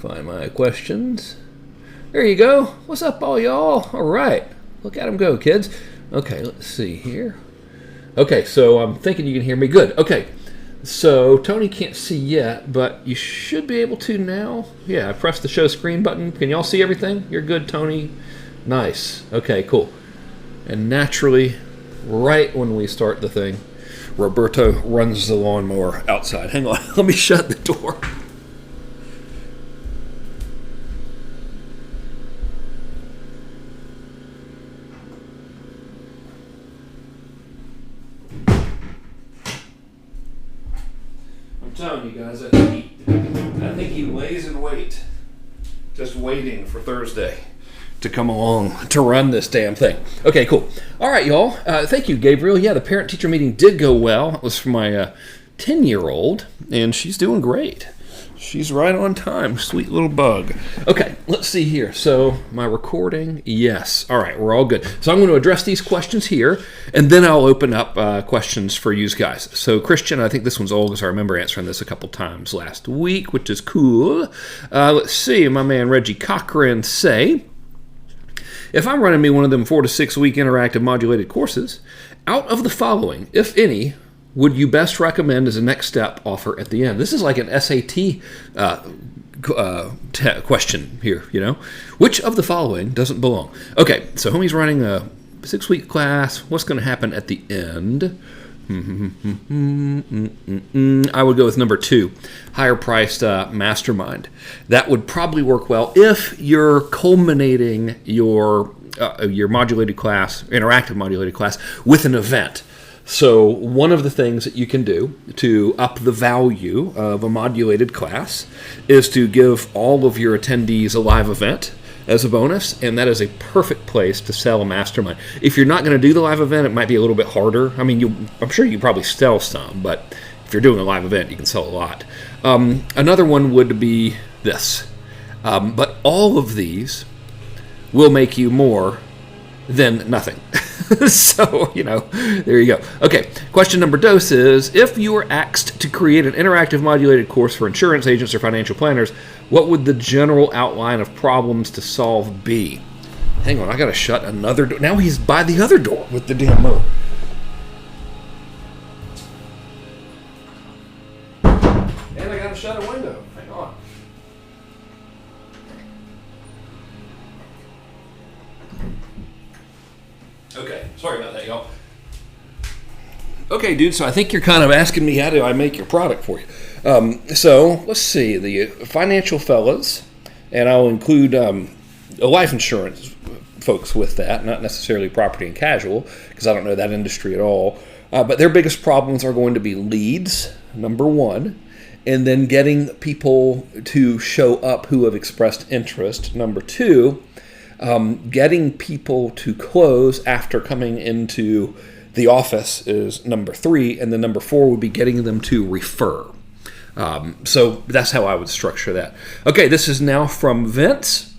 Find my questions. There you go. What's up, all y'all? All right. Look at them go, kids. Okay, let's see here. Okay, so I'm thinking you can hear me. Good. Okay. So Tony can't see yet, but you should be able to now. Yeah, I pressed the show screen button. Can y'all see everything? You're good, Tony. Nice. Okay, cool. And naturally, right when we start the thing, Roberto runs the lawnmower outside. Hang on. Let me shut the door. Telling you guys, I think he lays in wait, just waiting for Thursday to come along to run this damn thing. Okay, cool. All right, y'all. Thank you, Gabriel. Yeah, the parent-teacher meeting did go well. It was for my 10-year-old, and she's doing great. She's right on time. Sweet little bug. Okay, let's see here. So, my recording, yes. All right, we're all good. So, I'm going to address these questions here, and then I'll open up questions for you guys. So, Christian, I think this one's old because I remember answering this a couple times last week, which is cool. Let's see. My man Reggie Cochran say, if I'm running me one of them 4 to 6 week interactive modulated courses, out of the following, if any, would you best recommend as a next step offer at the end? This is like an SAT question here, you know. Which of the following doesn't belong? Okay, so homie's running a 6-week class. What's going to happen at the end? I would go with number 2, higher priced mastermind. That would probably work well if you're culminating your modulated class, interactive modulated class, with an event. So one of the things that you can do to up the value of a modulated class is to give all of your attendees a live event as a bonus, and that is a perfect place to sell a mastermind. If you're not going to do the live event, it might be a little bit harder. I mean, I'm sure you probably sell some, but if you're doing a live event, you can sell a lot. Another one would be this. But all of these will make you more than nothing. So, you know, there you go. Okay, question number 2 is, if you were asked to create an interactive modulated course for insurance agents or financial planners, what would the general outline of problems to solve be? Hang on, I gotta shut another door. Now he's by the other door with the damn mower. And I gotta shut a window. Hang on. Okay, sorry about that, y'all. Okay, dude, so I think you're kind of asking me how do I make your product for you. So, let's see, the financial fellas, and I'll include life insurance folks with that, not necessarily property and casual, because I don't know that industry at all. But their biggest problems are going to be leads, number 1, and then getting people to show up who have expressed interest, number 2, getting people to close after coming into the office is number 3, and then number 4 would be getting them to refer. So that's how I would structure that. Okay, this is now from Vince.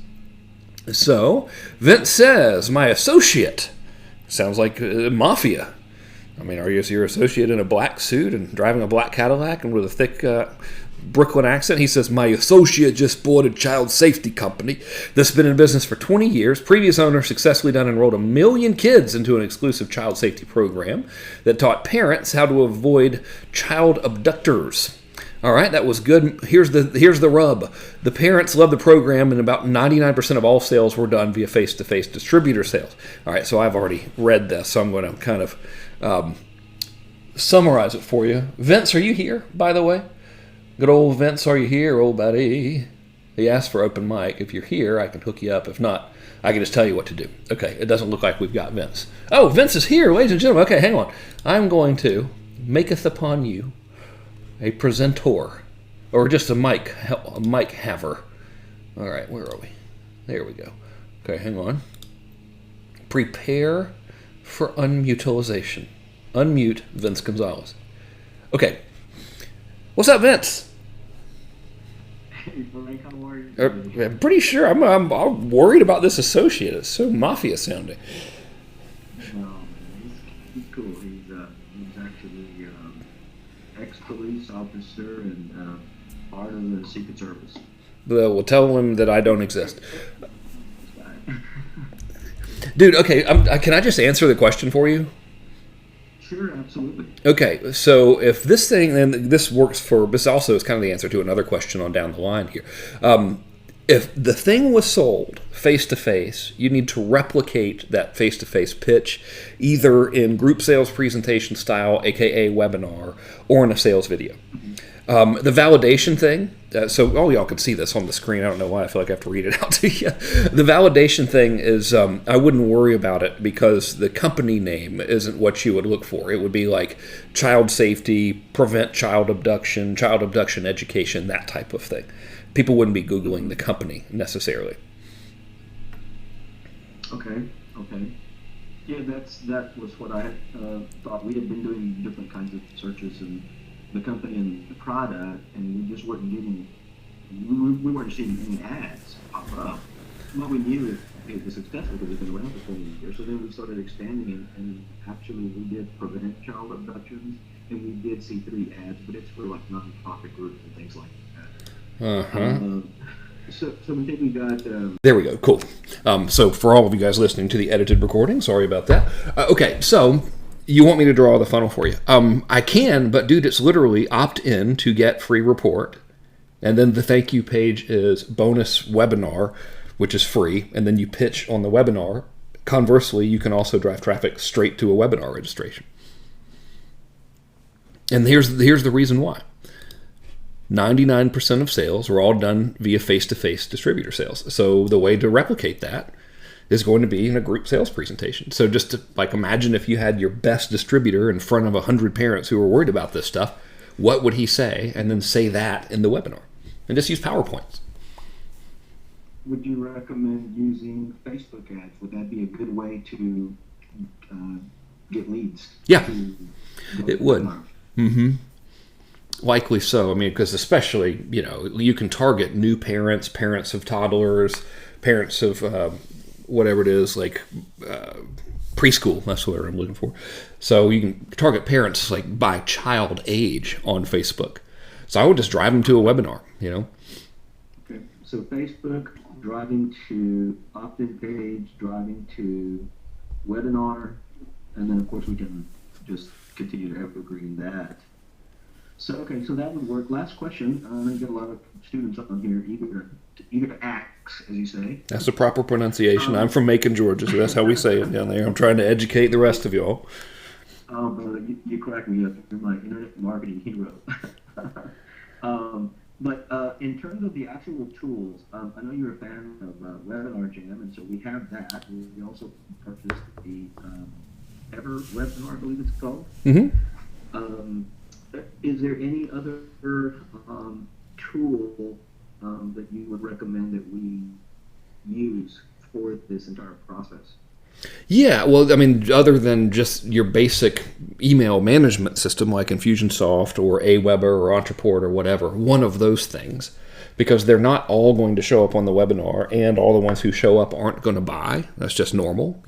So Vince says, my associate, sounds like mafia. I mean, are you your associate in a black suit and driving a black Cadillac and with a thick Brooklyn accent? He says, my associate just bought a child safety company that's been in business for 20 years. Previous owner successfully done enrolled 1 million kids into an exclusive child safety program that taught parents how to avoid child abductors. All right, that was good. Here's the rub. The parents love the program, and about 99% of all sales were done via face-to-face distributor sales. All right, so I've already read this, so I'm going to kind of summarize it for you. Vince, are you here, by the way? Good old Vince, are you here, old buddy? He asked for open mic. If you're here, I can hook you up. If not, I can just tell you what to do. Okay, it doesn't look like we've got Vince. Oh, Vince is here, ladies and gentlemen. Okay, hang on. I'm going to maketh upon you a presentor, or just a mic haver. All right, where are we? There we go. Okay, hang on. Prepare for unmutilization. Unmute Vince Gonzalez. Okay. What's up, Vince? Hey, Frank, how are you? I'm pretty sure. I'm worried about this associate. It's so mafia sounding. He's cool. He's actually ex-police officer and part of the Secret Service. We'll tell him that I don't exist. Dude, okay, can I just answer the question for you? Sure, absolutely. Okay, so if this thing, and this works for, this also is kind of the answer to another question on down the line here. If the thing was sold face-to-face, you need to replicate that face-to-face pitch either in group sales presentation style, aka webinar, or in a sales video. The validation thing, so all y'all can see this on the screen. I don't know why I feel like I have to read it out to you. The validation thing is, I wouldn't worry about it because the company name isn't what you would look for. It would be like child safety, prevent child abduction education, that type of thing. People wouldn't be Googling the company necessarily. Okay. Yeah, that was what I thought. We had been doing different kinds of searches and the company and the product, and we just weren't getting, we weren't seeing any ads pop up. Well, we knew it was successful because it's been around for 20 years. So then we started expanding it, and actually we did prevent child abductions, and we did see 3 ads, but it's for like nonprofit groups and things like that. So we think we got. There we go. Cool. So for all of you guys listening to the edited recording, sorry about that. Okay, so you want me to draw the funnel for you? I can, but dude, it's literally opt in to get free report, and then the thank you page is bonus webinar, which is free, and then you pitch on the webinar. Conversely, you can also drive traffic straight to a webinar registration. And here's the reason why. 99% of sales are all done via face-to-face distributor sales. So the way to replicate that is going to be in a group sales presentation. So just to imagine if you had your best distributor in front of 100 parents who are worried about this stuff, what would he say? And then say that in the webinar. And just use PowerPoints. Would you recommend using Facebook ads? Would that be a good way to get leads? Yeah, it would. Mm-hmm. Likely so. I mean, because especially, you can target new parents, parents of toddlers, parents of whatever it is, preschool. That's what I'm looking for. So you can target parents by child age on Facebook. So I would just drive them to a webinar, Okay. So Facebook, driving to opt-in page, driving to webinar, and then of course we can just continue to evergreen that. So that would work. Last question. I'm going to get a lot of students on here eager to axe, as you say. That's the proper pronunciation. I'm from Macon, Georgia, so that's how we say it down there. I'm trying to educate the rest of y'all. Oh, brother, you crack me up. You're my internet marketing hero. But in terms of the actual tools, I know you're a fan of Webinar Jam, and so we have that. We also purchased the Ever Webinar, I believe it's called. Mm-hmm. Is there any other tool that you would recommend that we use for this entire process? Yeah, well, I mean, other than just your basic email management system like Infusionsoft or Aweber or Entreport or whatever, one of those things, because they're not all going to show up on the webinar, and all the ones who show up aren't going to buy. That's just normal,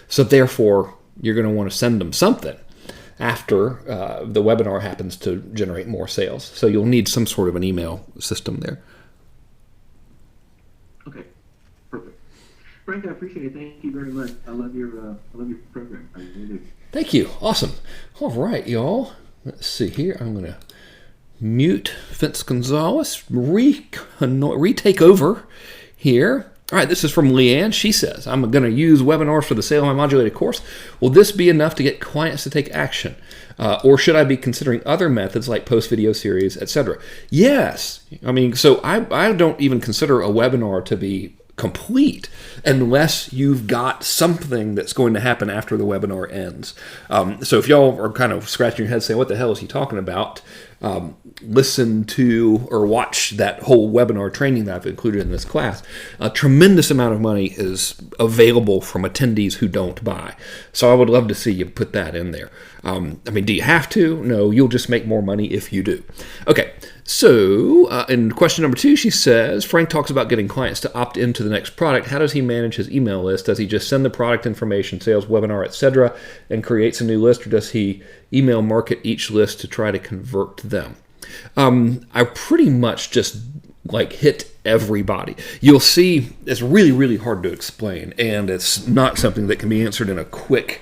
So therefore, you're going to want to send them something after the webinar happens to generate more sales. So you'll need some sort of an email system there. Okay, perfect. Frank, I appreciate it. Thank you very much. I love your program. I really do. Thank you. Awesome. All right, y'all. Let's see here. I'm going to mute Vince Gonzalez, retake over here. All right, this is from Leanne. She says, I'm going to use webinars for the sale of my modulated course. Will this be enough to get clients to take action? Or should I be considering other methods like post-video series, etc.? Yes. I mean, so I don't even consider a webinar to be complete unless you've got something that's going to happen after the webinar ends. So if y'all are kind of scratching your head saying, what the hell is he talking about? Listen to or watch that whole webinar training that I've included in this class. A tremendous amount of money is available from attendees who don't buy. So I would love to see you put that in there. I mean, do you have to? No, you'll just make more money if you do. Okay, so in question number 2, she says, Frank talks about getting clients to opt into the next product. How does he manage his email list? Does he just send the product information, sales, webinar, etc., and creates a new list, or does he email market each list to try to convert them? I pretty much just like hit everybody. You'll see it's really, really hard to explain, and it's not something that can be answered in a quick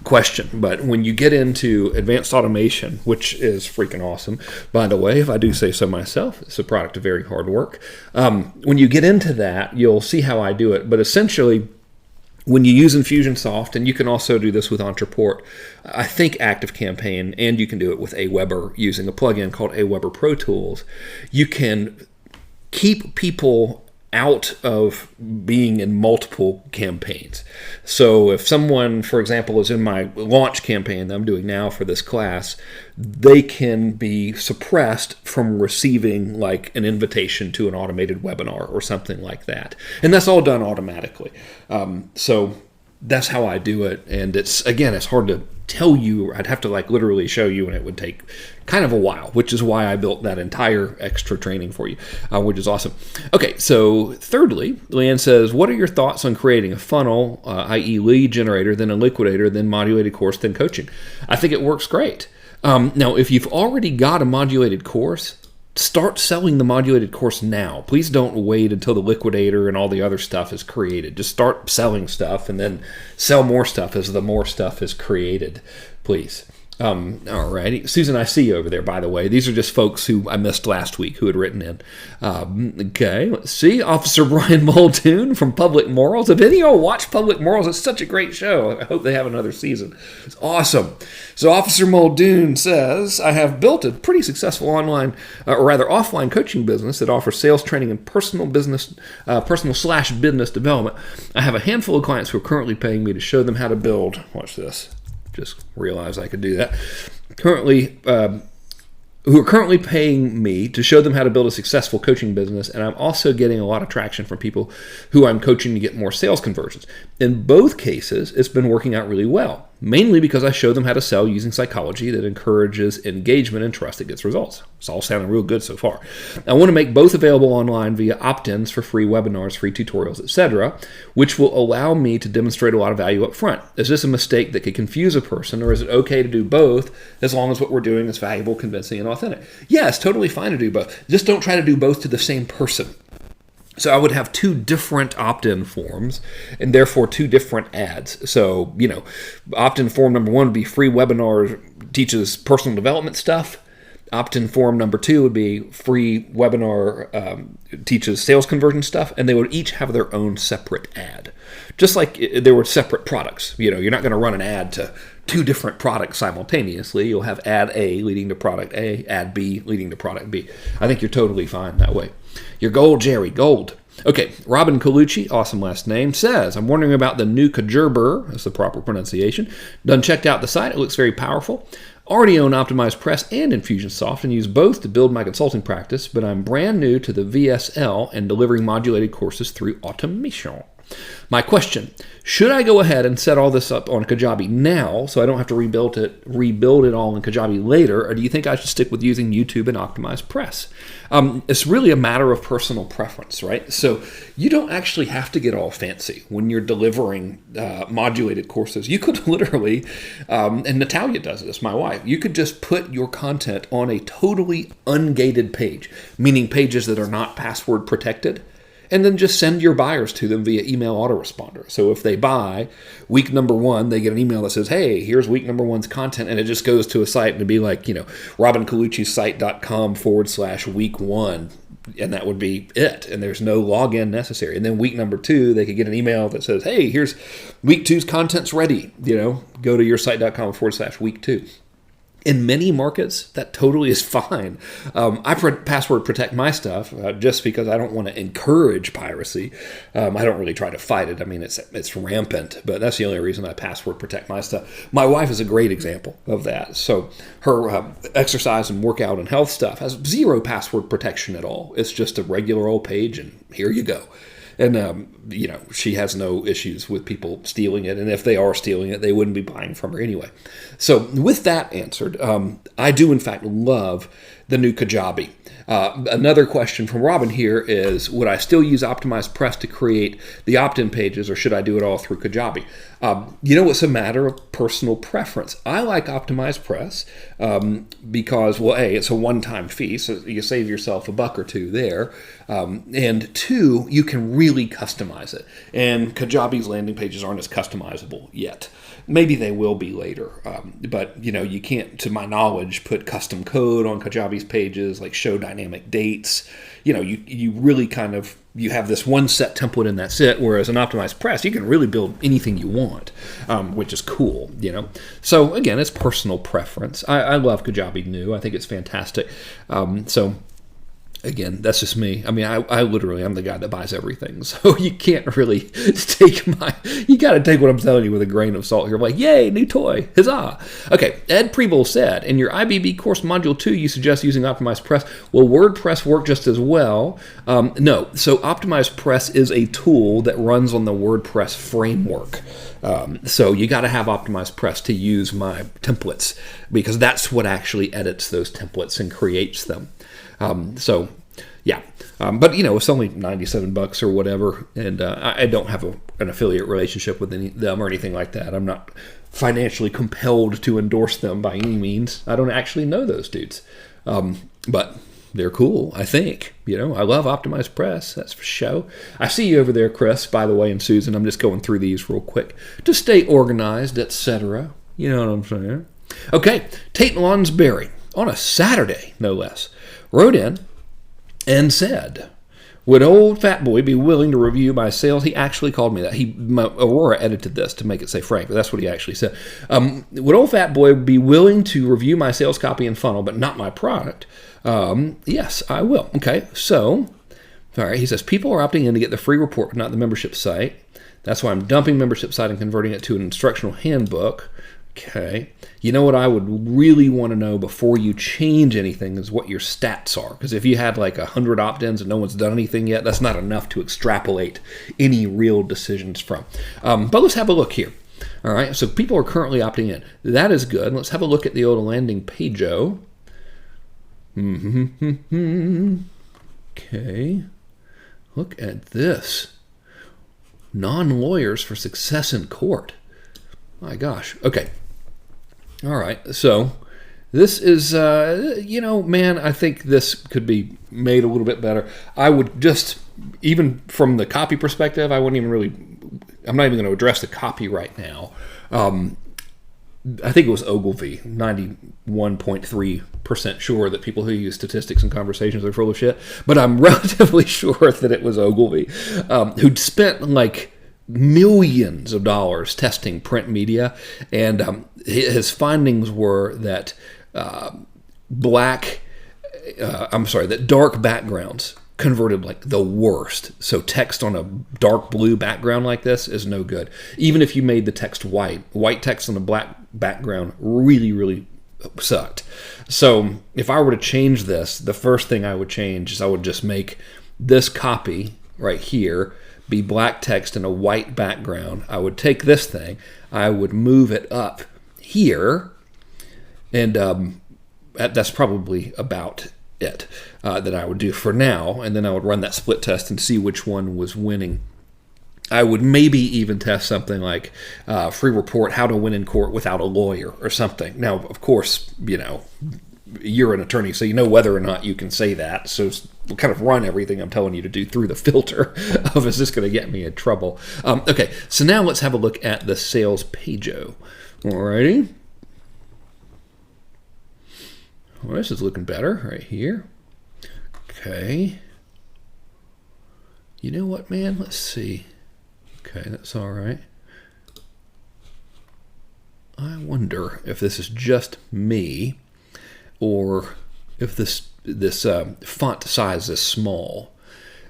question. But when you get into advanced automation, which is freaking awesome, by the way, if I do say so myself, it's a product of very hard work. When you get into that, you'll see how I do it. But essentially, when you use Infusionsoft, and you can also do this with Ontraport, I think ActiveCampaign, and you can do it with Aweber using a plugin called Aweber Pro Tools, you can keep people out of being in multiple campaigns. So if someone, for example, is in my launch campaign that I'm doing now for this class, they can be suppressed from receiving like an invitation to an automated webinar or something like that. And that's all done automatically. So that's how I do it. And it's hard to tell you. I'd have to like literally show you, and it would take kind of a while, which is why I built that entire extra training for you, which is awesome. Okay, so thirdly, Leanne says, what are your thoughts on creating a funnel, i.e. lead generator, then a liquidator, then modulated course, then coaching? I think it works great. Now, if you've already got a modulated course, start selling the modulated course now. Please don't wait until the liquidator and all the other stuff is created. Just start selling stuff and then sell more stuff as the more stuff is created, please. All righty. Susan, I see you over there, by the way. These are just folks who I missed last week who had written in. Okay, let's see. Officer Brian Muldoon from Public Morals. Have any of y'all watched Public Morals? It's such a great show. I hope they have another season. It's awesome. So Officer Muldoon says, I have built a pretty successful offline coaching business that offers sales training and personal/business development. I have a handful of clients who are currently paying me to show them how to build. Watch this. Just realized I could do that. Who are currently paying me to show them how to build a successful coaching business, and I'm also getting a lot of traction from people who I'm coaching to get more sales conversions. In both cases, it's been working out really well, mainly because I show them how to sell using psychology that encourages engagement and trust that gets results. It's all sounding real good so far. I want to make both available online via opt-ins for free webinars, free tutorials, etc., which will allow me to demonstrate a lot of value up front. Is this a mistake that could confuse a person, or is it okay to do both as long as what we're doing is valuable, convincing, and authentic? Yeah, it's totally fine to do both. Just don't try to do both to the same person. So I would have two different opt-in forms and therefore two different ads. So, opt-in form number 1 would be free webinar, teaches personal development stuff. Opt-in form number 2 would be free webinar, teaches sales conversion stuff, and they would each have their own separate ad. Just like there were separate products. You're not going to run an ad to two different products simultaneously. You'll have ad A leading to product A, ad B leading to product B. I think you're totally fine that way. You're gold, Jerry, gold. Okay, Robin Colucci, awesome last name, says, I'm wondering about the new Kajerber, that's the proper pronunciation. Done checked out the site, it looks very powerful. Already own Optimized Press and Infusionsoft and use both to build my consulting practice, but I'm brand new to the VSL and delivering modulated courses through automation. My question, should I go ahead and set all this up on Kajabi now so I don't have to rebuild it all in Kajabi later, or do you think I should stick with using YouTube and Optimized Press? It's really a matter of personal preference, right? So you don't actually have to get all fancy when you're delivering modulated courses. You could literally, and Natalia does this, my wife, you could just put your content on a totally ungated page, meaning pages that are not password protected, and then just send your buyers to them via email autoresponder. So if they buy week number 1, they get an email that says, hey, here's week number 1's content, and it just goes to a site and it'd be like, robincoluccisite.com/week1, and that would be it. And there's no login necessary. And then week number 2, they could get an email that says, hey, here's week 2's content's ready. Go to yoursite.com/week2. In many markets, that totally is fine. I password protect my stuff just because I don't want to encourage piracy. I don't really try to fight it. I mean, it's rampant, but that's the only reason I password protect my stuff. My wife is a great example of that. So her exercise and workout and health stuff has zero password protection at all. It's just a regular old page, and here you go. And, she has no issues with people stealing it. And if they are stealing it, they wouldn't be buying from her anyway. So with that answered, I do, in fact, love the new Kajabi. Another question from Robin here is, would I still use Optimized Press to create the opt-in pages, or should I do it all through Kajabi? It's a matter of personal preference. I like Optimized Press because, well, A, it's a one-time fee, so you save yourself $1 or $2 there. And 2, you can really customize it. And Kajabi's landing pages aren't as customizable yet. Maybe they will be later, but you can't, to my knowledge, put custom code on Kajabi's pages, like show dynamic dates. You really you have this one set template and that's it. Whereas in Optimized Press, you can really build anything you want, which is cool. So again, it's personal preference. I love Kajabi New. I think it's fantastic. Again, that's just me. I mean, I literally, I'm the guy that buys everything. So you can't really you got to take what I'm telling you with a grain of salt here. I'm like, yay, new toy, huzzah. Okay, Ed Preble said, in your IBB course module 2, you suggest using Optimized Press. Will WordPress work just as well? No. So Optimized Press is a tool that runs on the WordPress framework. So you got to have Optimized Press to use my templates, because that's what actually edits those templates and creates them. But it's only $97 or whatever, and I don't have an affiliate relationship with them or anything like that. I'm not financially compelled to endorse them by any means. I don't actually know those dudes, but they're cool, I think. I love Optimized Press, that's for sure. I see you over there, Chris, by the way, and Susan. I'm just going through these real quick to stay organized, etc. You know what I'm saying? Okay, Tate Lonsberry, on a Saturday, no less, wrote in and said, would old fat boy be willing to review my sales? He actually called me that. Aurora edited this to make it say Frank, but that's what he actually said. Would old fat boy be willing to review my sales copy and funnel, but not my product? Yes, I will. Okay, so, all right, he says, people are opting in to get the free report, but not the membership site. That's why I'm dumping membership site and converting it to an instructional handbook. Okay. You know what I would really want to know before you change anything is what your stats are. Because if you had like 100 opt-ins and no one's done anything yet, that's not enough to extrapolate any real decisions from. But let's have a look here. All right. So people are currently opting in. That is good. Let's have a look at the old landing page. Okay. Look at this. Non-lawyers for success in court. My gosh. Okay. All right. So this is, man, I think this could be made a little bit better. I would just, even from the copy perspective, I'm not even going to address the copy right now. I think it was Ogilvy, 91.3% sure that people who use statistics and conversations are full of shit. But I'm relatively sure that it was Ogilvy, who'd spent like millions of dollars testing print media, and his findings were that that dark backgrounds converted like the worst. So text on a dark blue background like this is no good. Even if you made the text white text on a black background really, really sucked. So if I were to change this, the first thing I would change is I would just make this copy right here be black text in a white background. I would take this thing, I would move it up here, and that's probably about it that I would do for now, and then I would run that split test and see which one was winning. I would maybe even test something like free report, how to win in court without a lawyer or something. Now, of course, you're an attorney, so you know whether or not you can say that. So we'll kind of run everything I'm telling you to do through the filter of, is this going to get me in trouble? Okay, so now let's have a look at the sales page. Alrighty. Well, this is looking better right here. Okay. You know what, man? Let's see. Okay, that's all right. I wonder if this is just me, or if this font size is small.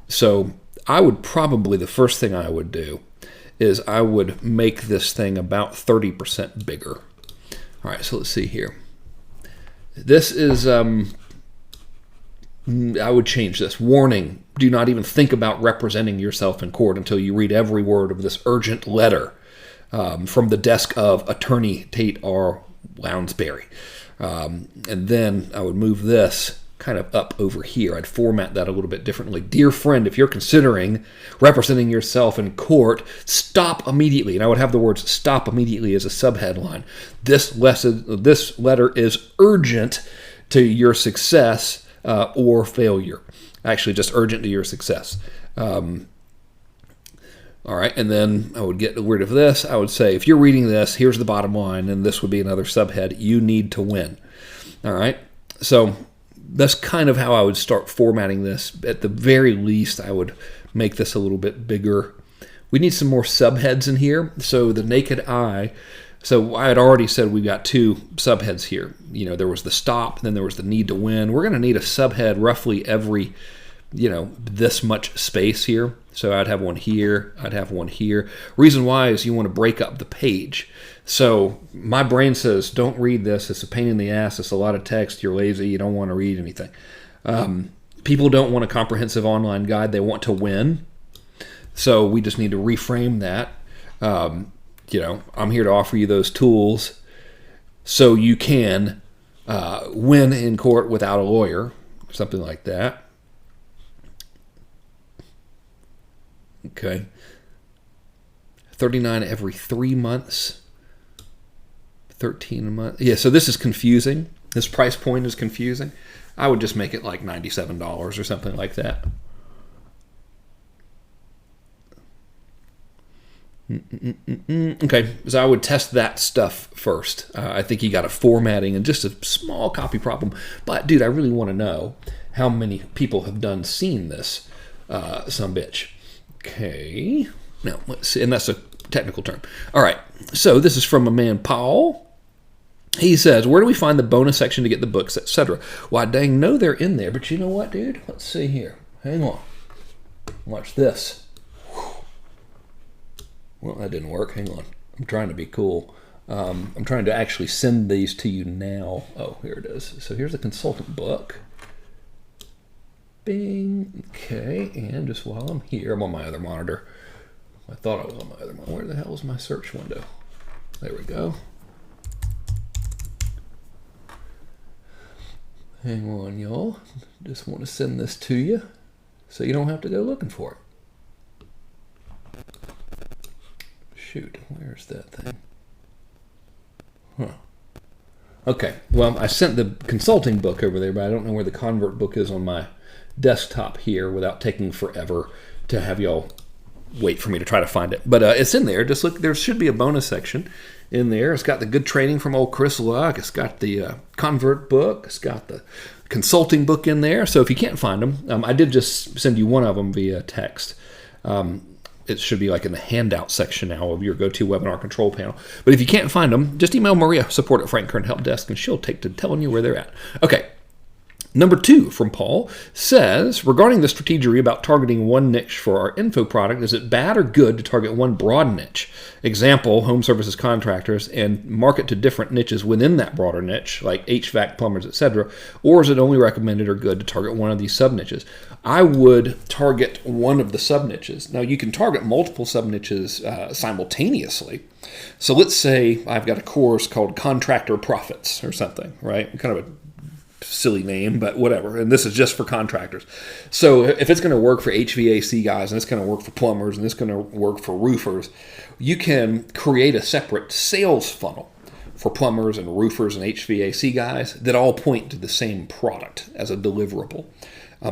So I would probably, the first thing I would do is I would make this thing about 30% bigger. All right, so let's see here. This is, I would change this. Warning, do not even think about representing yourself in court until you read every word of this urgent letter from the desk of Attorney Tate R. Lounsbury. And then I would move this kind of up over here. I'd format that a little bit differently. Dear friend, if you're considering representing yourself in court, stop immediately. And I would have the words stop immediately as a subheadline. This letter is urgent to your success or failure. Actually, just urgent to your success. All right, and then I would get rid of this. I would say, if you're reading this, here's the bottom line, and this would be another subhead. You need to win. All right, so that's kind of how I would start formatting this. At the very least, I would make this a little bit bigger. We need some more subheads in here. So the naked eye. So I had already said we've got two subheads here. There was the stop, then there was the need to win. We're going to need a subhead roughly every, this much space here. So I'd have one here, I'd have one here. Reason why is you want to break up the page. So my brain says, don't read this. It's a pain in the ass. It's a lot of text. You're lazy. You don't want to read anything. People don't want a comprehensive online guide. They want to win. So we just need to reframe that. I'm here to offer you those tools so you can win in court without a lawyer, something like that. Okay. 39 every 3 months. 13 a month. Yeah, so this is confusing. This price point is confusing. I would just make it like $97 or something like that. Okay, so I would test that stuff first. I think you got a formatting and just a small copy problem. But, dude, I really want to know how many people have seen this sumbitch. Okay, now let's see, and that's a technical term. All right, so this is from a man, Paul. He says, where do we find the bonus section to get the books, etc.? Well, I dang know they're in there, but you know what, dude? Let's see here. Hang on. Watch this. Well, that didn't work. Hang on. I'm trying to be cool. I'm trying to actually send these to you now. Oh, here it is. So here's the consultant book. Bing. Okay, and just while I'm here, I'm on my other monitor. I thought I was on my other monitor. Where the hell is my search window? There we go. Hang on, y'all. Just want to send this to you so you don't have to go looking for it. Shoot, where's that thing? Huh. Okay, well, I sent the consulting book over there, but I don't know where the convert book is on my desktop here without taking forever to have y'all wait for me to try to find it. But it's in there. Just look, there should be a bonus section in there. It's got the good training from old Chris Luck. It's got the convert book. It's got the consulting book in there. So if you can't find them, I did just send you one of them via text. It should be like in the handout section now of your GoToWebinar control panel. But if you can't find them, just email Maria, support at Frank Kern Help Desk, and she'll take to telling you where they're at. Okay. Number 2 from Paul says, regarding the strategy about targeting one niche for our info product, is it bad or good to target one broad niche? Example, home services contractors, and market to different niches within that broader niche, like HVAC, plumbers, etc. Or is it only recommended or good to target one of these sub-niches? I would target one of the sub-niches. Now, you can target multiple sub-niches simultaneously. So let's say I've got a course called Contractor Profits or something, right? Kind of a silly name, but whatever. And this is just for contractors. So if it's going to work for HVAC guys, and it's going to work for plumbers, and it's going to work for roofers, you can create a separate sales funnel for plumbers and roofers and HVAC guys that all point to the same product as a deliverable.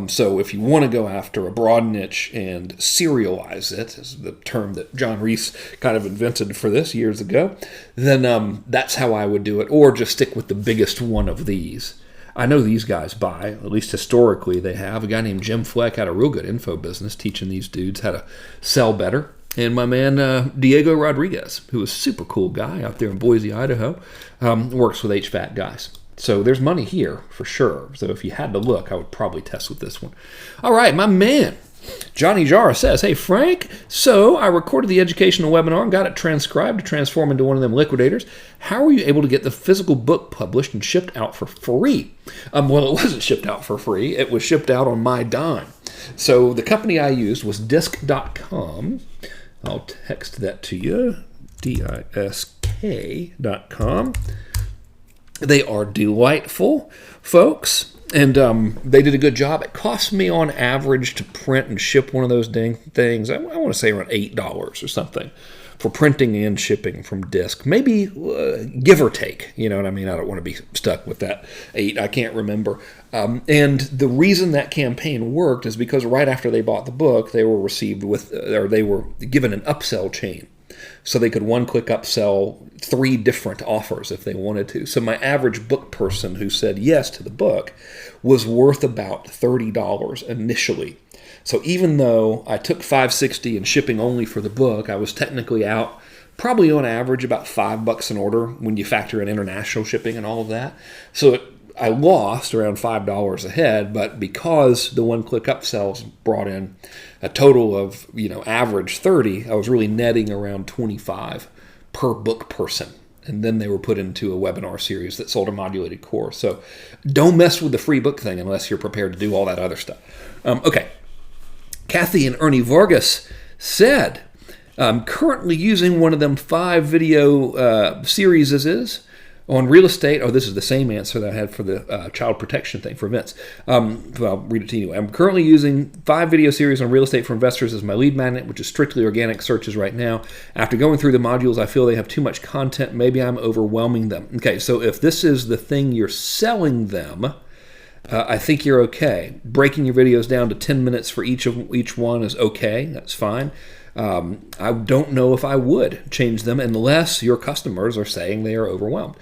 So if you want to go after a broad niche and serialize it, is the term that John Reese kind of invented for this years ago, then that's how I would do it. Or just stick with the biggest one of these. I know these guys buy, at least historically they have. A guy named Jim Fleck had a real good info business teaching these dudes how to sell better. And my man Diego Rodriguez, who is a super cool guy out there in Boise, Idaho, works with HVAC guys. So there's money here for sure. So if you had to look, I would probably test with this one. All right, my man Johnny Jara says, hey, Frank, so I recorded the educational webinar and got it transcribed to transform into one of them liquidators. How were you able to get the physical book published and shipped out for free? Well, it wasn't shipped out for free. It was shipped out on my dime. So the company I used was disc.com. I'll text that to you, disk.com. They are delightful folks. And they did a good job. It cost me on average to print and ship one of those dang things, I want to say around $8 or something for printing and shipping from disc. Maybe give or take, you know what I mean? I don't want to be stuck with that 8. I can't remember. And the reason that campaign worked is because right after they bought the book, they were received with, or they were given an upsell chain. So they could one-click upsell 3 different offers if they wanted to. So my average book person who said yes to the book was worth about $30 initially. So even though I took $5.60 in shipping only for the book, I was technically out probably on average about $5 an order when you factor in international shipping and all of that. So I lost around $5 a head, but because the one-click upsells brought in a total of, average 30, I was really netting around 25 per book person. And then they were put into a webinar series that sold a modulated course. So don't mess with the free book thing unless you're prepared to do all that other stuff. Okay. Kathy and Ernie Vargas said, I'm currently using one of them 5 video series on real estate. Oh, this is the same answer that I had for the child protection thing for Vince. I'll read it to you. I'm currently using 5 video series on real estate for investors as my lead magnet, which is strictly organic searches right now. After going through the modules, I feel they have too much content. Maybe I'm overwhelming them. Okay, so if this is the thing you're selling them, I think you're okay. Breaking your videos down to 10 minutes for each one is okay. That's fine. I don't know if I would change them unless your customers are saying they are overwhelmed.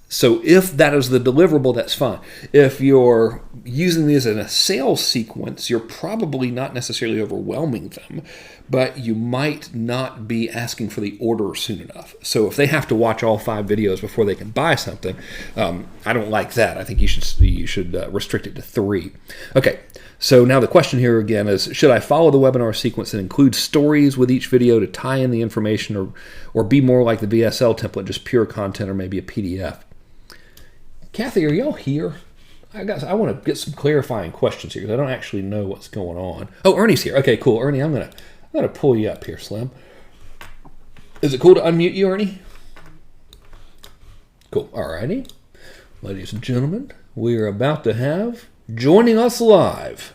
So if that is the deliverable, that's fine. If you're using these in a sales sequence, you're probably not necessarily overwhelming them, but you might not be asking for the order soon enough. So if they have to watch all 5 videos before they can buy something, I don't like that. I think you should restrict it to 3. Okay. So now the question here again is, should I follow the webinar sequence and include stories with each video to tie in the information, or be more like the VSL template, just pure content or maybe a PDF? Kathy, are y'all here? I want to get some clarifying questions here because I don't actually know what's going on. Oh, Ernie's here. Okay, cool. Ernie, I'm gonna pull you up here, Slim. Is it cool to unmute you, Ernie? Cool. All righty. Ladies and gentlemen, we are about to have joining us live.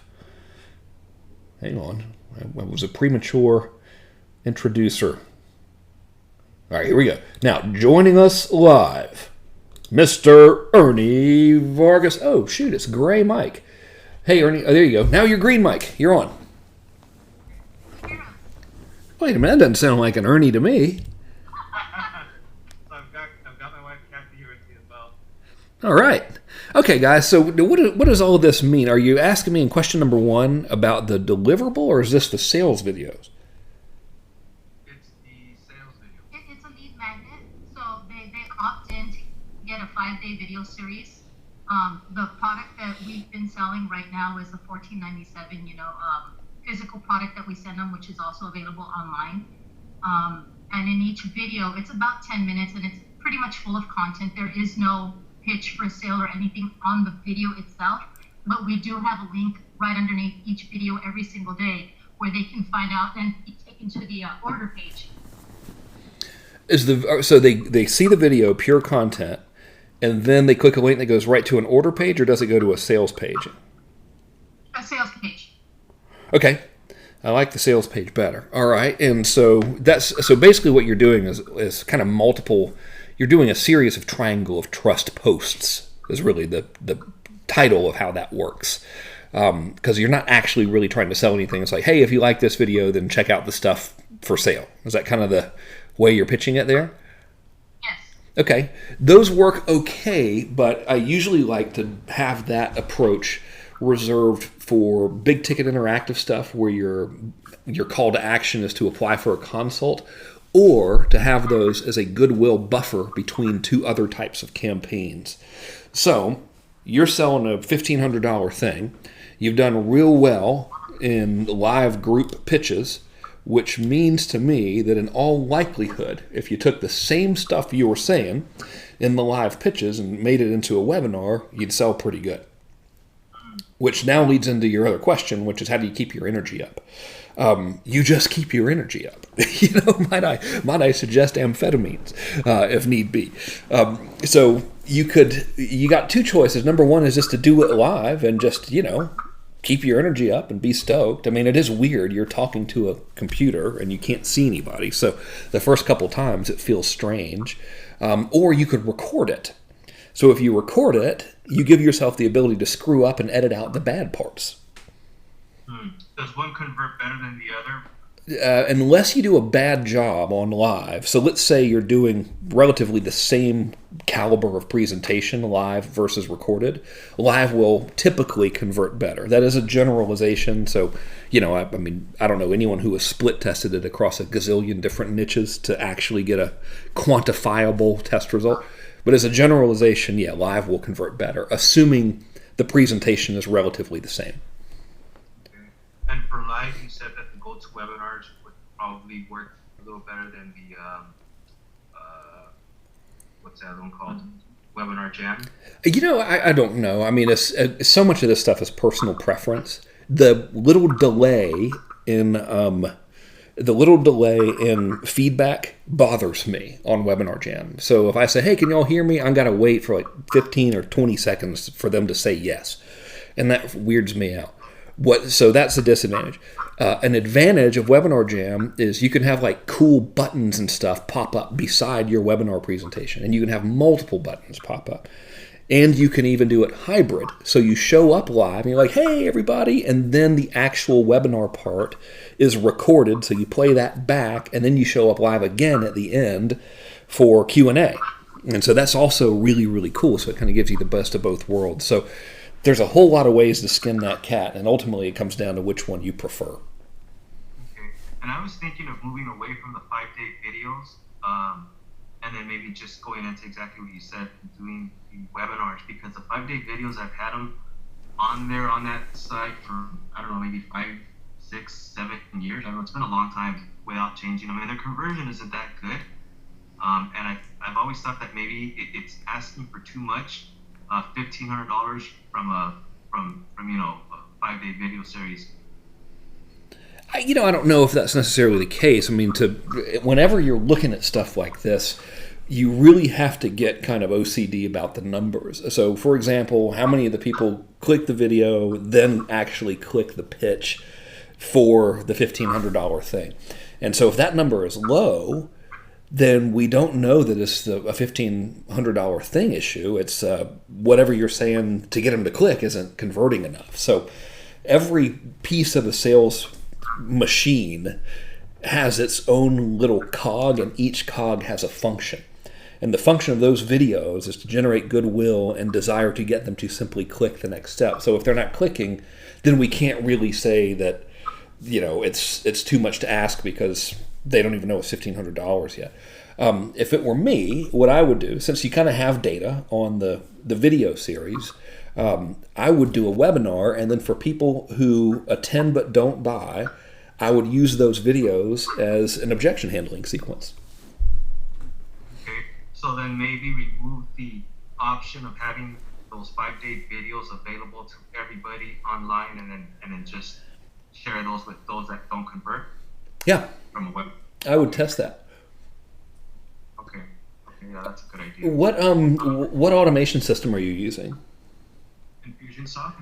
Hang on. I was a premature introducer. All right, here we go. Now, joining us live, Mr. Ernie Vargas. Oh, shoot, it's gray mic. Hey, Ernie. Oh, there you go. Now you're green mic. You're on. Wait a minute. That doesn't sound like an Ernie to me. So I've got my wife Kathy here with me as well. All right. Okay, guys, so what does all of this mean? Are you asking me in question number 1 about the deliverable, or is this the sales videos? It's the sales video. It's a lead magnet, so they opt in to get a 5-day video series. The product that we've been selling right now is the $14.97, physical product that we send them, which is also available online. And in each video, it's about 10 minutes, and it's pretty much full of content. There is no pitch for sale or anything on the video itself, but we do have a link right underneath each video every single day where they can find out and be taken to the order page. So they see the video, pure content, and then they click a link that goes right to an order page, or does it go to a sales page? A sales page. Okay. I like the sales page better. All right. And so basically what you're doing is kind of multiple. You're doing a series of triangle of trust posts is really the title of how that works. Because you're not actually really trying to sell anything. It's like, hey, if you like this video, then check out the stuff for sale. Is that kind of the way you're pitching it there? Yes. Okay. Those work okay, but I usually like to have that approach reserved for big ticket interactive stuff where your call to action is to apply for a consult, or to have those as a goodwill buffer between 2 other types of campaigns. So you're selling a $1,500 thing. You've done real well in live group pitches, which means to me that in all likelihood, if you took the same stuff you were saying in the live pitches and made it into a webinar, you'd sell pretty good. Which now leads into your other question, which is how do you keep your energy up? You just keep your energy up. Might I suggest amphetamines if need be. So you got two choices. Number one is just to do it live and just, keep your energy up and be stoked. I mean, it is weird. You're talking to a computer and you can't see anybody. So the first couple times it feels strange. Or you could record it. So if you record it, you give yourself the ability to screw up and edit out the bad parts. Does one convert better than the other? Unless you do a bad job on live. So let's say you're doing relatively the same caliber of presentation live versus recorded. Live will typically convert better. That is a generalization. So, I don't know anyone who has split tested it across a gazillion different niches to actually get a quantifiable test result. But as a generalization, yeah, live will convert better, assuming the presentation is relatively the same. And for live, you said that the GoToWebinars would probably work a little better than the what's that one called? Webinar Jam. I don't know. I mean, it's so much of this stuff is personal preference. The little delay in feedback bothers me on Webinar Jam. So if I say, "Hey, can y'all hear me?" I'm gotta wait for like 15 or 20 seconds for them to say yes, and that weirds me out. So that's a disadvantage. An advantage of Webinar Jam is you can have like cool buttons and stuff pop up beside your webinar presentation, and you can have multiple buttons pop up. And you can even do it hybrid. So you show up live and you're like, "Hey, everybody," and then the actual webinar part is recorded, so you play that back, and then you show up live again at the end for Q&A. And so that's also really, really cool. So it kind of gives you the best of both worlds. So there's a whole lot of ways to skin that cat, and ultimately it comes down to which one you prefer. Okay. And I was thinking of moving away from the 5-day videos, and then maybe just going into exactly what you said, doing the webinars, because the 5-day videos, I've had them on there on that site for, I don't know, maybe 5, 6, 7 years. I don't know, it's been a long time without changing them, and their conversion isn't that good. And I've always thought that maybe it's asking for too much. $1,500 from a 5-day video series. I don't know if that's necessarily the case. I mean, whenever you're looking at stuff like this, you really have to get kind of OCD about the numbers. So, for example, how many of the people click the video, then actually click the pitch for the $1,500 thing? And so if that number is low, then we don't know that it's a $1,500 thing issue. It's whatever you're saying to get them to click isn't converting enough. So every piece of a sales machine has its own little cog, and each cog has a function. And the function of those videos is to generate goodwill and desire to get them to simply click the next step. So if they're not clicking, then we can't really say that it's too much to ask because they don't even know it's $1,500 yet. If it were me, what I would do, since you kind of have data on the video series, I would do a webinar, and then for people who attend but don't buy, I would use those videos as an objection handling sequence. Okay, so then maybe remove the option of having those 5-day videos available to everybody online, and then just share those with those that don't convert. Yeah, from a web. I would test that. Okay, yeah, that's a good idea. What automation system are you using? Infusionsoft.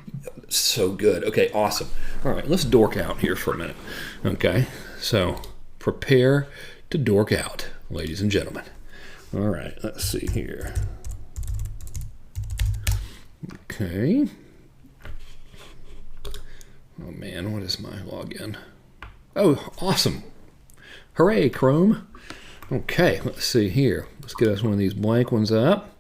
So good. Okay, awesome. All right, let's dork out here for a minute. Okay, so prepare to dork out, ladies and gentlemen. All right, let's see here. Okay. Oh man, what is my login? Oh, awesome. Hooray, Chrome. Okay, let's see here. Let's get us one of these blank ones up.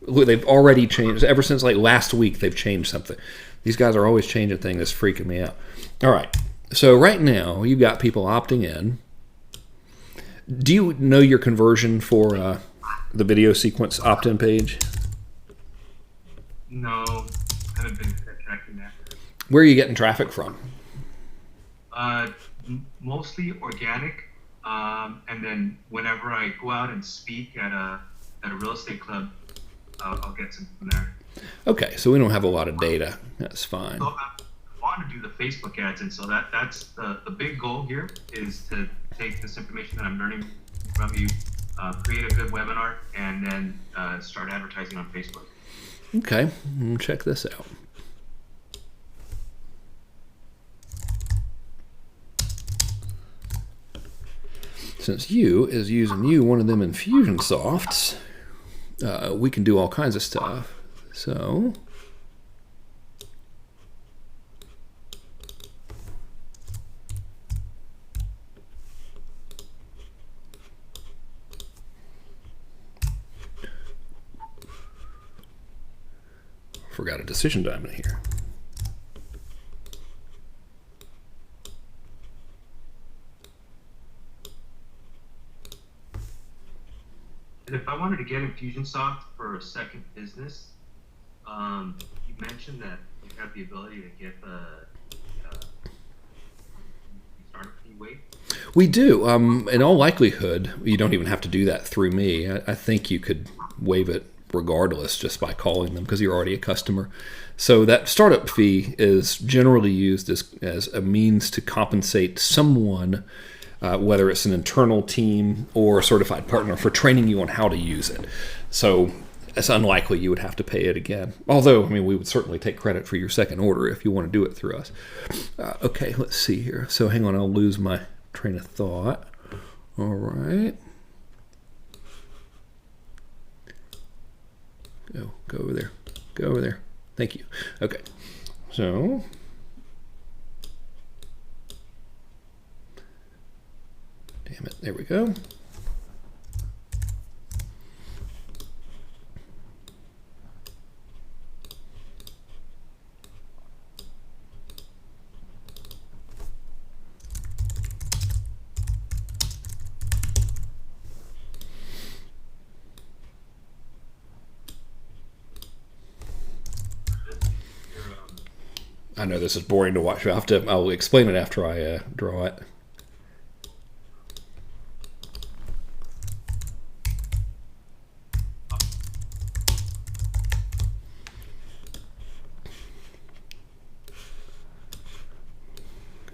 Look, they've already changed. Ever since like last week, they've changed something. These guys are always changing things. That's freaking me out. All right, so right now, you've got people opting in. Do you know your conversion for the video sequence opt-in page? No, I haven't been tracking that. Where are you getting traffic from? Mostly organic, and then whenever I go out and speak at a real estate club, I'll get some from there. Okay, so we don't have a lot of data. That's fine. So I want to do the Facebook ads, and so that's the big goal here is to take this information that I'm learning from you create a good webinar, and then start advertising on Facebook. Okay, check this out. Since you is using one of them Infusionsofts, we can do all kinds of stuff. So forgot a decision diamond here. And if I wanted to get Infusionsoft for a second business, you mentioned that you have the ability to get the startup fee waived. We do. In all likelihood, you don't even have to do that through me. I think you could waive it regardless just by calling them because you're already a customer. So that startup fee is generally used as a means to compensate someone, whether it's an internal team or a certified partner, for training you on how to use it. So it's unlikely you would have to pay it again. Although, I mean, we would certainly take credit for your second order if you want to do it through us. Okay, let's see here. So hang on, I'll lose my train of thought. All right. Go over there. Go over there. Thank you. Okay. So damn it. There we go. I know this is boring to watch. I'll explain it after I draw it.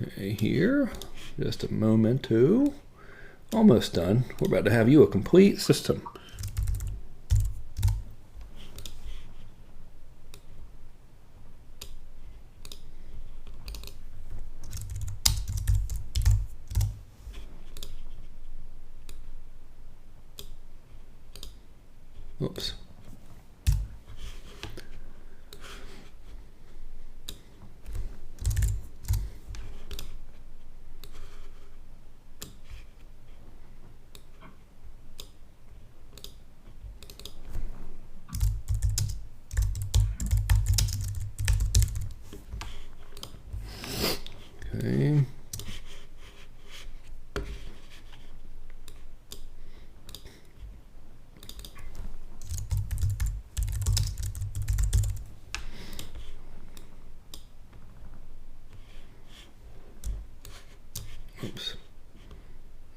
Okay, here, just a moment to, almost done. We're about to have you a complete system. Oops. Okay. Oops.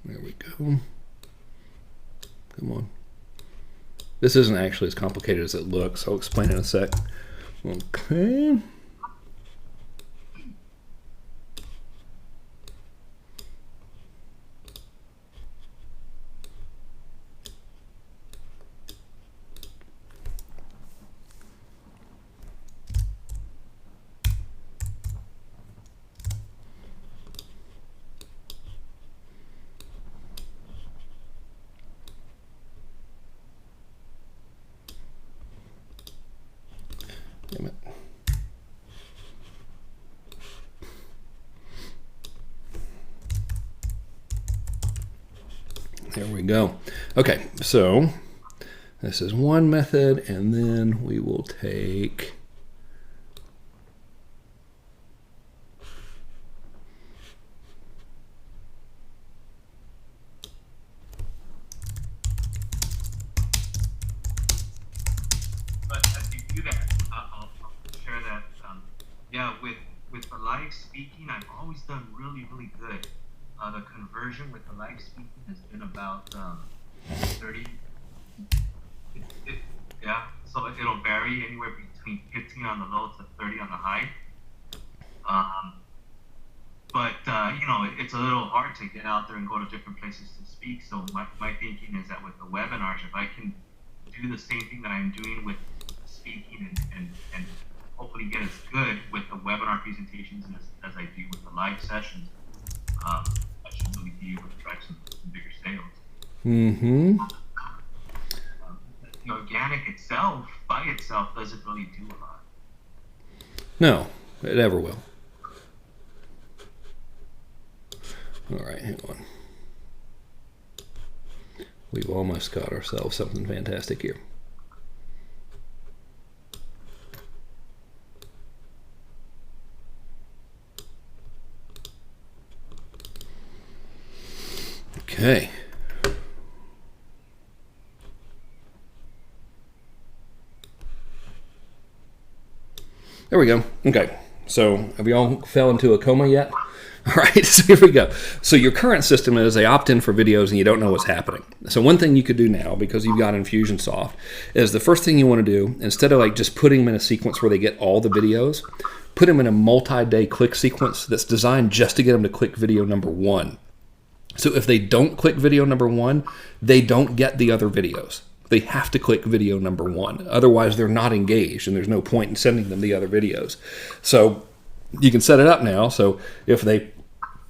There we go. Come on. This isn't actually as complicated as it looks. I'll explain in a sec. Okay. Damn it. There we go. Okay, so this is one method, and then we will take with the live speaking, I've always done really good. The conversion with the live speaking has been about 30. Yeah, so it'll vary anywhere between 15 on the low to 30 on the high. But it's a little hard to get out there and go to different places to speak. So my thinking is that with the webinars, if I can do the same thing that I'm doing with speaking and hopefully get as good with the webinar presentations as I do with the live sessions, I should really be able to drive some bigger sales. Mm-hmm. The organic itself, by itself, doesn't really do a lot. No, it never will. All right, hang on. We've almost got ourselves something fantastic here. Okay. There we go. Okay. So have you all fell into a coma yet? All right, so here we go. So your current system is they opt in for videos and you don't know what's happening. So one thing you could do now, because you've got Infusionsoft, is the first thing you want to do, instead of like just putting them in a sequence where they get all the videos, put them in a multi-day click sequence that's designed just to get them to click video number 1. So if they don't click video number 1, they don't get the other videos. They have to click video number 1. Otherwise, they're not engaged, and there's no point in sending them the other videos. So you can set it up now. So if they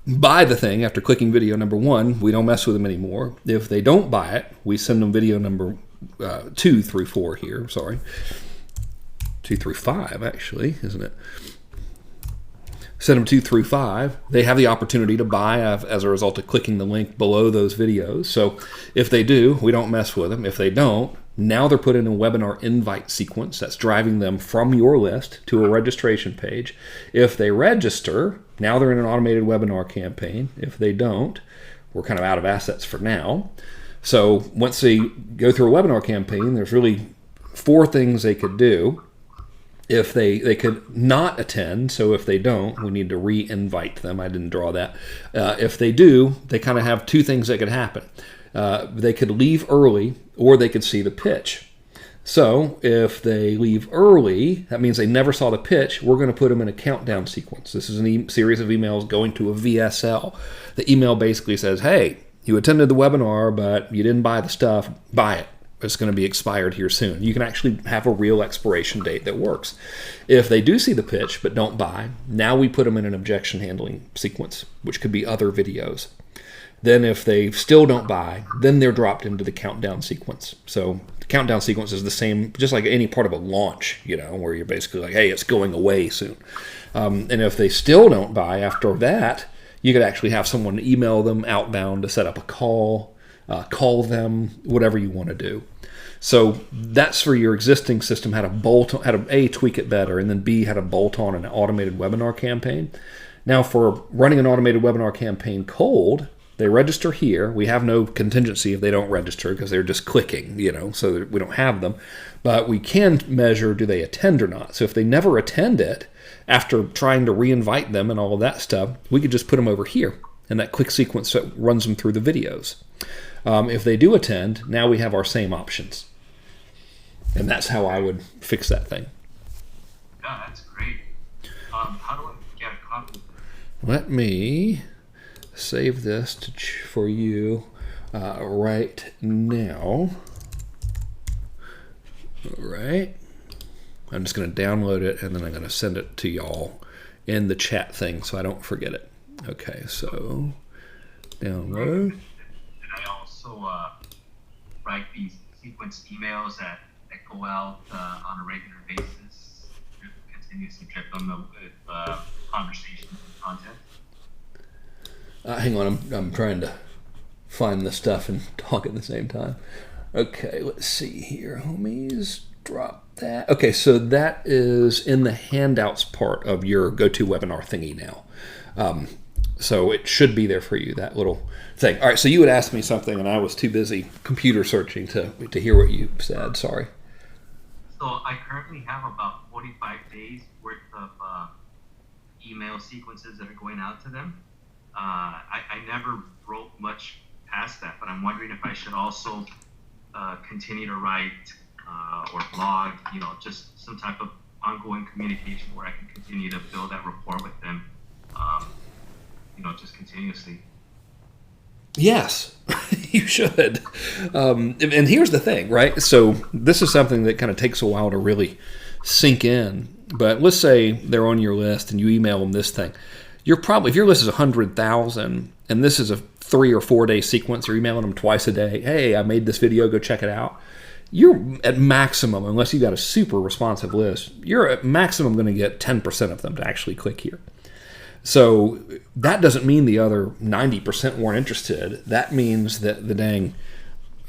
buy the thing after clicking video number 1, we don't mess with them anymore. If they don't buy it, we send them video number 2 through 4 here. Sorry. 2 through 5, actually, isn't it? Send them 2 through 5. They have the opportunity to buy as a result of clicking the link below those videos. So if they do, we don't mess with them. If they don't, now they're put in a webinar invite sequence that's driving them from your list to a registration page. If they register, now they're in an automated webinar campaign. If they don't, we're kind of out of assets for now. So once they go through a webinar campaign, there's really 4 things they could do. If they could not attend, so if they don't, we need to re-invite them. I didn't draw that. If they do, they kind of have 2 things that could happen. They could leave early, or they could see the pitch. So if they leave early, that means they never saw the pitch. We're going to put them in a countdown sequence. This is a series of emails going to a VSL. The email basically says, hey, you attended the webinar, but you didn't buy the stuff. Buy it. It's going to be expired here soon. You can actually have a real expiration date that works. If they do see the pitch but don't buy, now we put them in an objection handling sequence, which could be other videos. Then if they still don't buy, then they're dropped into the countdown sequence. So the countdown sequence is the same, just like any part of a launch, where you're basically like, hey, it's going away soon. And if they still don't buy after that, you could actually have someone email them outbound to set up a call, call them, whatever you want to do. So that's for your existing system, how to A, tweak it better, and then B, how to bolt on an automated webinar campaign. Now for running an automated webinar campaign cold, they register here. We have no contingency if they don't register because they're just clicking, so we don't have them. But we can measure, do they attend or not? So if they never attend it, after trying to re-invite them and all of that stuff, we could just put them over here in that quick sequence that runs them through the videos. If they do attend, now we have our same options. And that's how I would fix that thing. Yeah, that's great. How do I get a copy of this? Let me save this for you right now. All right. I'm just going to download it, and then I'm going to send it to y'all in the chat thing so I don't forget it. Okay, so download. And I also write these sequence emails that go out on a regular basis, continuously drip them with conversations and content. Hang on, I'm trying to find the stuff and talk at the same time. Okay, let's see here, homies. Drop that. Okay, so that is in the handouts part of your GoToWebinar thingy now. So it should be there for you, that little thing. All right, so you had asked me something, and I was too busy computer searching to hear what you said. Sorry. So I currently have about 45 days worth of email sequences that are going out to them. I never wrote much past that, but I'm wondering if I should also continue to write or blog, just some type of ongoing communication where I can continue to build that rapport with them, just continuously. Yes, you should. And here's the thing, right? So this is something that kind of takes a while to really sink in. But let's say they're on your list and you email them this thing. You're probably, if your list is 100,000 and this is a 3 or 4 day sequence, you're emailing them twice a day. Hey, I made this video, go check it out. You're at maximum, unless you got a super responsive list, you're at maximum going to get 10% of them to actually click here. So that doesn't mean the other 90% weren't interested. That means that the dang,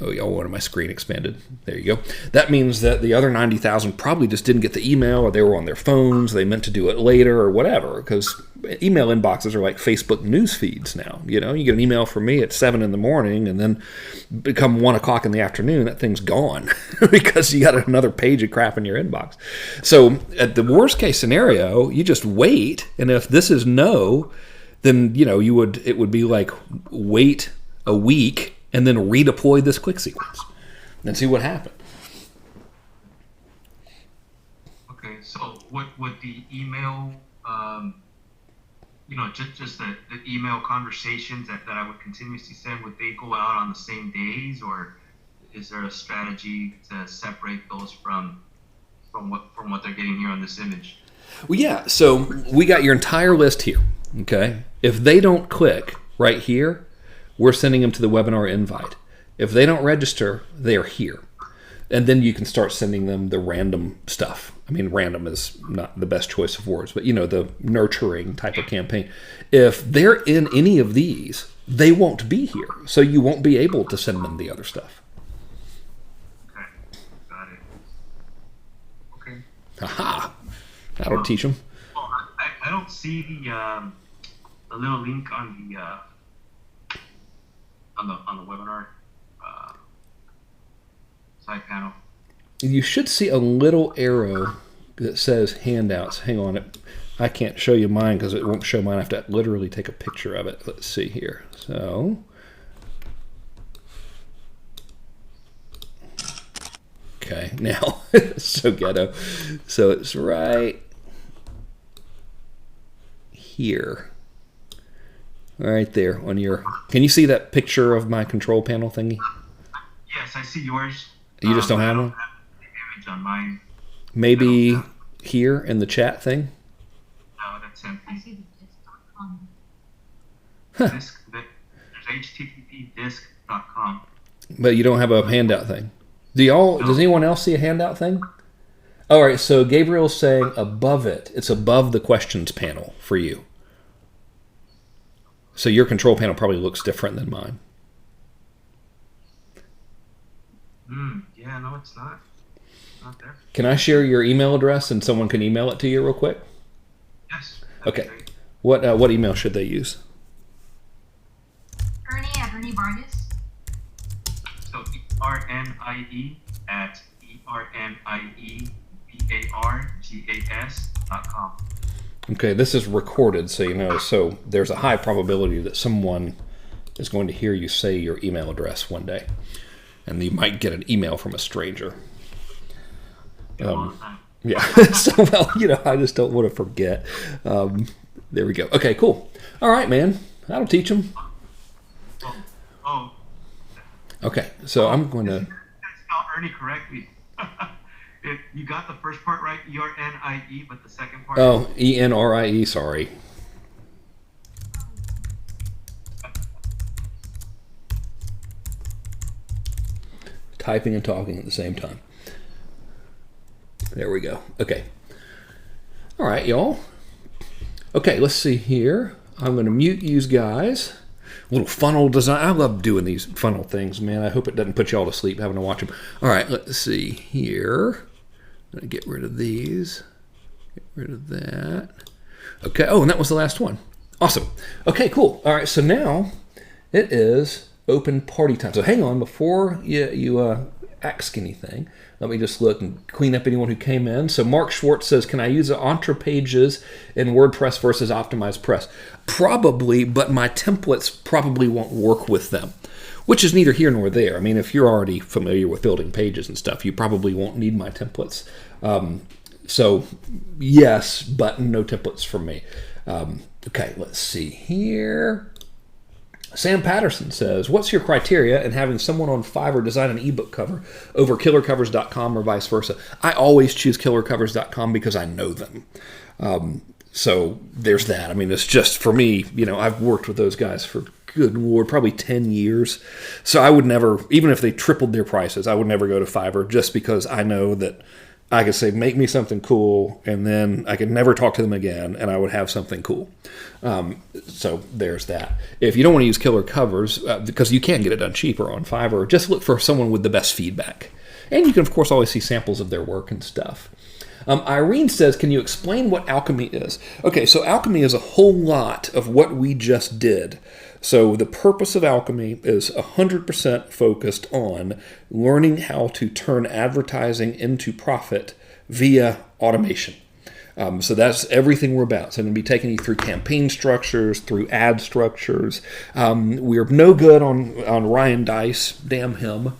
oh, y'all wanted my screen expanded. There you go. That means that the other 90,000 probably just didn't get the email, or they were on their phones, they meant to do it later or whatever, because email inboxes are like Facebook news feeds now. You know, you get an email from me at 7 in the morning and then become 1 o'clock in the afternoon, that thing's gone because you got another page of crap in your inbox. So at the worst case scenario, you just wait, and if this is no, then it would be like wait a week and then redeploy this click sequence and see what happened. Okay, so what would the email, just the email conversations that I would continuously send, would they go out on the same days, or is there a strategy to separate those from what they're getting here on this image? Well, yeah, so we got your entire list here, okay? If they don't click right here, we're sending them to the webinar invite. If they don't register, they're here. And then you can start sending them the random stuff. I mean, random is not the best choice of words, but the nurturing type of campaign. If they're in any of these, they won't be here. So you won't be able to send them the other stuff. Okay, got it. Okay. Aha! That'll teach them. Well, I don't see the little link on the webinar side panel. You should see a little arrow that says handouts. Hang on, I can't show you mine because it won't show mine. I have to literally take a picture of it. Let's see here. So, okay, now it's so ghetto. So it's right here. Right there on your. Can you see that picture of my control panel thingy? Yes, I see yours. You just don't have I one? don't have the image on mine. Maybe here in the chat thing? No, that's empty. I see the disc.com. There's http://disc.com. But you don't have a handout thing. Does anyone else see a handout thing? All right, so Gabriel's saying above it. It's above the questions panel for you. So your control panel probably looks different than mine. Yeah, no, it's not. It's not there. Can I share your email address and someone can email it to you real quick? Yes. Okay. What email should they use? Ernie at Ernie Vargas. So ERNIE at ERNIEVARGAS.com. Okay, this is recorded, so you know. So there's a high probability that someone is going to hear you say your email address one day. And you might get an email from a stranger. Yeah. So, well, I just don't want to forget. There we go. Okay, cool. All right, man. That'll teach them. Okay, so I'm going to... Spell Ernie correctly. You got the first part right, ERNIE, but the second part... Oh, ENRIE, sorry. Typing and talking at the same time. There we go. Okay. All right, y'all. Okay, let's see here. I'm going to mute you guys. Little funnel design. I love doing these funnel things, man. I hope it doesn't put you all to sleep having to watch them. All right, let's see here. I'm going to get rid of these. Get rid of that. Okay. Oh, and that was the last one. Awesome. Okay, cool. All right, so now it is open party time. So hang on, before you ask anything, let me just look and clean up anyone who came in. So Mark Schwartz says, can I use the Entre Pages in WordPress versus Optimized Press? Probably, but my templates probably won't work with them, which is neither here nor there. I mean, if you're already familiar with building pages and stuff, you probably won't need my templates. So yes, but no templates from me. Okay, let's see here. Sam Patterson says, what's your criteria in having someone on Fiverr design an ebook cover over killercovers.com or vice versa? I always choose killercovers.com because I know them. So there's that. I mean, it's just, for me, I've worked with those guys for, good Lord, probably 10 years. So I would never, even if they tripled their prices, I would never go to Fiverr just because I know that I could say, make me something cool, and then I could never talk to them again, and I would have something cool. So there's that. If you don't want to use Killer Covers, because you can get it done cheaper on Fiverr, just look for someone with the best feedback. And you can, of course, always see samples of their work and stuff. Irene says, can you explain what alchemy is? Okay, so alchemy is a whole lot of what we just did. So the purpose of alchemy is 100% focused on learning how to turn advertising into profit via automation. So that's everything we're about. So I'm going to be taking you through campaign structures, through ad structures. We're no good on Ryan Dice. Damn him.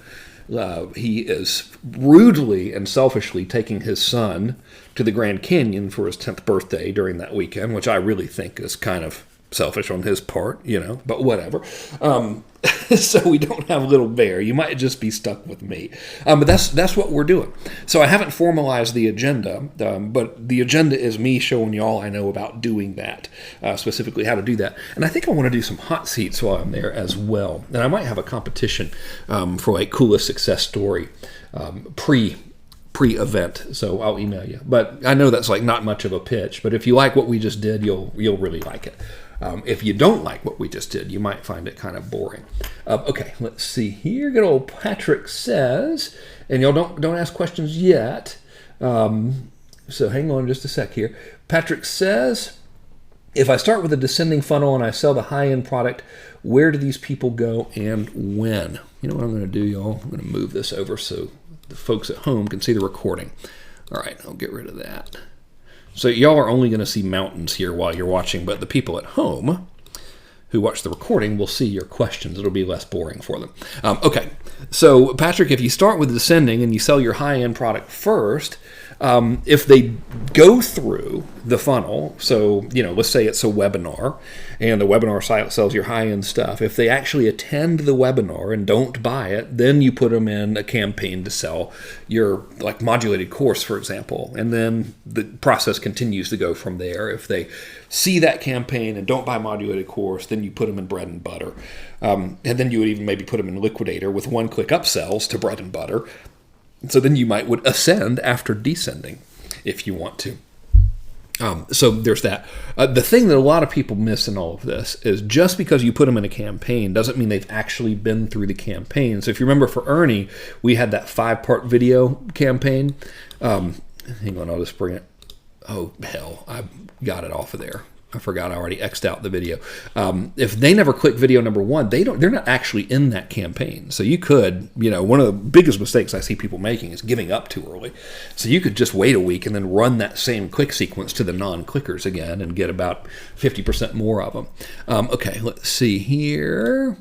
He is rudely and selfishly taking his son to the Grand Canyon for his 10th birthday during that weekend, which I really think is kind of selfish on his part, but whatever. So we don't have Little Bear. You might just be stuck with me. But that's what we're doing. So I haven't formalized the agenda, but the agenda is me showing you all I know about doing that, specifically how to do that. And I think I want to do some hot seats while I'm there as well. And I might have a competition for like coolest success story pre-event, so I'll email you. But I know that's like not much of a pitch, but if you like what we just did, you'll really like it. If you don't like what we just did, you might find it kind of boring. Okay, let's see here. Good old Patrick says, and y'all don't ask questions yet. So hang on just a sec here. Patrick says, if I start with a descending funnel and I sell the high-end product, where do these people go and when? You know what I'm going to do, y'all? I'm going to move this over so the folks at home can see the recording. All right, I'll get rid of that. So y'all are only going to see mountains here while you're watching, but the people at home who watch the recording will see your questions. It'll be less boring for them. Okay, so Patrick, if you start with descending and you sell your high-end product first, if they go through the funnel, so, let's say it's a webinar, and the webinar site sells your high-end stuff. If they actually attend the webinar and don't buy it, then you put them in a campaign to sell your, like, modulated course, for example, and then the process continues to go from there. If they see that campaign and don't buy modulated course, then you put them in bread and butter. And then you would even maybe put them in Liquidator with one-click upsells to bread and butter. So then you would ascend after descending if you want to. So there's that. The thing that a lot of people miss in all of this is just because you put them in a campaign doesn't mean they've actually been through the campaign. So if you remember for Ernie, we had that 5-part video campaign. Hang on, I'll just bring it. Oh, hell, I got it off of there. I forgot I already X'd out the video. If they never click video number 1, they're not actually in that campaign. So you could, one of the biggest mistakes I see people making is giving up too early. So you could just wait a week and then run that same click sequence to the non-clickers again and get about 50% more of them. Okay, let's see here.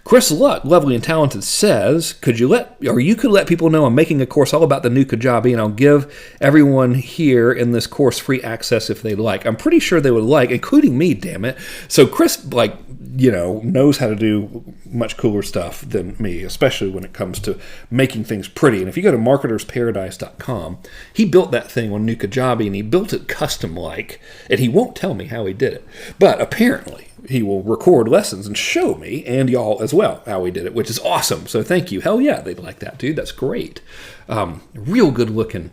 Chris Luck, lovely and talented, says, you could let people know I'm making a course all about the new Kajabi, and I'll give everyone here in this course free access if they like. I'm pretty sure they would like, including me, damn it. So Chris, knows how to do much cooler stuff than me, especially when it comes to making things pretty. And if you go to marketersparadise.com, he built that thing on new Kajabi, and he built it custom-like, and he won't tell me how he did it. But apparently, he will record lessons and show me and y'all as well how he did it, which is awesome. So thank you. Hell yeah, they'd like that, dude. That's great. Real good looking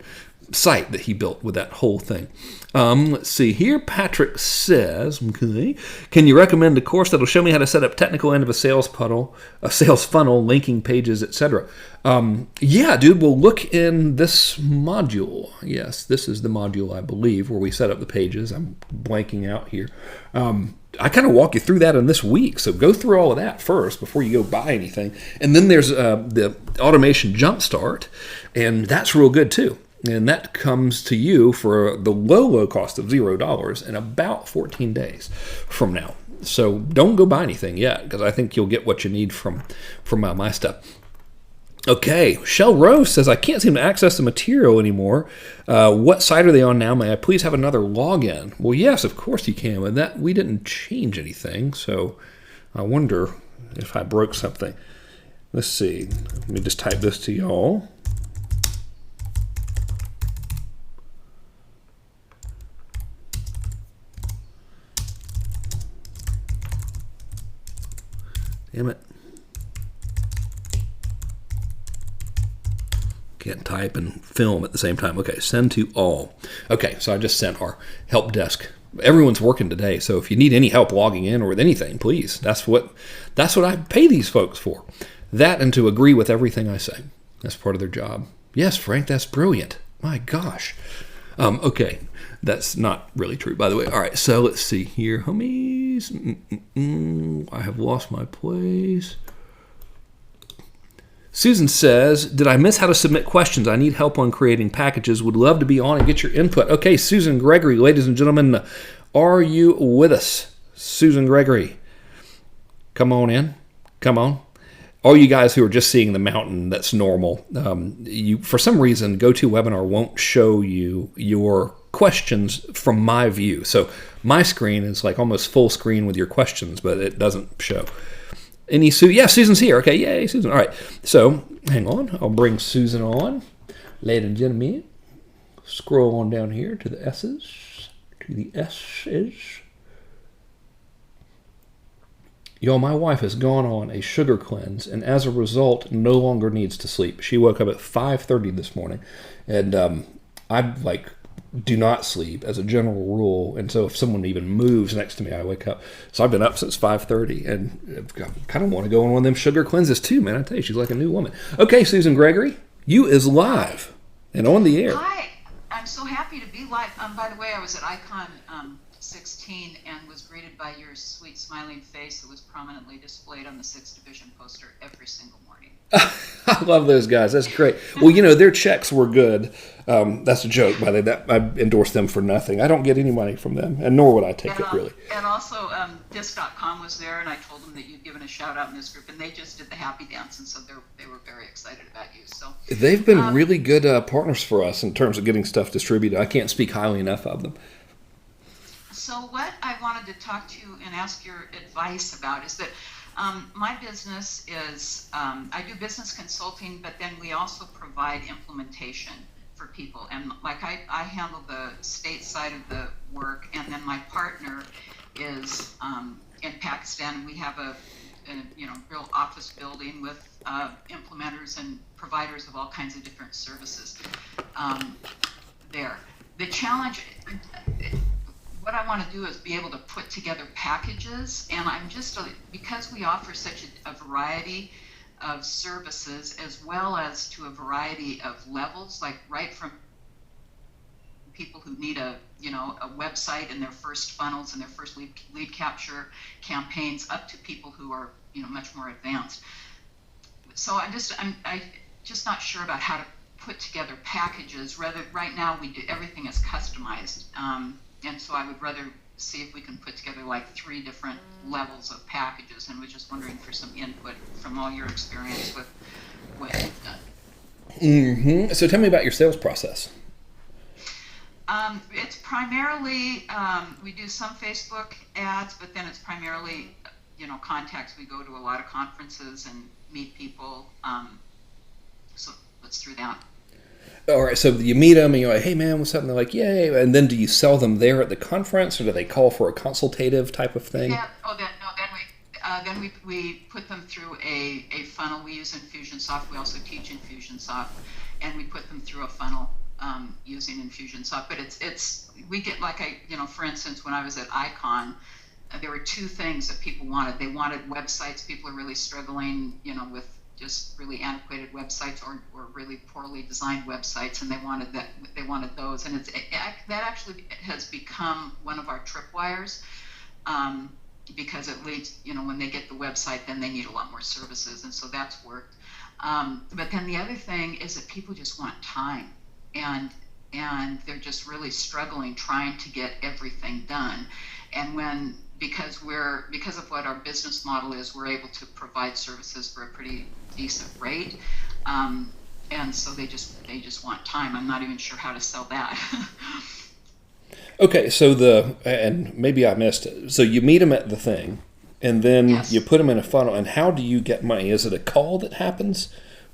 site that he built with that whole thing. Let's see here. Patrick says, okay, can you recommend a course that'll show me how to set up technical end of a sales funnel, linking pages, etc.? Yeah, dude, we'll look in this module. Yes, this is the module, I believe, where we set up the pages. I'm blanking out here. I kind of walk you through that in this week, so go through all of that first before you go buy anything. And then there's the Automation Jumpstart, and that's real good too. And that comes to you for the low cost of $0 in about 14 days from now. So don't go buy anything yet, because I think you'll get what you need from my stuff. Okay, Shell Rose says, I can't seem to access the material anymore. What site are they on now? May I please have another login? Well, yes, of course you can. But that we didn't change anything, so I wonder if I broke something. Let's see. Let me just type this to y'all. Damn it. Can't type and film at the same time. Okay, send to all. Okay, so I just sent our help desk. Everyone's working today, so if you need any help logging in or with anything, please. That's what I pay these folks for. That and to agree with everything I say. That's part of their job. Yes, Frank, that's brilliant. My gosh. Okay, that's not really true, by the way. All right, so let's see here, homies. I have lost my place. Susan says, did I miss how to submit questions? I need help on creating packages. Would love to be on and get your input. Okay, Susan Gregory, ladies and gentlemen, are you with us? Susan Gregory, come on in. Come on. All you guys who are just seeing the mountain, that's normal. You, for some reason, GoToWebinar won't show you your questions from my view. So my screen is like almost full screen with your questions, but it doesn't show. Any yeah, Susan's here. Okay, yay, Susan. All right, so hang on. I'll bring Susan on. Ladies and gentlemen, scroll on down here to the S's. To the S's. Y'all, my wife has gone on a sugar cleanse, and as a result, no longer needs to sleep. She woke up at 5:30 this morning, and I do not sleep as a general rule, and so if someone even moves next to me, I wake up. So I've been up since 5:30, and I kind of want to go on one of them sugar cleanses too, man. I tell you, she's like a new woman. Okay, Susan Gregory, you is live and on the air. Hi, I'm so happy to be live. By the way, I was at Icon 16 and was greeted by your sweet smiling face that was prominently displayed on the 6th Division poster every single morning. I love those guys. That's great. Well, you know, their checks were good. That's a joke, by the way. I endorse them for nothing. I don't get any money from them, and nor would I take it, really. And also, Disc.com was there, and I told them that you'd given a shout-out in this group, and they just did the happy dance, and so they were very excited about you. So they've been really good partners for us in terms of getting stuff distributed. I can't speak highly enough of them. So what I wanted to talk to you and ask your advice about is that my business is, I do business consulting, but then we also provide implementation for people. And like I handle the state side of the work, and then my partner is in Pakistan. We have a real office building with implementers and providers of all kinds of different services there. The challenge, what I want to do is be able to put together packages, and I'm just, because we offer such a variety of services as well as to a variety of levels, like right from people who need a website and their first funnels and their first lead capture campaigns up to people who are much more advanced. So I'm just not sure about how to put together packages. Right now we do everything is customized. And so I would rather see if we can put together like 3 different levels of packages, and we're just wondering for some input from all your experience with what you've done. Mm-hmm. So tell me about your sales process. It's primarily, we do some Facebook ads, but then it's primarily, contacts. We go to a lot of conferences and meet people. So it's through that. All right, so you meet them and you're like, hey man, what's up? And they're like, yay. And then do you sell them there at the conference, or do they call for a consultative type of thing? Yeah. Then we put them through a funnel. We use Infusionsoft. We also teach Infusionsoft, and we put them through a funnel using Infusionsoft. But we get for instance, when I was at Icon, there were 2 things that people wanted. They wanted websites. People are really struggling, with just really antiquated websites or really poorly designed websites, and they wanted those, and that actually has become one of our tripwires, because it leads, when they get the website, then they need a lot more services, and so that's worked. But then the other thing is that people just want time, and they're just really struggling trying to get everything done, and because of what our business model is, we're able to provide services for a pretty decent rate. And so they just want time. I'm not even sure how to sell that. Okay, so and maybe I missed it. So you meet them at the thing, and then Yes. you put them in a funnel. And how do you get money? Is it a call that happens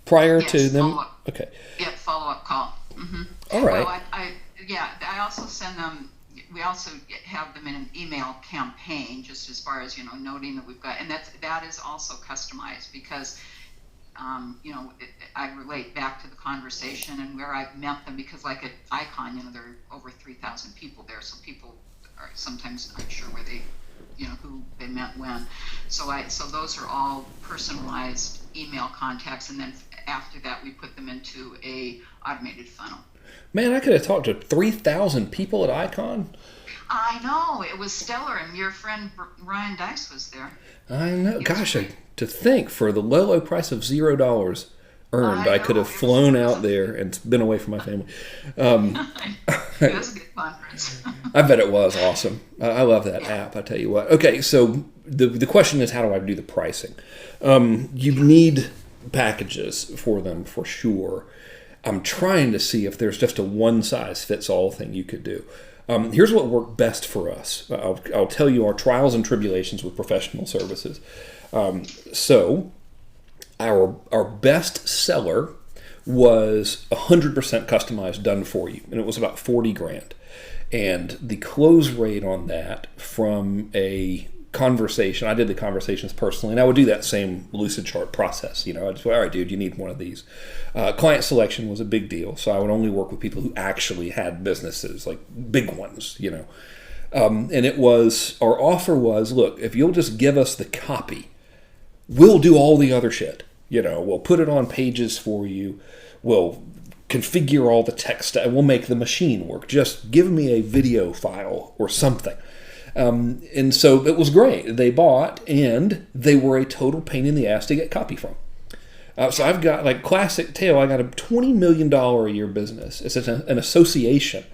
prior to Yes, them? follow-up. Okay, Yeah, follow-up call. all right. Well, I also send them. We also have them in an email campaign, just as far as noting that we've got, and that is also customized because, I relate back to the conversation and where I've met them because, like at Icon, there are over 3,000 people there, so people are sometimes unsure where they, who they met when. So those are all personalized email contacts, and then after that, we put them into a automated funnel. Man, I could have talked to 3,000 people at Icon. I know, it was stellar, and your friend Ryan Dice was there. I know. It was Gosh, great. to think for the low price of $0 earned, I could know, have it was flown out awesome. there and been away from my family. It was a good conference. I bet it was awesome. I love that app. I tell you what. Okay, so the question is, how do I do the pricing? You need packages for them for sure. I'm trying to see if there's just a one-size-fits-all thing you could do. Here's what worked best for us. I'll tell you our trials and tribulations with professional services. So our best seller was 100% customized, done for you, and it was about 40 grand. And the close rate on that from a conversation, I did the conversations personally, and I would do that same Lucidchart process. I'd just go, all right, dude, you need one of these. Client selection was a big deal, so I would only work with people who actually had businesses, like big ones, and it was, our offer was, look, if you'll just give us the copy, we'll do all the other shit. We'll put it on pages for you. We'll configure all the text. We'll make the machine work. Just give me a video file or something. And so it was great. They bought, and they were a total pain in the ass to get copy from. So I've got, like, classic tale, I got a $20 million a year business. It's an association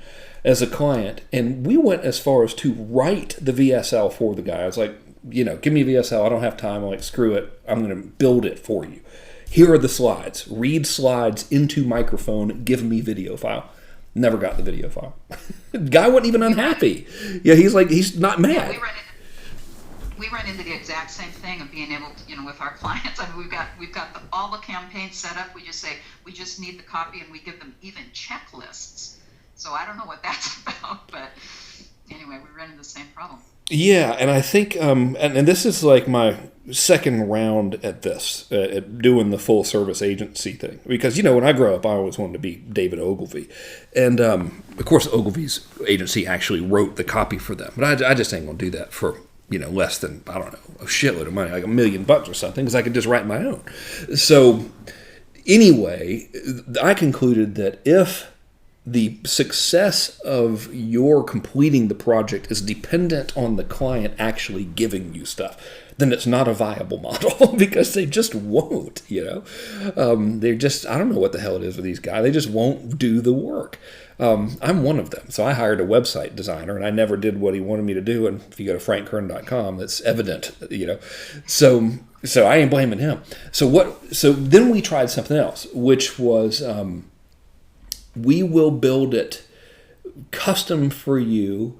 as a client. And we went as far as to write the VSL for the guy. I was like, give me a VSL. I don't have time. I'm like, screw it. I'm going to build it for you. Here are the slides. Read slides into microphone. Give me video file. Never got the video file. The guy wasn't even unhappy. Yeah, he's not mad. Yeah, we run into the exact same thing of being able to, with our clients. I mean, we've got all the campaigns set up. We just say we just need the copy, and we give them even checklists. So I don't know what that's about, but anyway, we run into the same problem. Yeah, and I think, and this is like my second round at this, at doing the full service agency thing. Because, when I grew up, I always wanted to be David Ogilvy. And, of course, Ogilvy's agency actually wrote the copy for them. But I just ain't going to do that for, less than, I don't know, a shitload of money, like $1 million or something, because I could just write my own. So, anyway, I concluded that if the success of your completing the project is dependent on the client actually giving you stuff, then it's not a viable model because they just won't, They're just, I don't know what the hell it is with these guys. They just won't do the work. I'm one of them. So I hired a website designer, and I never did what he wanted me to do. And if you go to frankkern.com, it's evident, So I ain't blaming him. So then we tried something else, which was, we will build it custom for you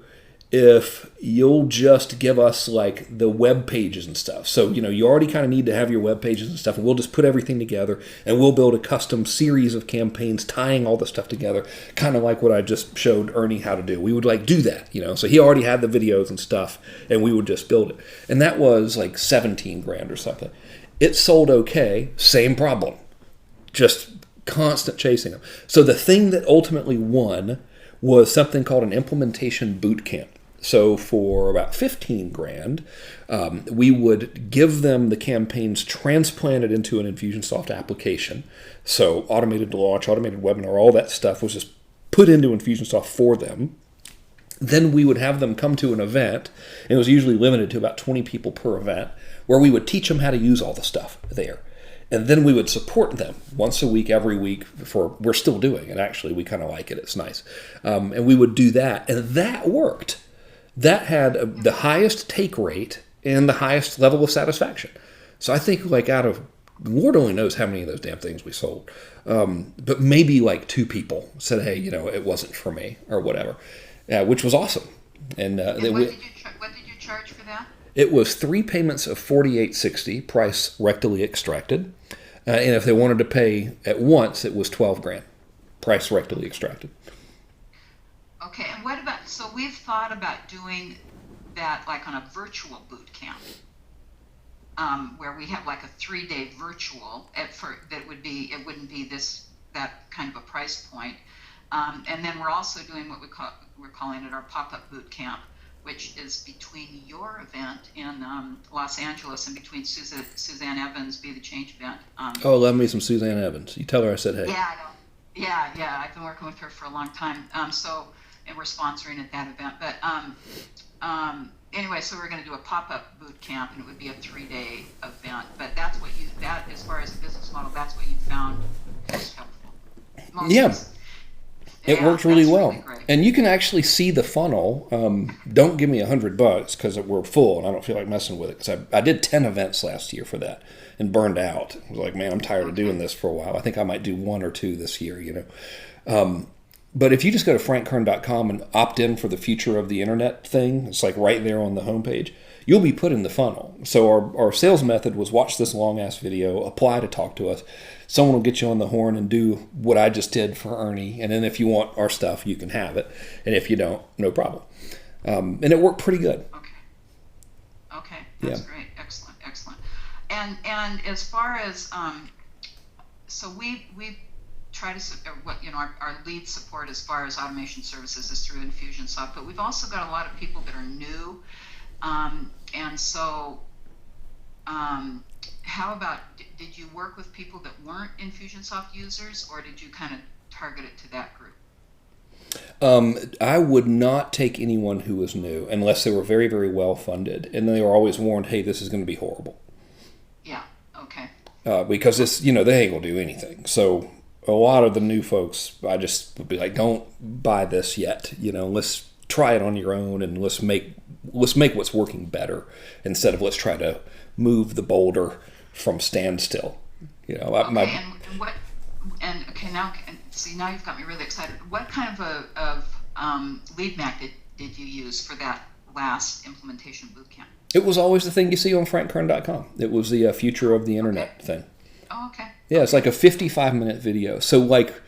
if you'll just give us, like, the web pages and stuff. So, you already kind of need to have your web pages and stuff, and we'll just put everything together, and we'll build a custom series of campaigns tying all the stuff together, kind of like what I just showed Ernie how to do. We would, do that, So he already had the videos and stuff, and we would just build it. And that was, 17 grand or something. It sold okay, same problem. Just constant chasing them. So the thing that ultimately won was something called an implementation boot camp. So for about 15 grand, we would give them the campaigns transplanted into an Infusionsoft application. So automated launch, automated webinar, all that stuff was just put into Infusionsoft for them. Then we would have them come to an event, and it was usually limited to about 20 people per event, where we would teach them how to use all the stuff there. And then we would support them once a week, every week. We're still doing it, actually. We kind of like it. It's nice. And we would do that. And that worked. That had the highest take rate and the highest level of satisfaction. So I think, out of Lord only knows how many of those damn things we sold. But maybe like 2 people said, hey, it wasn't for me or whatever, which was awesome. And, what did you charge for that? It was 3 payments of $48.60, price rectally extracted. And if they wanted to pay at once, it was $12,000, price rectally extracted. Okay, and what about, so we've thought about doing that like on a virtual boot camp, where we have like a 3-day virtual it wouldn't be that kind of a price point. And then we're also doing we're calling it our pop-up boot camp, which is between your event in Los Angeles and between Suzanne Evans' Be the Change event. Love me some Suzanne Evans. You tell her I said hey. Yeah, I know. Yeah. I've been working with her for a long time. And we're sponsoring at that event. But anyway, so we're going to do a pop-up boot camp, and it would be a 3-day event. But that's as far as a business model, that's what you found most helpful. It works really well. Really and you can actually see the funnel. Don't give me $100 because we're full and I don't feel like messing with it. Because I did 10 events last year for that and burned out. I was like, man, I'm tired of doing this for a while. I think I might do 1 or 2 this year, But if you just go to frankkern.com and opt in for the Future of the Internet thing, it's like right there on the homepage, you'll be put in the funnel. So our sales method was watch this long-ass video, apply to talk to us. Someone will get you on the horn and do what I just did for Ernie. And then if you want our stuff, you can have it. And if you don't, no problem. And it worked pretty good. Okay. That's great. Excellent. And as far as, so we try to, our lead support as far as automation services is through Infusionsoft, but we've also got a lot of people that are new. And so, how about, did you work with people that weren't Infusionsoft users, or did you kind of target it to that group? I would not take anyone who was new unless they were very, very well funded, and they were always warned, hey, this is going to be horrible. Yeah, okay. Because it's, they ain't going to do anything. So a lot of the new folks, I just would be like, don't buy this yet. Let's try it on your own, and let's make what's working better instead of let's try to move the boulder from standstill. Now you've got me really excited. What kind of lead magnet did you use for that last implementation bootcamp? It was always the thing you see on frankkern.com. It was the Future of the Internet thing. Oh, okay. Yeah, it's like a 55-minute video. So like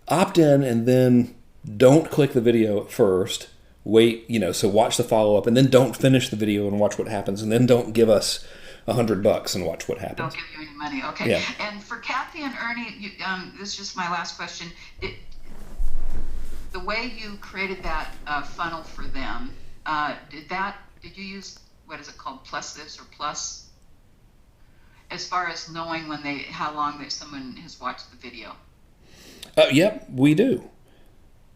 opt in and then don't click the video at first. Wait, so watch the follow-up and then don't finish the video and watch what happens, and then don't give us $100 and watch what happens. Don't give you any money. Okay. Yeah. And for Kathy and Ernie, this is just my last question. The way you created that funnel for them, did you use, what is it called, plus this or plus? As far as knowing how long someone has watched the video. Yep, we do.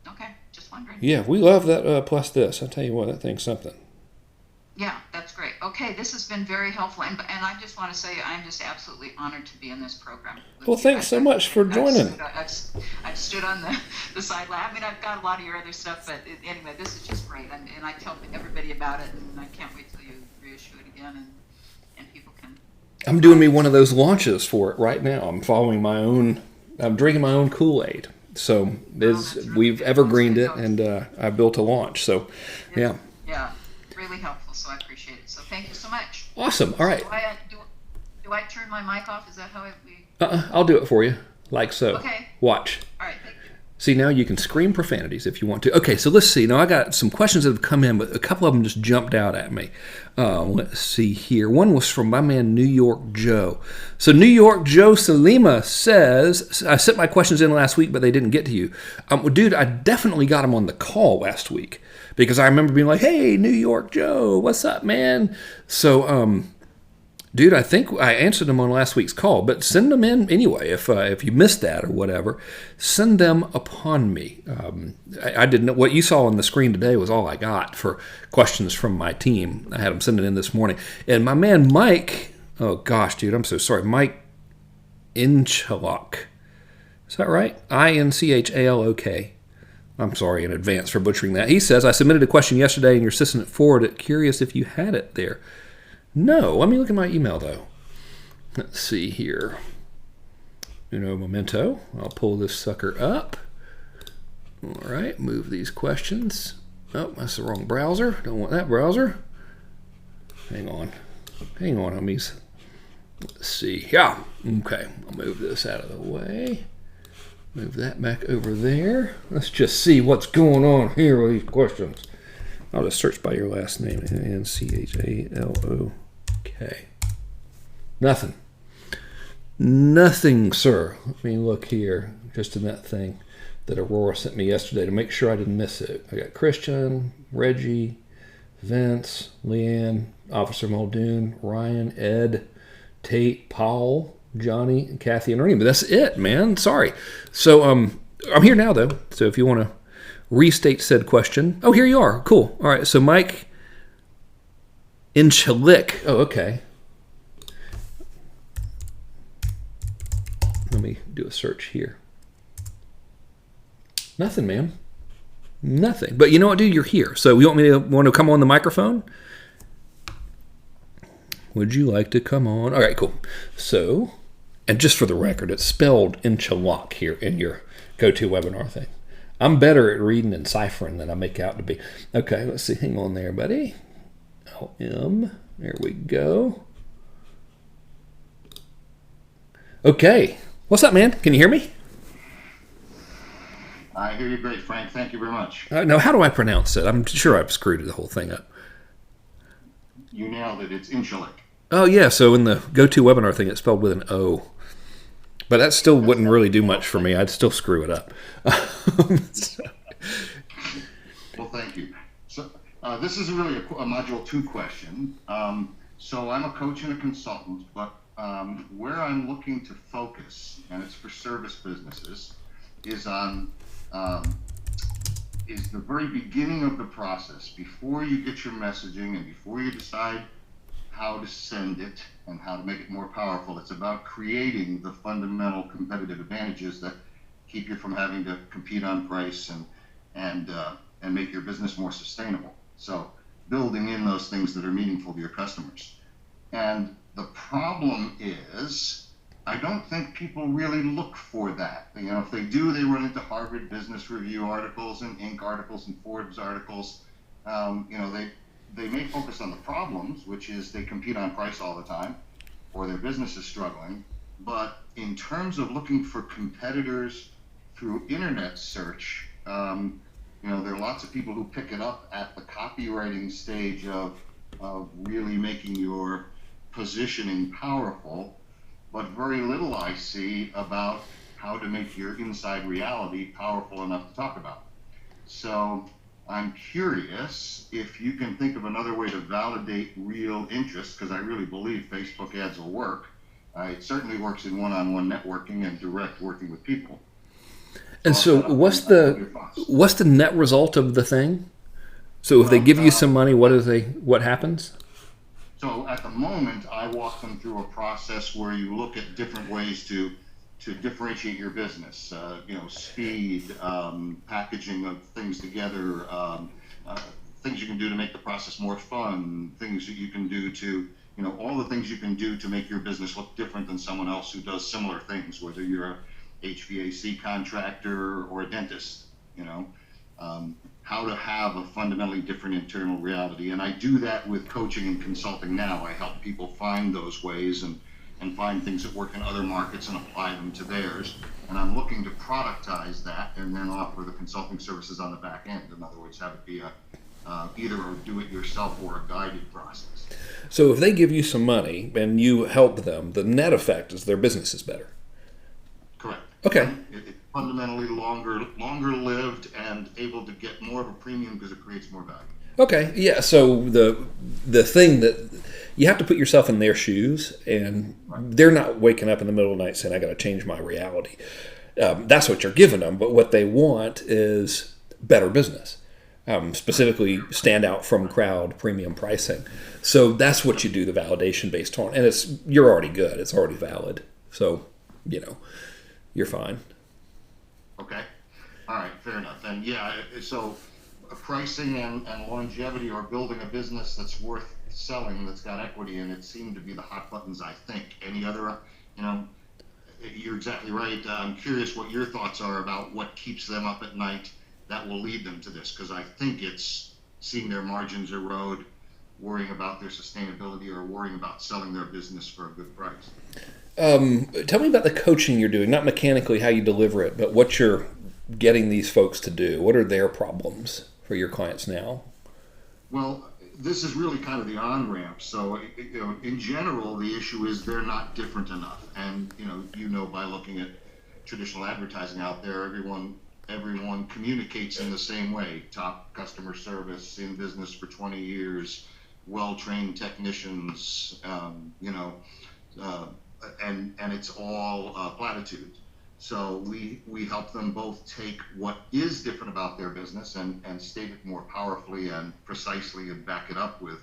Okay, just wondering. Yeah, we love that plus this. I tell you what, that thing's something. Yeah, that's great. Okay, this has been very helpful, and I just want to say I'm just absolutely honored to be in this program. Well, thanks so much for joining. I've stood on the sideline. I mean, I've got a lot of your other stuff, but anyway, this is just great, and I tell everybody about it, and I can't wait till you reissue it again, and people can. I'm doing me one of those launches for it right now. I'm drinking my own Kool-Aid. So we've evergreened it, and I built a launch. So, yeah. Yeah, really helpful. So I appreciate it. So thank you so much. Awesome. All right. Do I turn my mic off? Is that how we? I'll do it for you, like so. Okay. Watch. All right. Thank you. See, now you can scream profanities if you want to. Okay, so let's see. Now I got some questions that have come in, but a couple of them just jumped out at me. Let's see here. One was from my man New York Joe. So New York Joe Salima says, I sent my questions in last week, but they didn't get to you. Well, dude, I definitely got them on the call last week because I remember being like, hey, New York Joe, what's up, man? So, dude, I think I answered them on last week's call, but send them in anyway. If you missed that or whatever, send them upon me. I didn't know what you saw on the screen today was all I got for questions from my team. I had them send it in this morning. And my man Mike, oh gosh, dude, I'm so sorry. Mike Inchalok. Is that right? Inchalok. I'm sorry in advance for butchering that. He says, I submitted a question yesterday and your assistant forwarded it. Curious if you had it there. No, let me look at my email, though. Let's see here. uno momento. I'll pull this sucker up. All right, move these questions. Oh, that's the wrong browser. Don't want that browser. Hang on, homies. Let's see. Yeah, okay. I'll move this out of the way. Move that back over there. Let's just see what's going on here with these questions. I'll just search by your last name. Nchalok. Nothing. Nothing, sir. Let me look here, just in that thing that Aurora sent me yesterday to make sure I didn't miss it. I got Christian, Reggie, Vince, Leanne, Officer Muldoon, Ryan, Ed, Tate, Paul, Johnny, Kathy, and Ernie. But that's it, man. Sorry. So I'm here now, though. So if you want to restate said question. Oh, here you are. Cool. All right. So Mike Inchalik. Oh, okay. Let me do a search here. Nothing, man. Nothing. But you know what, dude? You're here. So you want to come on the microphone? Would you like to come on? All right, cool. So, and just for the record, it's spelled Inchalok here in your GoToWebinar thing. I'm better at reading and ciphering than I make out to be. Okay, let's see. Hang on there, buddy. LM. There we go. Okay. What's up, man? Can you hear me? I hear you great, Frank. Thank you very much. Now, how do I pronounce it? I'm sure I've screwed the whole thing up. You nailed it. It's Inchalik. Oh, yeah. So in the GoToWebinar thing, it's spelled with an O. But that still wouldn't really do much for me. I'd still screw it up. Well, thank you. So this is really a Module 2 question. So I'm a coach and a consultant, but where I'm looking to focus, and it's for service businesses, is on is the very beginning of the process. Before you get your messaging and before you decide how to send it and how to make it more powerful, it's about creating the fundamental competitive advantages that keep you from having to compete on price and make your business more sustainable. So building in those things that are meaningful to your customers. And the problem is, I don't think people really look for that. You know, if they do, they run into Harvard Business Review articles and Inc. articles and Forbes articles. You know, they may focus on the problems, which is they compete on price all the time, or their business is struggling. But in terms of looking for competitors through internet search, you know, there are lots of people who pick it up at the copywriting stage of really making your positioning powerful, but very little I see about how to make your inside reality powerful enough to talk about. So I'm curious if you can think of another way to validate real interest, because I really believe Facebook ads will work. It certainly works in one-on-one networking and direct working with people. And so what's the net result of the thing? So if they give you some money, what happens? So at the moment, I walk them through a process where you look at different ways to differentiate your business. You know, speed, packaging of things together, things you can do to make the process more fun, things that you can do to, you know, all the things you can do to make your business look different than someone else who does similar things, whether you're a HVAC contractor or a dentist, you know. How to have a fundamentally different internal reality. And I do that with coaching and consulting now. I help people find those ways and find things that work in other markets and apply them to theirs. And I'm looking to productize that and then offer the consulting services on the back end. In other words, have it be either a do-it-yourself or a guided process. So if they give you some money and you help them, the net effect is their business is better. Correct. Okay. It's fundamentally longer lived and able to get more of a premium because it creates more value. Okay, yeah. So the thing that you have to put yourself in their shoes, and they're not waking up in the middle of the night saying, "I got to change my reality." That's what you're giving them, but what they want is better business, specifically stand out from crowd, premium pricing. So that's what you do the validation based on, and you're already good. It's already valid. So you know you're fine. Okay. All right. Fair enough. And yeah, so pricing and longevity or building a business that's worth selling, that's got equity in it, seem to be the hot buttons, I think. Any other, you know, you're exactly right. I'm curious what your thoughts are about what keeps them up at night that will lead them to this, because I think it's seeing their margins erode, worrying about their sustainability, or worrying about selling their business for a good price. Tell me about the coaching you're doing, not mechanically how you deliver it, but what you're getting these folks to do. What are their problems for your clients now? Well, this is really kind of the on-ramp. So, in general, the issue is they're not different enough. And, by looking at traditional advertising out there, everyone communicates in the same way. Top customer service, in business for 20 years, well-trained technicians, and it's all platitudes. So we help them both take what is different about their business and state it more powerfully and precisely, and back it up with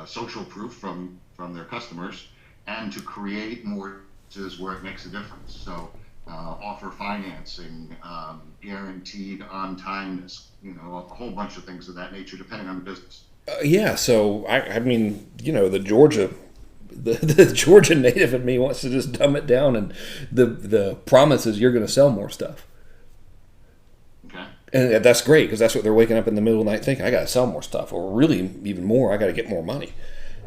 social proof from their customers, and to create more where it makes a difference. So offer financing, guaranteed on-timeness, a whole bunch of things of that nature, depending on the business. Yeah, so I mean, the Georgia native in me wants to just dumb it down, and the promise is you're going to sell more stuff. Okay. And that's great, because that's what they're waking up in the middle of the night thinking, I got to sell more stuff, or really even more, I got to get more money.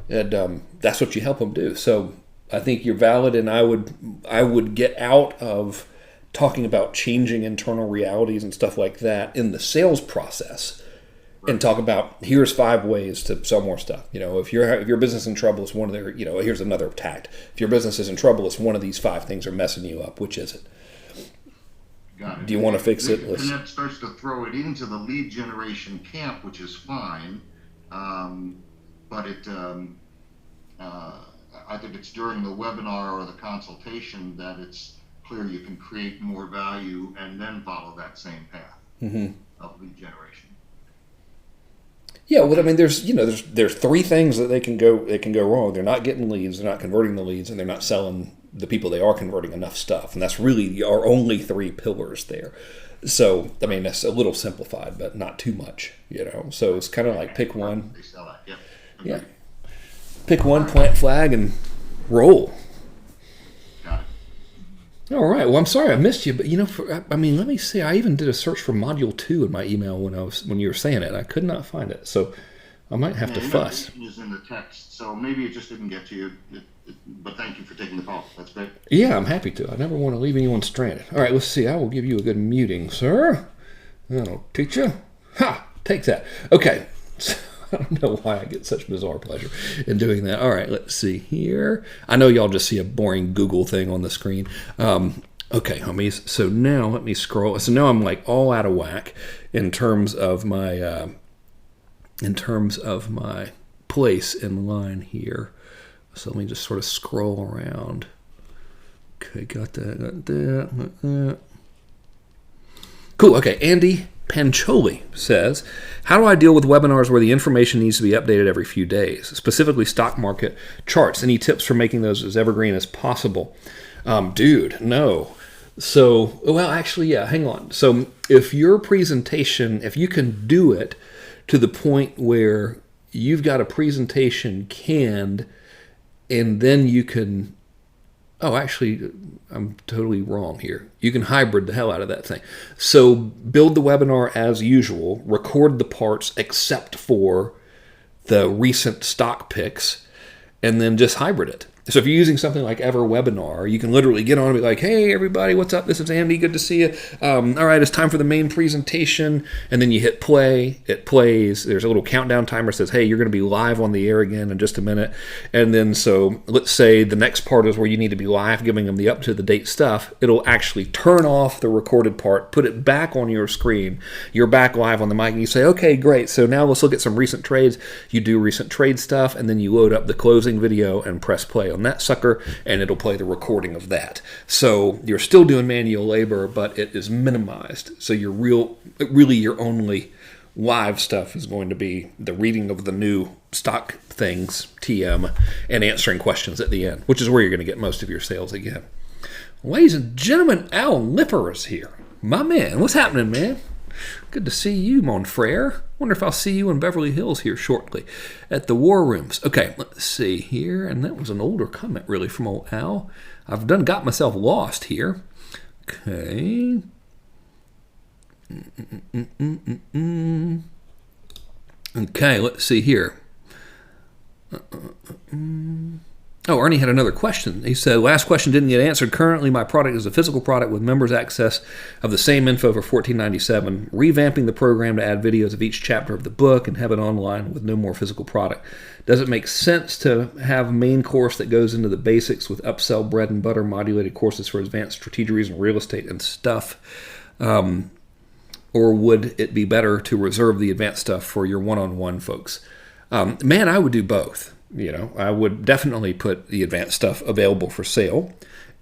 And that's what you help them do. So I think you're valid, and I would get out of talking about changing internal realities and stuff like that in the sales process, and talk about, here's 5 ways to sell more stuff. If your business is in trouble, it's one of their, here's another tact. If your business is in trouble, it's one of these 5 things are messing you up. Which is it? Got it. Do you want to fix it? And that starts to throw it into the lead generation camp, which is fine. But I think it's during the webinar or the consultation that it's clear you can create more value and then follow that same path of lead generation. Yeah, well, I mean, there's 3 things that can go wrong. They're not getting leads, they're not converting the leads, and they're not selling the people they are converting enough stuff. And that's really our only 3 pillars there. So, I mean, that's a little simplified, but not too much, So it's kind of like pick one. They sell that, yep. Yeah. Pick one, plant flag, and roll. Got it. All right. Well, I'm sorry I missed you, but let me see. I even did a search for Module 2 in my email when you were saying it. I could not find it, so I might have to fuss. The is in the text, so maybe it just didn't get to you. But thank you for taking the call. That's great. Yeah, I'm happy to. I never want to leave anyone stranded. All right, let's see. I will give you a good muting, sir. That'll teach you. Ha! Take that. Okay. So, I don't know why I get such bizarre pleasure in doing that. All right, let's see here. I know y'all just see a boring Google thing on the screen. Okay, homies. So now let me scroll. So now I'm like all out of whack in terms of my place in line here. So let me just sort of scroll around. Okay, got that. Cool. Okay, Andy Pancholi says, how do I deal with webinars where the information needs to be updated every few days, specifically stock market charts? Any tips for making those as evergreen as possible? Dude, no. So, well, actually, yeah, hang on. So if your presentation, if you can do it to the point where you've got a presentation canned, and then you can, oh, actually, I'm totally wrong here. You can hybrid the hell out of that thing. So build the webinar as usual, record the parts except for the recent stock picks, and then just hybrid it. So if you're using something like EverWebinar, you can literally get on and be like, hey, everybody, what's up? This is Andy. Good to see you. All right, it's time for the main presentation. And then you hit play. It plays. There's a little countdown timer that says, hey, you're going to be live on the air again in just a minute. And then so let's say the next part is where you need to be live, giving them the up-to-the-date stuff. It'll actually turn off the recorded part, put it back on your screen. You're back live on the mic, and you say, okay, great. So now let's look at some recent trades. You do recent trade stuff, and then you load up the closing video and press play on that sucker, and it'll play the recording of that. So you're still doing manual labor, but it is minimized. So really your only live stuff is going to be the reading of the new stock things, TM, and answering questions at the end, which is where you're going to get most of your sales again. Ladies and gentlemen, Al Lipper is here. My man, what's happening, man? Good to see you, mon frere. Wonder if I'll see you in Beverly Hills here shortly at the War Rooms. Okay, let's see here. And that was an older comment, really, from old Al. I've got myself lost here. Okay. Okay, let's see here. Oh, Ernie had another question. He said, last question didn't get answered. Currently, my product is a physical product with members' access of the same info for $14.97. Revamping the program to add videos of each chapter of the book and have it online with no more physical product. Does it make sense to have a main course that goes into the basics with upsell bread and butter modulated courses for advanced strategies and real estate and stuff? Or would it be better to reserve the advanced stuff for your one-on-one folks? Man, I would do both. You know, I would definitely put the advanced stuff available for sale,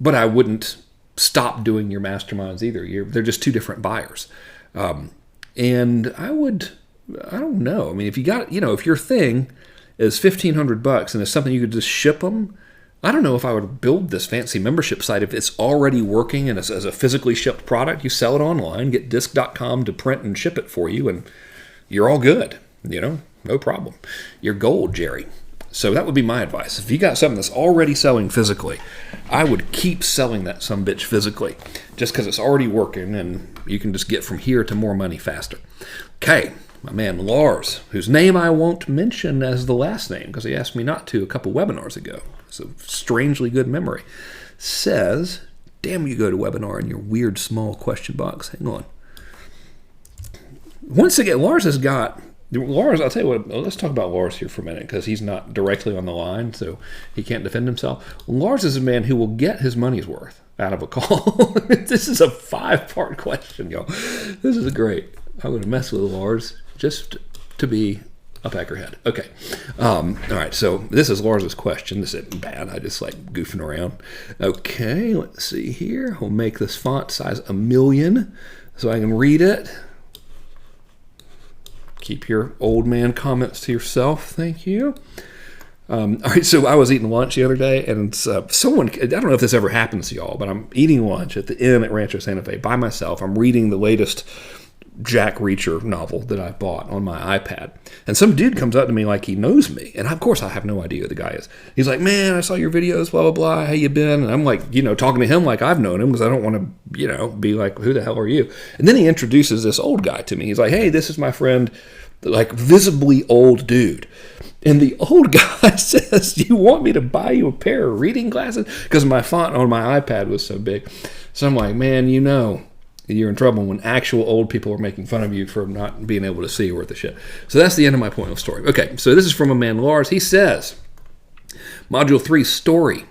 but I wouldn't stop doing your masterminds either. They're just two different buyers. And I don't know. I mean, if you got, if your thing is $1,500 and it's something you could just ship them, I don't know if I would build this fancy membership site if it's already working and as a physically shipped product. You sell it online, get disc.com to print and ship it for you, and you're all good. No problem. You're gold, Jerry. So that would be my advice. If you got something that's already selling physically, I would keep selling that sumbitch physically just because it's already working and you can just get from here to more money faster. Okay, my man Lars, whose name I won't mention as the last name because he asked me not to a couple webinars ago. So strangely good memory. Says, damn you go to webinar in your weird small question box. Hang on. Once again, Lars, I'll tell you what, let's talk about Lars here for a minute because he's not directly on the line, so he can't defend himself. Lars is a man who will get his money's worth out of a call. This is a 5-part question, y'all. This is great. I'm going to mess with Lars just to be a peckerhead. Okay. All right, so this is Lars's question. This isn't bad. I just like goofing around. Okay, let's see here. We'll make this font size 1,000,000 so I can read it. Keep your old man comments to yourself. Thank you. All right, so I was eating lunch the other day, and someone, I don't know if this ever happens to y'all, but I'm eating lunch at the inn at Rancho Santa Fe by myself. I'm reading the latest Jack Reacher novel that I bought on my iPad. And some dude comes up to me like he knows me. And of course I have no idea who the guy is. He's like, man, I saw your videos, blah, blah, blah. How you been? And I'm like, talking to him like I've known him because I don't want to, be like, who the hell are you? And then he introduces this old guy to me. He's like, hey, this is my friend, like visibly old dude. And the old guy says, do you want me to buy you a pair of reading glasses? Because my font on my iPad was so big. So I'm like, man, you're in trouble when actual old people are making fun of you for not being able to see worth a shit. So that's the end of my pointless story. Okay, so this is from a man, Lars. He says, Module 3, story.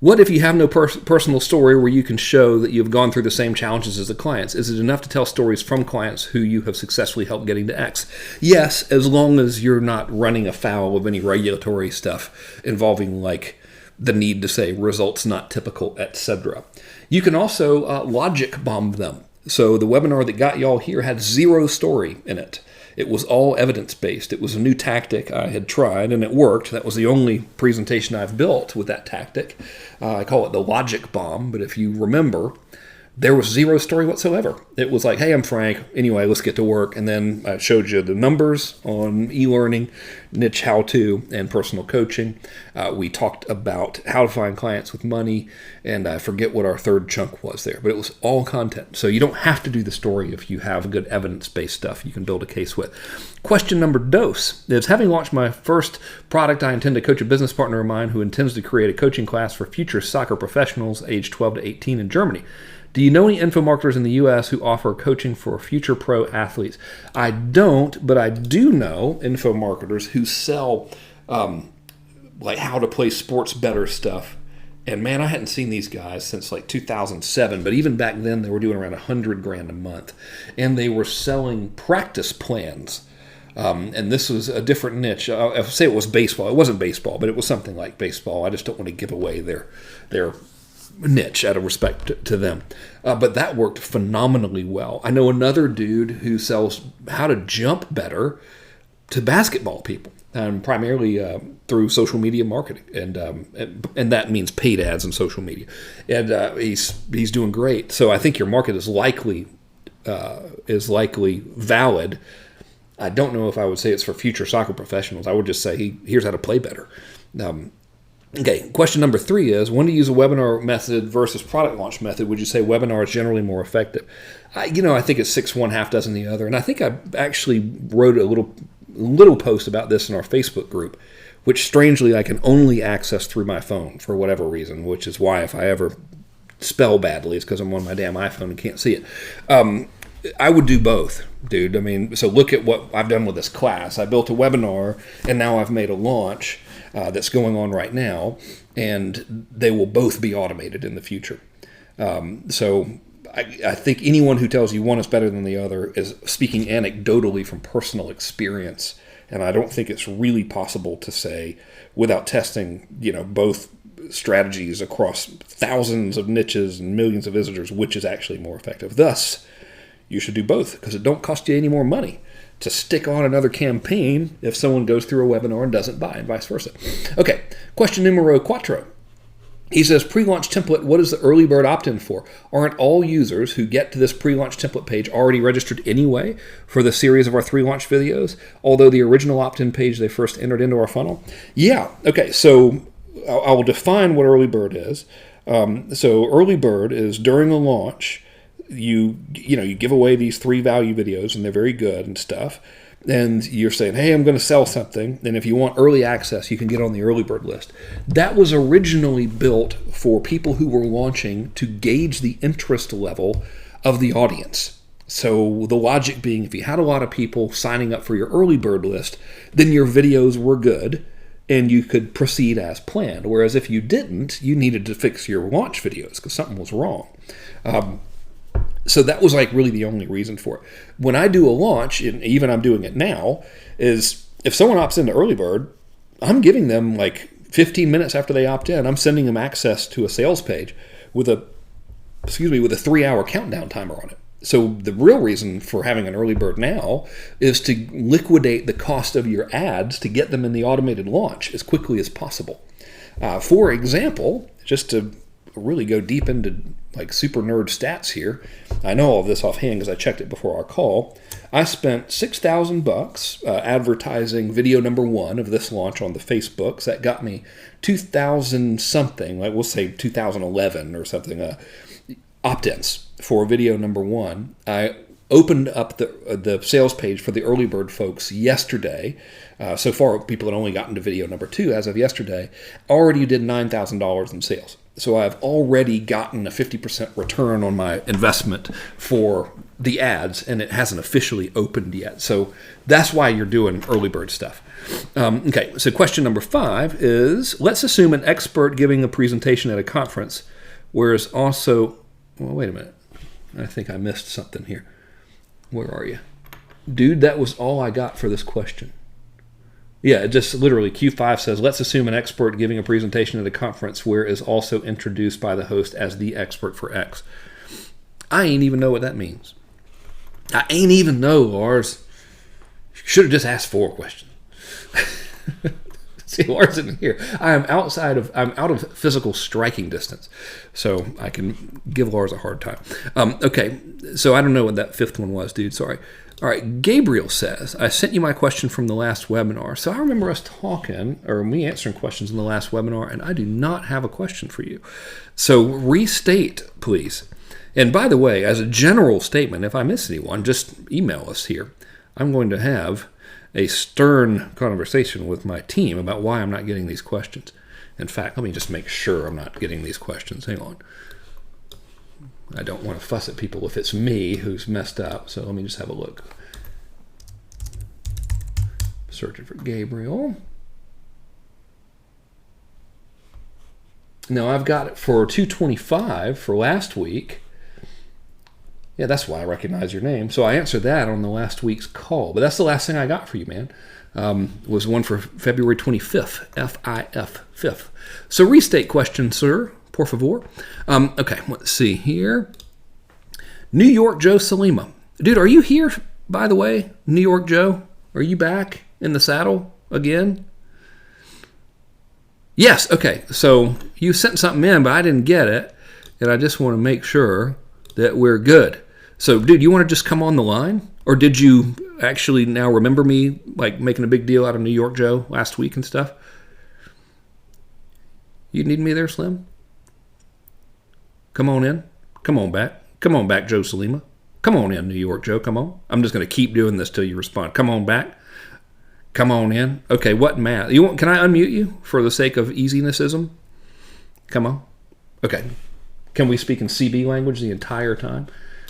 What if you have no personal story where you can show that you've gone through the same challenges as the clients? Is it enough to tell stories from clients who you have successfully helped getting to X? Yes, as long as you're not running afoul of any regulatory stuff involving like the need to say results not typical, etc. You can also logic bomb them. So the webinar that got y'all here had 0 story in it. It was all evidence-based. It was a new tactic I had tried, and it worked. That was the only presentation I've built with that tactic. I call it the logic bomb, but if you remember, there was 0 story whatsoever. It was like, hey, I'm Frank. Anyway, let's get to work. And then I showed you the numbers on e-learning, niche how-to, and personal coaching. We talked about how to find clients with money, and I forget what our third chunk was there. But it was all content. So you don't have to do the story if you have good evidence-based stuff you can build a case with. Question number 2 is, having launched my first product, I intend to coach a business partner of mine who intends to create a coaching class for future soccer professionals aged 12 to 18 in Germany. Do you know any info marketers in the U.S. who offer coaching for future pro athletes? I don't, but I do know info marketers who sell like how to play sports better stuff. And man, I hadn't seen these guys since like 2007, but even back then they were doing around $100,000 a month. And they were selling practice plans. And this was a different niche. I'll say it was baseball. It wasn't baseball, but it was something like baseball. I just don't want to give away their niche out of respect to them. But that worked phenomenally well. I know another dude who sells how to jump better to basketball people, primarily through social media marketing, and that means paid ads on social media. And he's doing great. So I think your market is likely is likely valid. I don't know if I would say it's for future soccer professionals. I would just say here's how to play better. Okay, question number 3 is, when to use a webinar method versus product launch method? Would you say webinar is generally more effective? I think it's 6 one, half dozen the other. And I think I actually wrote a little post about this in our Facebook group, which strangely I can only access through my phone for whatever reason, which is why if I ever spell badly, it's because I'm on my damn iPhone and can't see it. I would do both, dude. I mean, so look at what I've done with this class. I built a webinar, and now I've made a launch that's going on right now, and they will both be automated in the future. So I think anyone who tells you one is better than the other is speaking anecdotally from personal experience, and I don't think it's really possible to say without testing, both strategies across thousands of niches and millions of visitors, which is actually more effective. Thus, you should do both because it don't cost you any more money to stick on another campaign if someone goes through a webinar and doesn't buy, and vice versa. Okay, question numero 4. He says, pre-launch template, what is the early bird opt-in for? Aren't all users who get to this pre-launch template page already registered anyway for the series of our 3 launch videos, although the original opt-in page they first entered into our funnel? Yeah, okay, so I will define what early bird is. So early bird is during a launch, you give away these 3 value videos, and they're very good and stuff, and you're saying, hey, I'm going to sell something, and if you want early access, you can get on the early bird list. That was originally built for people who were launching to gauge the interest level of the audience. So the logic being, if you had a lot of people signing up for your early bird list, then your videos were good, and you could proceed as planned. Whereas if you didn't, you needed to fix your launch videos because something was wrong. So that was like really the only reason for it. When I do a launch, and even I'm doing it now, is if someone opts into early bird, I'm giving them like 15 minutes after they opt in, I'm sending them access to a sales page with a 3-hour countdown timer on it. So the real reason for having an early bird now is to liquidate the cost of your ads to get them in the automated launch as quickly as possible. For example, just to really go deep into like super nerd stats here, I know all of this offhand because I checked it before our call. I spent $6,000 advertising video number 1 of this launch on the Facebooks. That got me 2,000 something, like we'll say 2011 or something, opt-ins for video number 1. I opened up the sales page for the early bird folks yesterday. So far, people had only gotten to video number 2 as of yesterday. Already did $9,000 in sales. So I've already gotten a 50% return on my investment for the ads, and it hasn't officially opened yet. So that's why you're doing early bird stuff. Okay, so question number 5 is, let's assume an expert giving a presentation at a conference, whereas also, well, wait a minute. I think I missed something here. Where are you? Dude, that was all I got for this question. Yeah, it just literally, Q5 says, let's assume an expert giving a presentation at a conference where is also introduced by the host as the expert for X. I ain't even know what that means. I ain't even know, Lars. Should have just asked 4 questions. See, Lars isn't here. I'm out of physical striking distance, so I can give Lars a hard time. Okay, so I don't know what that 5th one was, dude. Sorry. All right, Gabriel says, I sent you my question from the last webinar. So I remember us talking, or me answering questions in the last webinar, and I do not have a question for you. So restate, please. And by the way, as a general statement, if I miss anyone, just email us here. I'm going to have a stern conversation with my team about why I'm not getting these questions. In fact, let me just make sure I'm not getting these questions. Hang on. I don't want to fuss at people if it's me who's messed up, so let me just have a look. Searching for Gabriel. Now I've got it for 225 for last week. Yeah, that's why I recognize your name. So I answered that on the last week's call, but that's the last thing I got for you, man. Was one for February 25th, F-I-F, 5th. So restate question, sir. Por favor. Okay, let's see here. New York Joe Salima. Dude, are you here, by the way? New York Joe? Are you back in the saddle again? Yes, okay. So you sent something in, but I didn't get it. And I just want to make sure that we're good. So, dude, you want to just come on the line? Or did you actually now remember me, like, making a big deal out of New York Joe last week and stuff? You need me there, Slim? Come on in. Come on back. Come on back, Joe Salima. Come on in, New York Joe. Come on. I'm just going to keep doing this till you respond. Come on back. Come on in. Okay, what math? Can I unmute you for the sake of easinessism? Come on. Okay. Can we speak in CB language the entire time?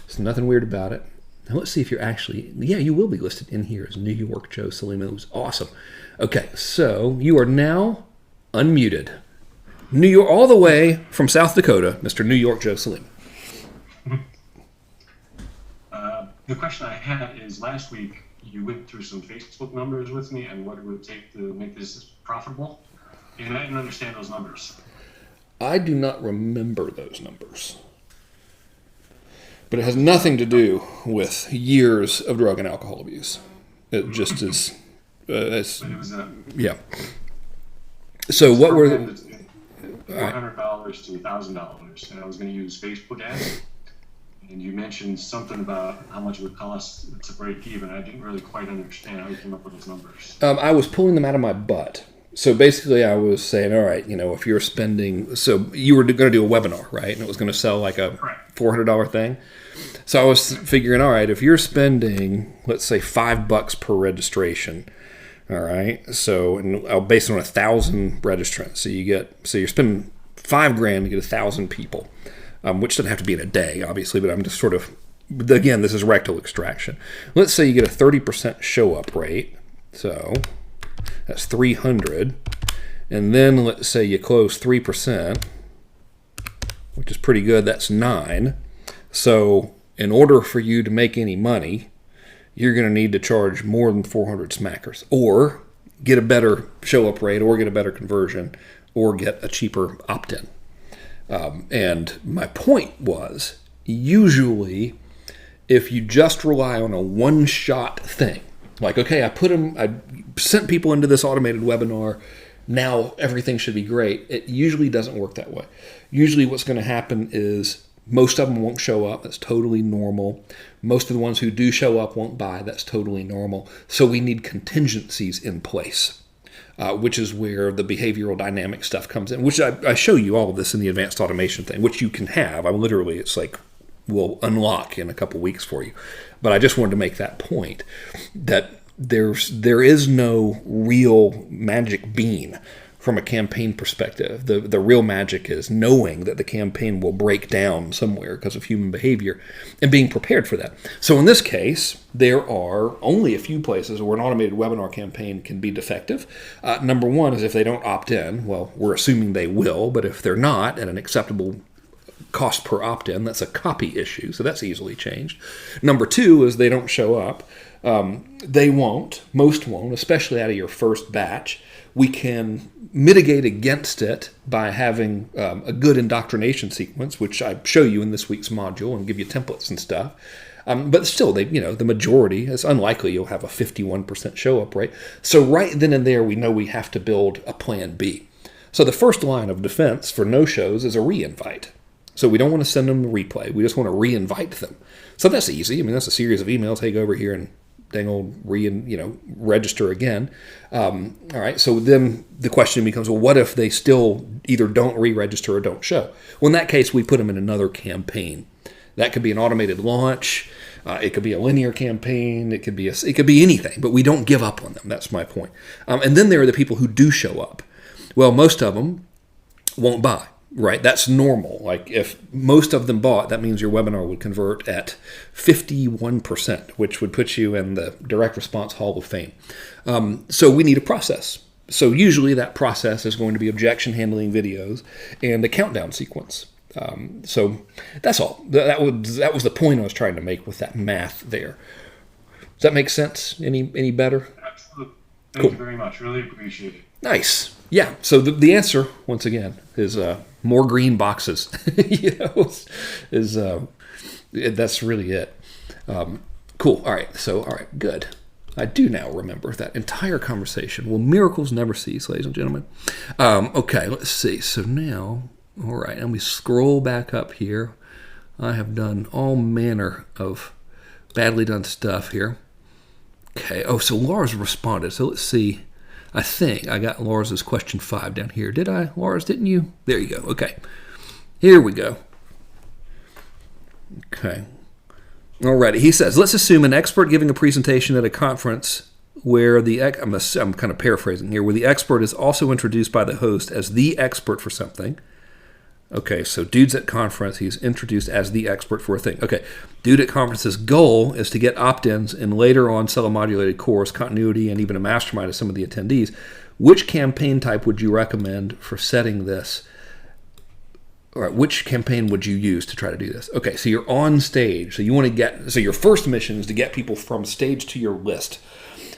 There's nothing weird about it. Now let's see if you're actually... Yeah, you will be listed in here as New York Joe Salima. It was awesome. Okay, so you are now unmuted. New York, all the way from South Dakota, Mr. New York Joe Salima. The question I had is, last week you went through some Facebook numbers with me and what it would take to make this profitable, and I didn't understand those numbers. I do not remember those numbers. But it has nothing to do with years of drug and alcohol abuse. It just is... yeah. So what were... $400 to $1,000, and I was going to use Facebook ads. And you mentioned something about how much it would cost to break even. I didn't really quite understand how you came up with those numbers. I was pulling them out of my butt. So basically I was saying, all right, if you're spending... So you were going to do a webinar, right? And it was going to sell like a $400 thing. So I was figuring, all right, if you're spending, let's say, $5 per registration, all right? So based on 1,000 registrants. So you're spending $5,000 to get 1,000 people. Which doesn't have to be in a day, obviously, but I'm just sort of, again, this is rectal extraction. Let's say you get a 30% show-up rate, so that's 300, and then let's say you close 3%, which is pretty good, that's 9. So in order for you to make any money, you're going to need to charge more than 400 smackers, or get a better show-up rate, or get a better conversion, or get a cheaper opt-in. And my point was, usually, if you just rely on a one-shot thing, like, okay, I sent people into this automated webinar, now everything should be great. It usually doesn't work that way. Usually what's going to happen is most of them won't show up. That's totally normal. Most of the ones who do show up won't buy. That's totally normal. So we need contingencies in place. Which is where the behavioral dynamic stuff comes in, which I show you all of this in the advanced automation thing, which you can have. It's like we'll unlock in a couple weeks for you. But I just wanted to make that point that there is no real magic bean from a campaign perspective. The real magic is knowing that the campaign will break down somewhere because of human behavior and being prepared for that. So in this case, there are only a few places where an automated webinar campaign can be defective. Number one is if they don't opt in. Well, we're assuming they will, but if they're not at an acceptable cost per opt-in, that's a copy issue, so that's easily changed. Number two is they don't show up. Most won't, especially out of your first batch. We can mitigate against it by having a good indoctrination sequence, which I show you in this week's module and give you templates and stuff. But still, the majority, it's unlikely you'll have a 51% show-up rate. So right then and there, we know we have to build a plan B. So the first line of defense for no-shows is a re-invite. So we don't want to send them the replay. We just want to re-invite them. So that's easy. That's a series of emails. Hey, go over here and dang old register again. All right, so then the question becomes, well, what if they still either don't re-register or don't show? Well, in that case, we put them in another campaign. That could be an automated launch. It could be a linear campaign. It could be anything, but we don't give up on them. That's my point. And then there are the people who do show up. Well, most of them won't buy. Right, that's normal. Like if most of them bought, that means your webinar would convert at 51%, which would put you in the Direct Response Hall of Fame. So we need a process. So usually that process is going to be objection handling videos and a countdown sequence. So that's all. That was the point I was trying to make with that math there. Does that make sense? Any better? Absolutely. Thank you very much. Really appreciate it. Nice. Yeah. So the answer, once again, is more green boxes. That's really it. Cool. All right. Good. I do now remember that entire conversation. Well, miracles never cease, ladies and gentlemen. Okay. Let's see. So now, all right. Let me scroll back up here. I have done all manner of badly done stuff here. Okay. Oh, so Lars responded. So let's see. I think I got Lars's question 5 down here. Did I, Lars? Didn't you? There you go. Okay. Here we go. Okay. Alrighty. He says, let's assume an expert giving a presentation at a conference where I'm kind of paraphrasing here, where the expert is also introduced by the host as the expert for something. Okay, so dude's at conference, he's introduced as the expert for a thing. Okay, dude at conference's goal is to get opt-ins and later on sell a modulated course, continuity, and even a mastermind to some of the attendees. Which campaign type would you recommend for setting this? All right, which campaign would you use to try to do this? Okay, so you're on stage. So you want to so your first mission is to get people from stage to your list.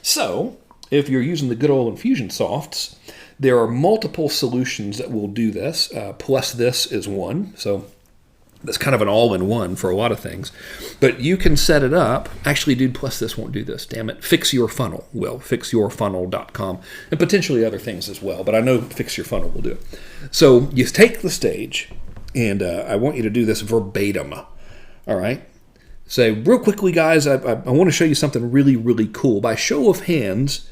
So if you're using the good old Infusionsoft, there are multiple solutions that will do this. Plus this is one. So that's kind of an all-in-one for a lot of things. But you can set it up. Actually, dude, plus this won't do this. Damn it. Fix Your Funnel will. Fixyourfunnel.com. And potentially other things as well. But I know Fix Your Funnel will do it. So you take the stage, and I want you to do this verbatim. All right? Say, real quickly, guys, I want to show you something really, really cool. By show of hands,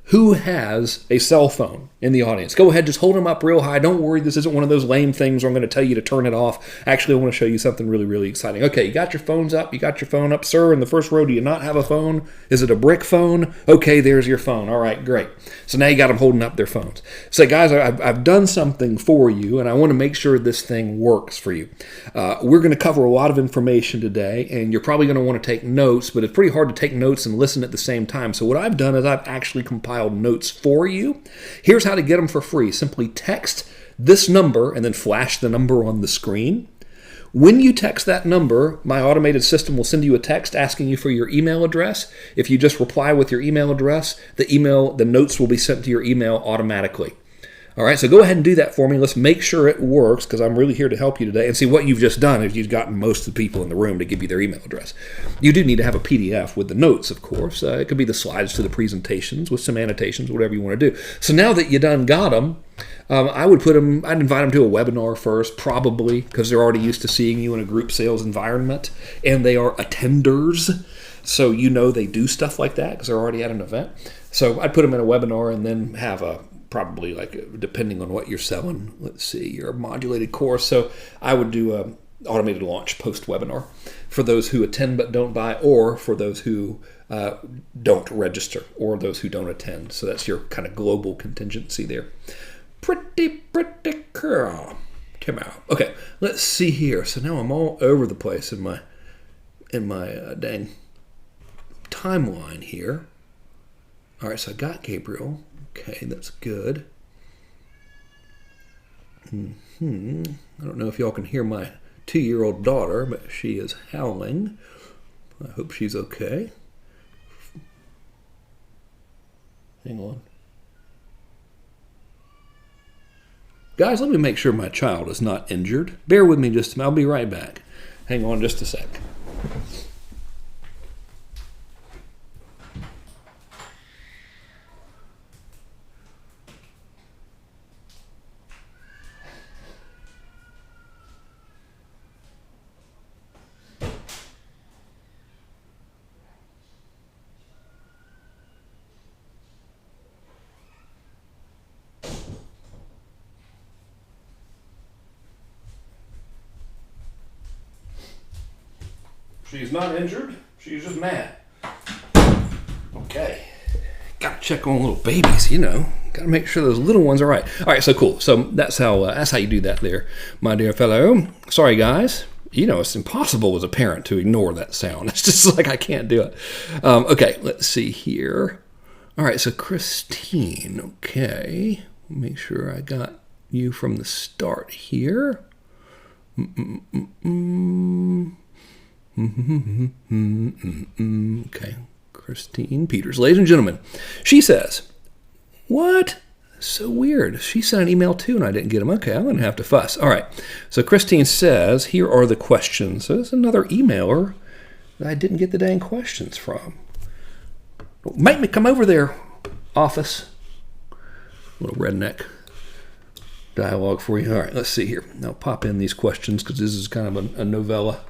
who has a cell phone in the audience? Go ahead, just hold them up real high. Don't worry, this isn't one of those lame things where I'm going to tell you to turn it off. Actually, I want to show you something really, really exciting. Okay, you got your phones up. You got your phone up. Sir, in the first row, do you not have a phone? Is it a brick phone? Okay, there's your phone. All right, great. So now you got them holding up their phones. Say, guys, I've done something for you, and I want to make sure this thing works for you. We're going to cover a lot of information today, and you're probably going to want to take notes, but it's pretty hard to take notes and listen at the same time. So what I've done is I've actually compiled notes for you. Here's how to get them for free. Simply text this number and then flash the number on the screen. When you text that number, my automated system will send you a text asking you for your email address. If you just reply with your email address, the notes will be sent to your email automatically. All right, so go ahead and do that for me. Let's make sure it works because I'm really here to help you today. And see, what you've just done is you've gotten most of the people in the room to give you their email address. You do need to have a PDF with the notes, of course. It could be the slides to the presentations with some annotations, whatever you want to do. So now that you done got them, I'd invite them to a webinar first, probably, because they're already used to seeing you in a group sales environment, and they are attenders. So you know they do stuff like that because they're already at an event. So I'd put them in a webinar and then have probably like, depending on what you're selling, let's see, your modulated course. So I would do a automated launch post-webinar for those who attend but don't buy, or for those who don't register, or those who don't attend. So that's your kind of global contingency there. Pretty cool. Come out. Okay, let's see here. So now I'm all over the place in my dang timeline here. All right, so I got Gabriel. Okay, that's good. I don't know if y'all can hear my 2-year-old daughter, but she is howling. I hope she's okay. Hang on. Guys, let me make sure my child is not injured. Bear with me just a minute. I'll be right back. Hang on just a sec. She's not injured. She's just mad. Okay. Gotta check on little babies, you know. Gotta make sure those little ones are right. All right, so cool. So that's how you do that there, my dear fellow. Sorry, guys. You know, it's impossible as a parent to ignore that sound. It's just like I can't do it. Okay, let's see here. All right, so Christine. Okay. Make sure I got you from the start here. Okay, Christine Peters. Ladies and gentlemen, she says, what? So weird. She sent an email too and I didn't get them. Okay, I'm going to have to fuss. All right, so Christine says, here are the questions. So there's another emailer that I didn't get the dang questions from. Make me come over there, office. Little redneck dialogue for you. All right, let's see here. I'll pop in these questions because this is kind of a novella.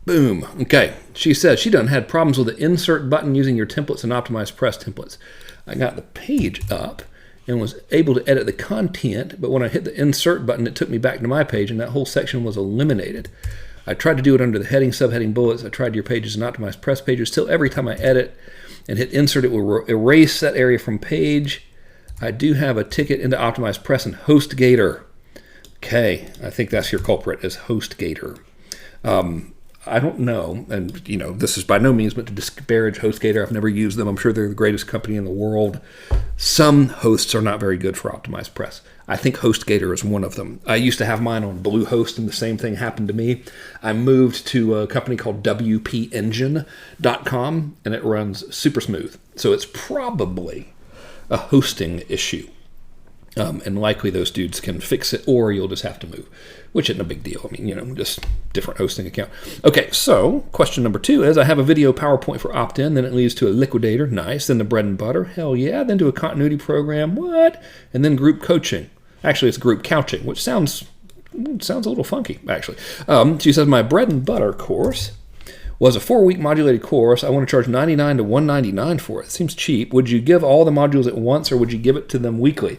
Boom. Okay. She said she done had problems with the insert button using your templates and optimized press templates. I got the page up and was able to edit the content, but when I hit the insert button, it took me back to my page, and that whole section was eliminated. I tried to do it under the heading, subheading, bullets. I tried your pages and optimized press pages. Still, every time I edit and hit insert, it will erase that area from page. I do have a ticket into optimized press and HostGator. Okay, I think that's your culprit, is HostGator. I don't know, and this is by no means meant to disparage HostGator. I've never used them. I'm sure they're the greatest company in the world. Some hosts are not very good for optimized press. I think HostGator is one of them. I used to have mine on Bluehost, and the same thing happened to me. I moved to a company called WPEngine.com, and it runs super smooth. So it's probably a hosting issue. And likely those dudes can fix it, or you'll just have to move, which isn't a big deal. I mean, just different hosting account. Okay, so question number 2 is, I have a video PowerPoint for opt-in, then it leads to a liquidator, nice, then the bread and butter, hell yeah, then to a continuity program, what? And then group coaching. Actually, it's group couching, which sounds a little funky, actually. She says, my bread and butter course was a 4-week modulated course. I want to charge $99 to $199 for it. Seems cheap. Would you give all the modules at once, or would you give it to them weekly?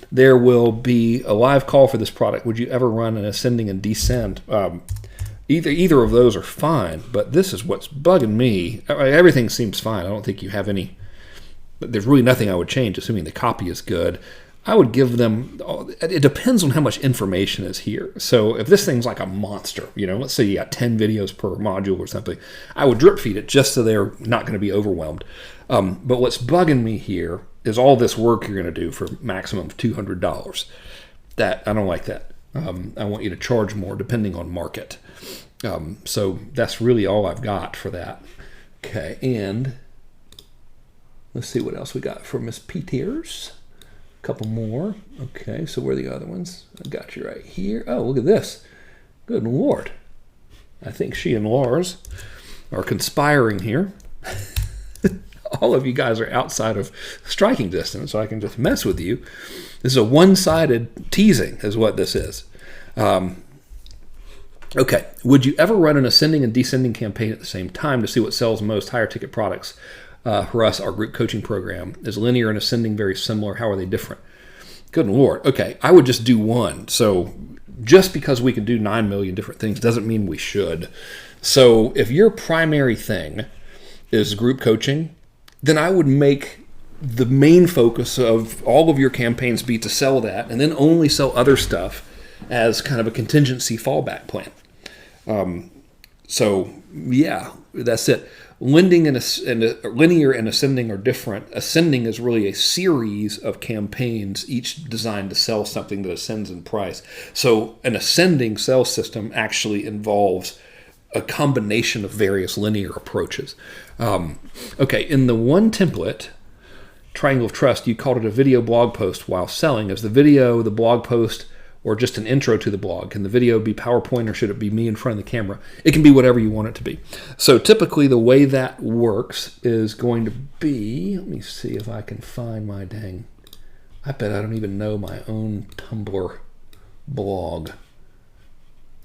There will be a live call for this product. Would you ever run an ascending and descend? Either of those are fine, but this is what's bugging me. Everything seems fine. I don't think you have any. There's really nothing I would change, assuming the copy is good. I would give them. It depends on how much information is here. So if this thing's like a monster, let's say you got 10 videos per module or something, I would drip feed it just so they're not going to be overwhelmed. But what's bugging me here is all this work you're going to do for maximum of $200. That I don't like that. I want you to charge more depending on market. So that's really all I've got for that. Okay, and let's see what else we got from Miss Peters. A couple more. Okay, so where are the other ones? I got you right here. Oh, look at this. Good Lord. I think she and Lars are conspiring here. All of you guys are outside of striking distance, so I can just mess with you. This is a one-sided teasing is what this is. Okay, would you ever run an ascending and descending campaign at the same time to see what sells most? Higher ticket products. For us, our group coaching program is linear and ascending very similar. How are they different? Good Lord. Okay, I would just do one. So just because we can do 9 million different things doesn't mean we should. So if your primary thing is group coaching, then I would make the main focus of all of your campaigns be to sell that, and then only sell other stuff as kind of a contingency fallback plan. So yeah, that's it. Linear and ascending are different. Ascending is really a series of campaigns, each designed to sell something that ascends in price. So an ascending sales system actually involves a combination of various linear approaches. Okay, in the one template, Triangle of Trust, you called it a video blog post while selling. Is the video the blog post or just an intro to the blog? Can the video be PowerPoint or should it be me in front of the camera? It can be whatever you want it to be. So typically the way that works is going to be, let me see if I can find my dang, I bet I don't even know my own Tumblr blog.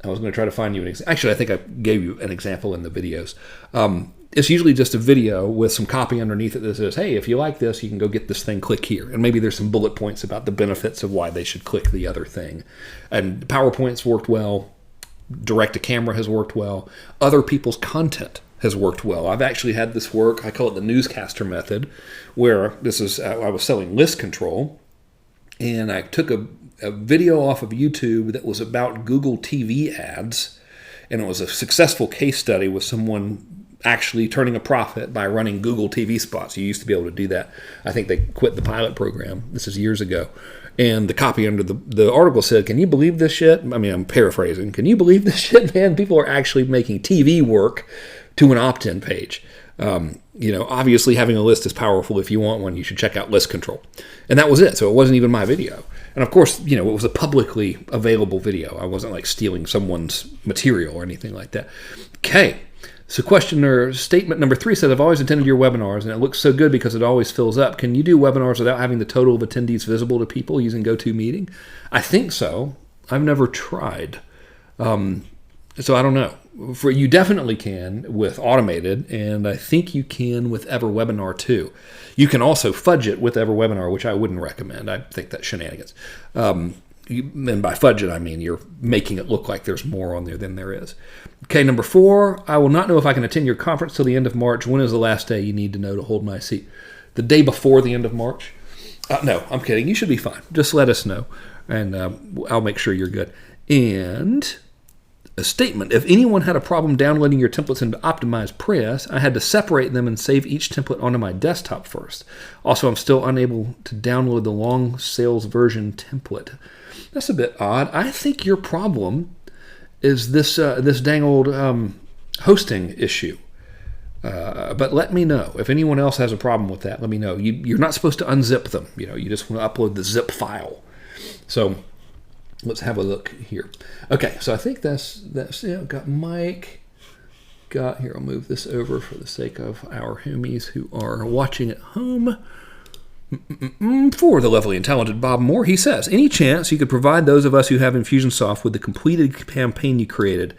I was going to try to find you an example. Actually, I think I gave you an example in the videos. It's usually just a video with some copy underneath it that says, hey, if you like this, you can go get this thing, click here. And maybe there's some bullet points about the benefits of why they should click the other thing. And PowerPoint's worked well. Direct to camera has worked well. Other people's content has worked well. I've actually had this work, I call it the newscaster method, where I was selling list control, and I took a video off of YouTube that was about Google TV ads, and it was a successful case study with someone actually turning a profit by running Google TV spots. You used to be able to do that. I think they quit the pilot program. This is years ago. And the copy under the article said, can you believe this shit? I mean, I'm paraphrasing. Can you believe this shit, man? People are actually making TV work to an opt-in page. Obviously having a list is powerful. If you want one, you should check out List Control. And that was it. So it wasn't even my video. And of course, it was a publicly available video. I wasn't like stealing someone's material or anything like that. Okay. So statement number 3 says, I've always attended your webinars and it looks so good because it always fills up. Can you do webinars without having the total of attendees visible to people using GoToMeeting? I think so. I've never tried. So I don't know. you definitely can with Automated, and I think you can with EverWebinar too. You can also fudge it with EverWebinar, which I wouldn't recommend. I think that's shenanigans. And by fudge it, I mean you're making it look like there's more on there than there is. Okay, number 4, I will not know if I can attend your conference till the end of March. When is the last day you need to know to hold my seat? The day before the end of March? No, I'm kidding. You should be fine. Just let us know, and I'll make sure you're good. And a statement. If anyone had a problem downloading your templates into OptimizePress, I had to separate them and save each template onto my desktop first. Also, I'm still unable to download the long sales version template. That's a bit odd. I think your problem is this dang old hosting issue. But let me know. If anyone else has a problem with that, let me know. You're not supposed to unzip them. You just want to upload the zip file. So let's have a look here. Okay, so I think that's got Mike. Here, I'll move this over for the sake of our homies who are watching at home. For the lovely and talented Bob Moore, he says, any chance you could provide those of us who have Infusionsoft with the completed campaign you created?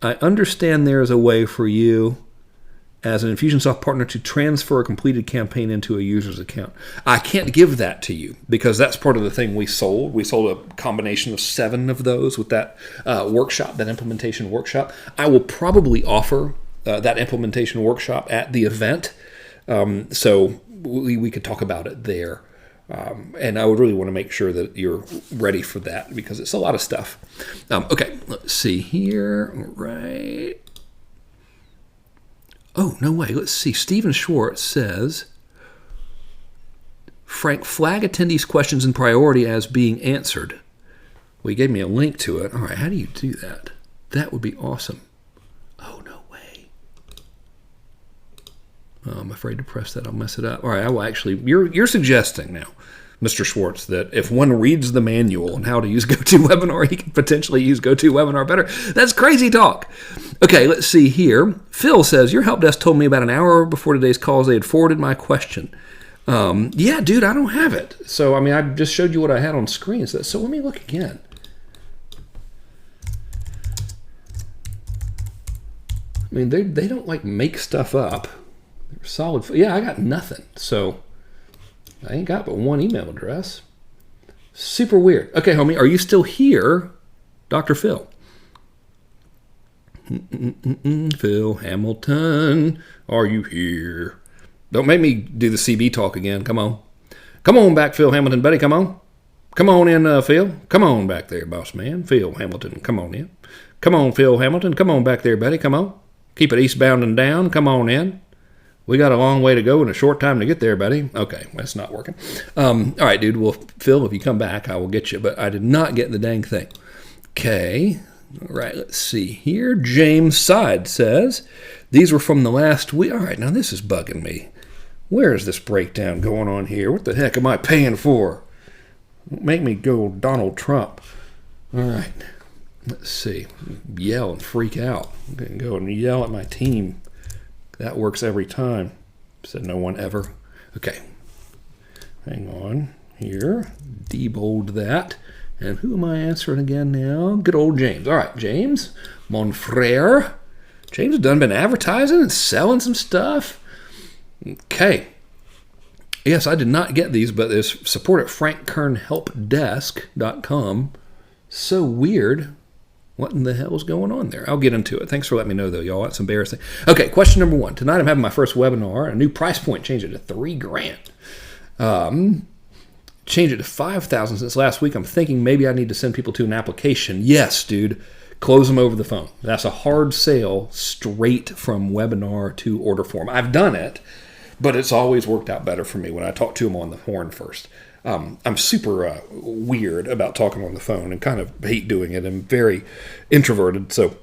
I understand there is a way for you as an Infusionsoft partner to transfer a completed campaign into a user's account. I can't give that to you because that's part of the thing we sold. We sold a combination of 7 of those with that workshop, that implementation workshop. I will probably offer that implementation workshop at the event, so we could talk about it there. And I would really want to make sure that you're ready for that because it's a lot of stuff. Okay, let's see here. All right. Oh, no way. Let's see. Stephen Schwartz says, Frank, flag attendees' questions in priority as being answered. Well, he gave me a link to it. All right, how do you do that? That would be awesome. Oh, no way. Oh, I'm afraid to press that. I'll mess it up. All right, I will actually, you're suggesting now, Mr. Schwartz, that if one reads the manual on how to use GoToWebinar, he can potentially use GoToWebinar better. That's crazy talk. Okay, let's see here. Phil says, your help desk told me about an hour before today's calls they had forwarded my question. Yeah, dude, I don't have it. So, I mean, I just showed you what I had on screen. So let me look again. I mean, they don't, like, make stuff up. They're solid. Yeah, I got nothing. So I ain't got but one email address. Super weird. Okay, homie, are you still here? Dr. Phil. Phil Hamilton, are you here? Don't make me do the CB talk again. Come on. Come on back, Phil Hamilton, buddy. Come on. Come on in, Phil. Come on back there, boss man. Phil Hamilton, come on in. Come on, Phil Hamilton. Come on back there, buddy. Come on. Keep it eastbound and down. Come on in. We got a long way to go and a short time to get there, buddy. Okay, that's not working. All right, dude. Well, Phil, if you come back, I will get you. But I did not get the dang thing. Okay. All right, let's see here. James Side says, these were from the last week. All right, now this is bugging me. Where is this breakdown going on here? What the heck am I paying for? Don't make me go Donald Trump. All right, let's see. Yell and freak out. I'm going to go and yell at my team. That works every time. Said no one ever. Okay. Hang on here. Debold that. And who am I answering again now? Good old James. All right, James. Mon frere. James has been advertising and selling some stuff. Okay. Yes, I did not get these, but there's support at frankkernhelpdesk.com. So weird. What in the hell is going on there? I'll get into it. Thanks for letting me know, though, y'all. That's embarrassing. Okay, question number 1. Tonight I'm having my first webinar. A new price point, changed it to $3,000. Changed it to $5,000 since last week. I'm thinking maybe I need to send people to an application. Yes, dude. Close them over the phone. That's a hard sale straight from webinar to order form. I've done it, but it's always worked out better for me when I talk to them on the horn first. I'm super weird about talking on the phone and kind of hate doing it. I'm very introverted, so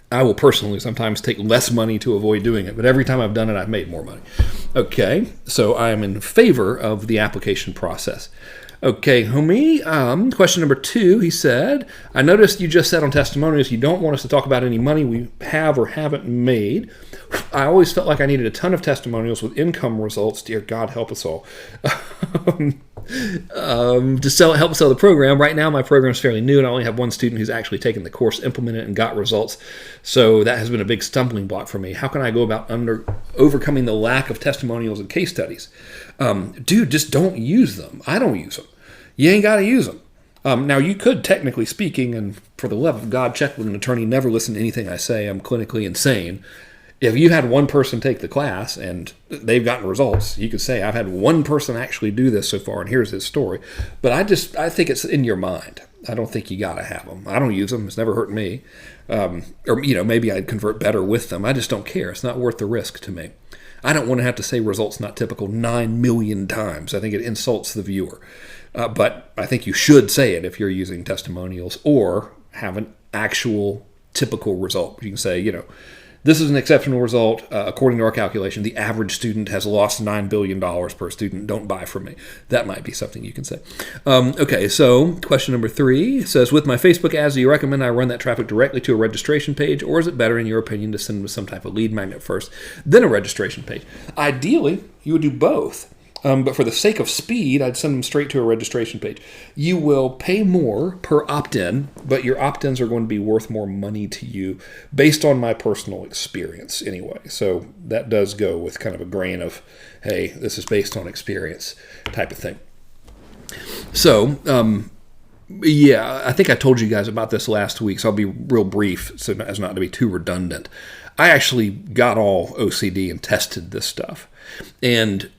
I will personally sometimes take less money to avoid doing it, but every time I've done it, I've made more money. Okay, so I am in favor of the application process. Okay, homie, question number 2, he said, I noticed you just said on testimonials you don't want us to talk about any money we have or haven't made. I always felt like I needed a ton of testimonials with income results. Dear God, help us all. to help sell the program. Right now, my program is fairly new, and I only have one student who's actually taken the course, implemented it, and got results. So that has been a big stumbling block for me. How can I go about overcoming the lack of testimonials and case studies? Dude, just don't use them. I don't use them. You ain't got to use them. Now, you could, technically speaking, and for the love of God, check with an attorney, never listen to anything I say. I'm clinically insane. If you had one person take the class and they've gotten results, you could say, I've had one person actually do this so far, and here's his story. But I think it's in your mind. I don't think you got to have them. I don't use them. It's never hurt me. Or, maybe I'd convert better with them. I just don't care. It's not worth the risk to me. I don't want to have to say results not typical 9 million times. I think it insults the viewer. But I think you should say it if you're using testimonials or have an actual typical result. You can say, this is an exceptional result. According to our calculation, the average student has lost $9 billion per student. Don't buy from me. That might be something you can say. Okay, so question number 3 says, with my Facebook ads, do you recommend I run that traffic directly to a registration page, or is it better, in your opinion, to send them some type of lead magnet first, then a registration page? Ideally, you would do both. But for the sake of speed, I'd send them straight to a registration page. You will pay more per opt-in, but your opt-ins are going to be worth more money to you based on my personal experience anyway. So that does go with kind of a grain of, hey, this is based on experience type of thing. So, I think I told you guys about this last week, so I'll be real brief so as not to be too redundant. I actually got all OCD and tested this stuff. And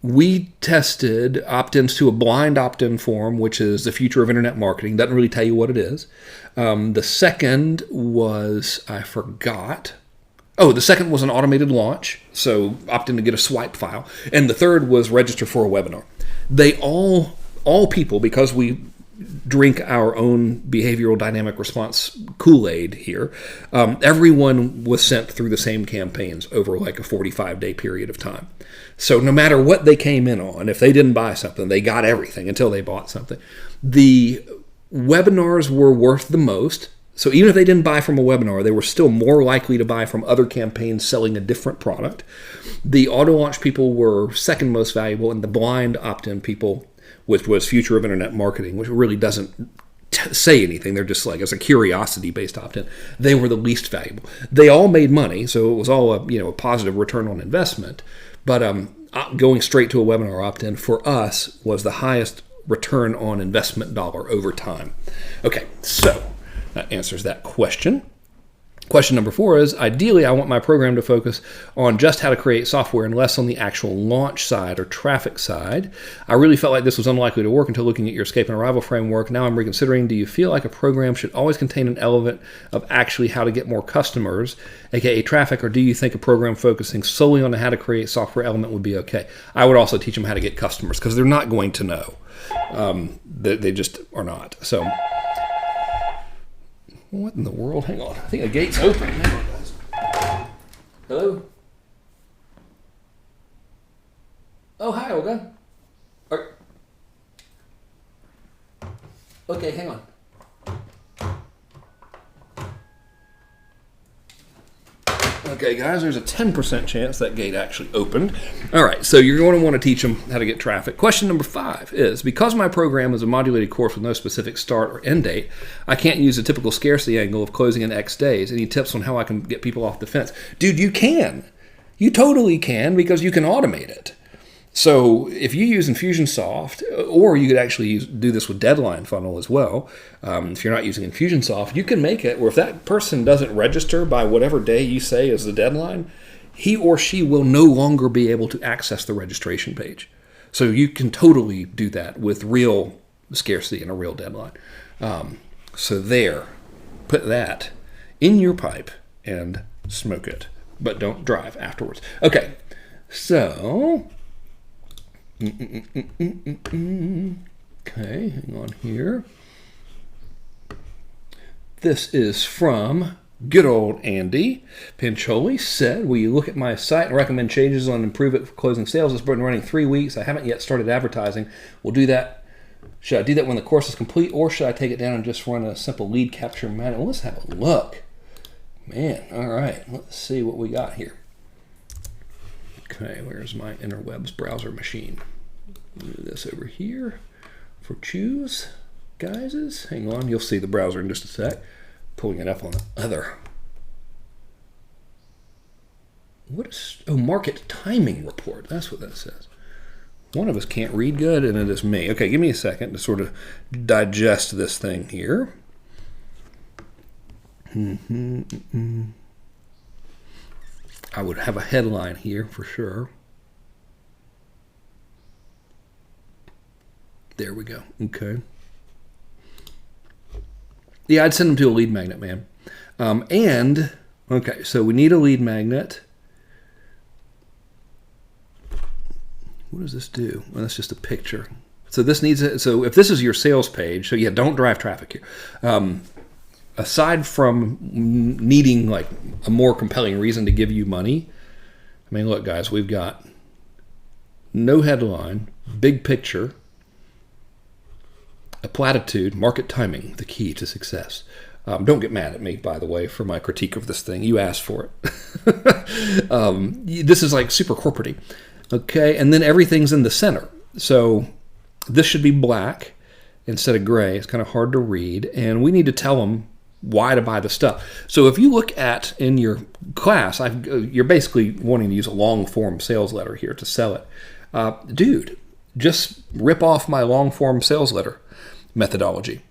we tested opt-ins to a blind opt-in form, which is the future of internet marketing. Doesn't really tell you what it is. The second was, I forgot. Oh, the second was an automated launch. So opt in to get a swipe file. And the third was register for a webinar. They all people, because we drink our own behavioral dynamic response Kool-Aid here, everyone was sent through the same campaigns over like a 45-day period of time. So no matter what they came in on, if they didn't buy something, they got everything until they bought something. The webinars were worth the most. So even if they didn't buy from a webinar, they were still more likely to buy from other campaigns selling a different product. The auto launch people were second most valuable, and the blind opt-in people, which was future of internet marketing, which really doesn't say anything. They're just like, as a curiosity-based opt-in, they were the least valuable. They all made money, so it was all a positive return on investment. But going straight to a webinar opt-in for us was the highest return on investment dollar over time. Okay, so that answers that question. Question number 4 is, ideally, I want my program to focus on just how to create software and less on the actual launch side or traffic side. I really felt like this was unlikely to work until looking at your escape and arrival framework. Now I'm reconsidering, do you feel like a program should always contain an element of actually how to get more customers, aka traffic, or do you think a program focusing solely on the how to create software element would be okay? I would also teach them how to get customers, because they're not going to know. They just are not. So, what in the world? Hang on. I think the gate's open. Hang on, guys. Hello? Oh, hi, Olga. Okay, hang on. Okay, guys, there's a 10% chance that gate actually opened. All right, so you're going to want to teach them how to get traffic. Question number 5 is, because my program is a modulated course with no specific start or end date, I can't use the typical scarcity angle of closing in X days. Any tips on how I can get people off the fence? Dude, you can. You totally can, because you can automate it. So if you use Infusionsoft, or you could actually do this with Deadline Funnel as well, if you're not using Infusionsoft, you can make it where if that person doesn't register by whatever day you say is the deadline, he or she will no longer be able to access the registration page. So you can totally do that with real scarcity and a real deadline. So there, put that in your pipe and smoke it, but don't drive afterwards. Okay, so... Okay, hang on here. This is from good old Andy Pincholi. Said, will you look at my site and recommend changes on improve it for closing sales? It's been running 3 weeks. I haven't yet started advertising. We'll do that. Should I do that when the course is complete, or should I take it down and just run a simple lead capture manual? Let's have a look. Man, all right. Let's see what we got here. Okay, where's my interwebs browser machine? Do this over here for choose guises. Hang on, you'll see the browser in just a sec. Pulling it up on the other. What is, oh, market timing report. That's what that says. One of us can't read good, and it is me. Okay, give me a second to sort of digest this thing here. I would have a headline here for sure. There we go. Okay. Yeah, I'd send them to a lead magnet, man. And, okay, so we need a lead magnet. What does this do? Well, that's just a picture. So this needs a, so if this is your sales page, so yeah, don't drive traffic here. Aside from needing like a more compelling reason to give you money, I mean, look, guys, we've got no headline, big picture, a platitude, market timing, the key to success. Don't get mad at me, by the way, for my critique of this thing. You asked for it. This is like super corporate-y. Okay, and then everything's in the center. So this should be black instead of gray. It's kind of hard to read, and we need to tell them why to buy the stuff. So if you look at in your class, you're basically wanting to use a long form sales letter here to sell it. Dude, just rip off my long form sales letter methodology.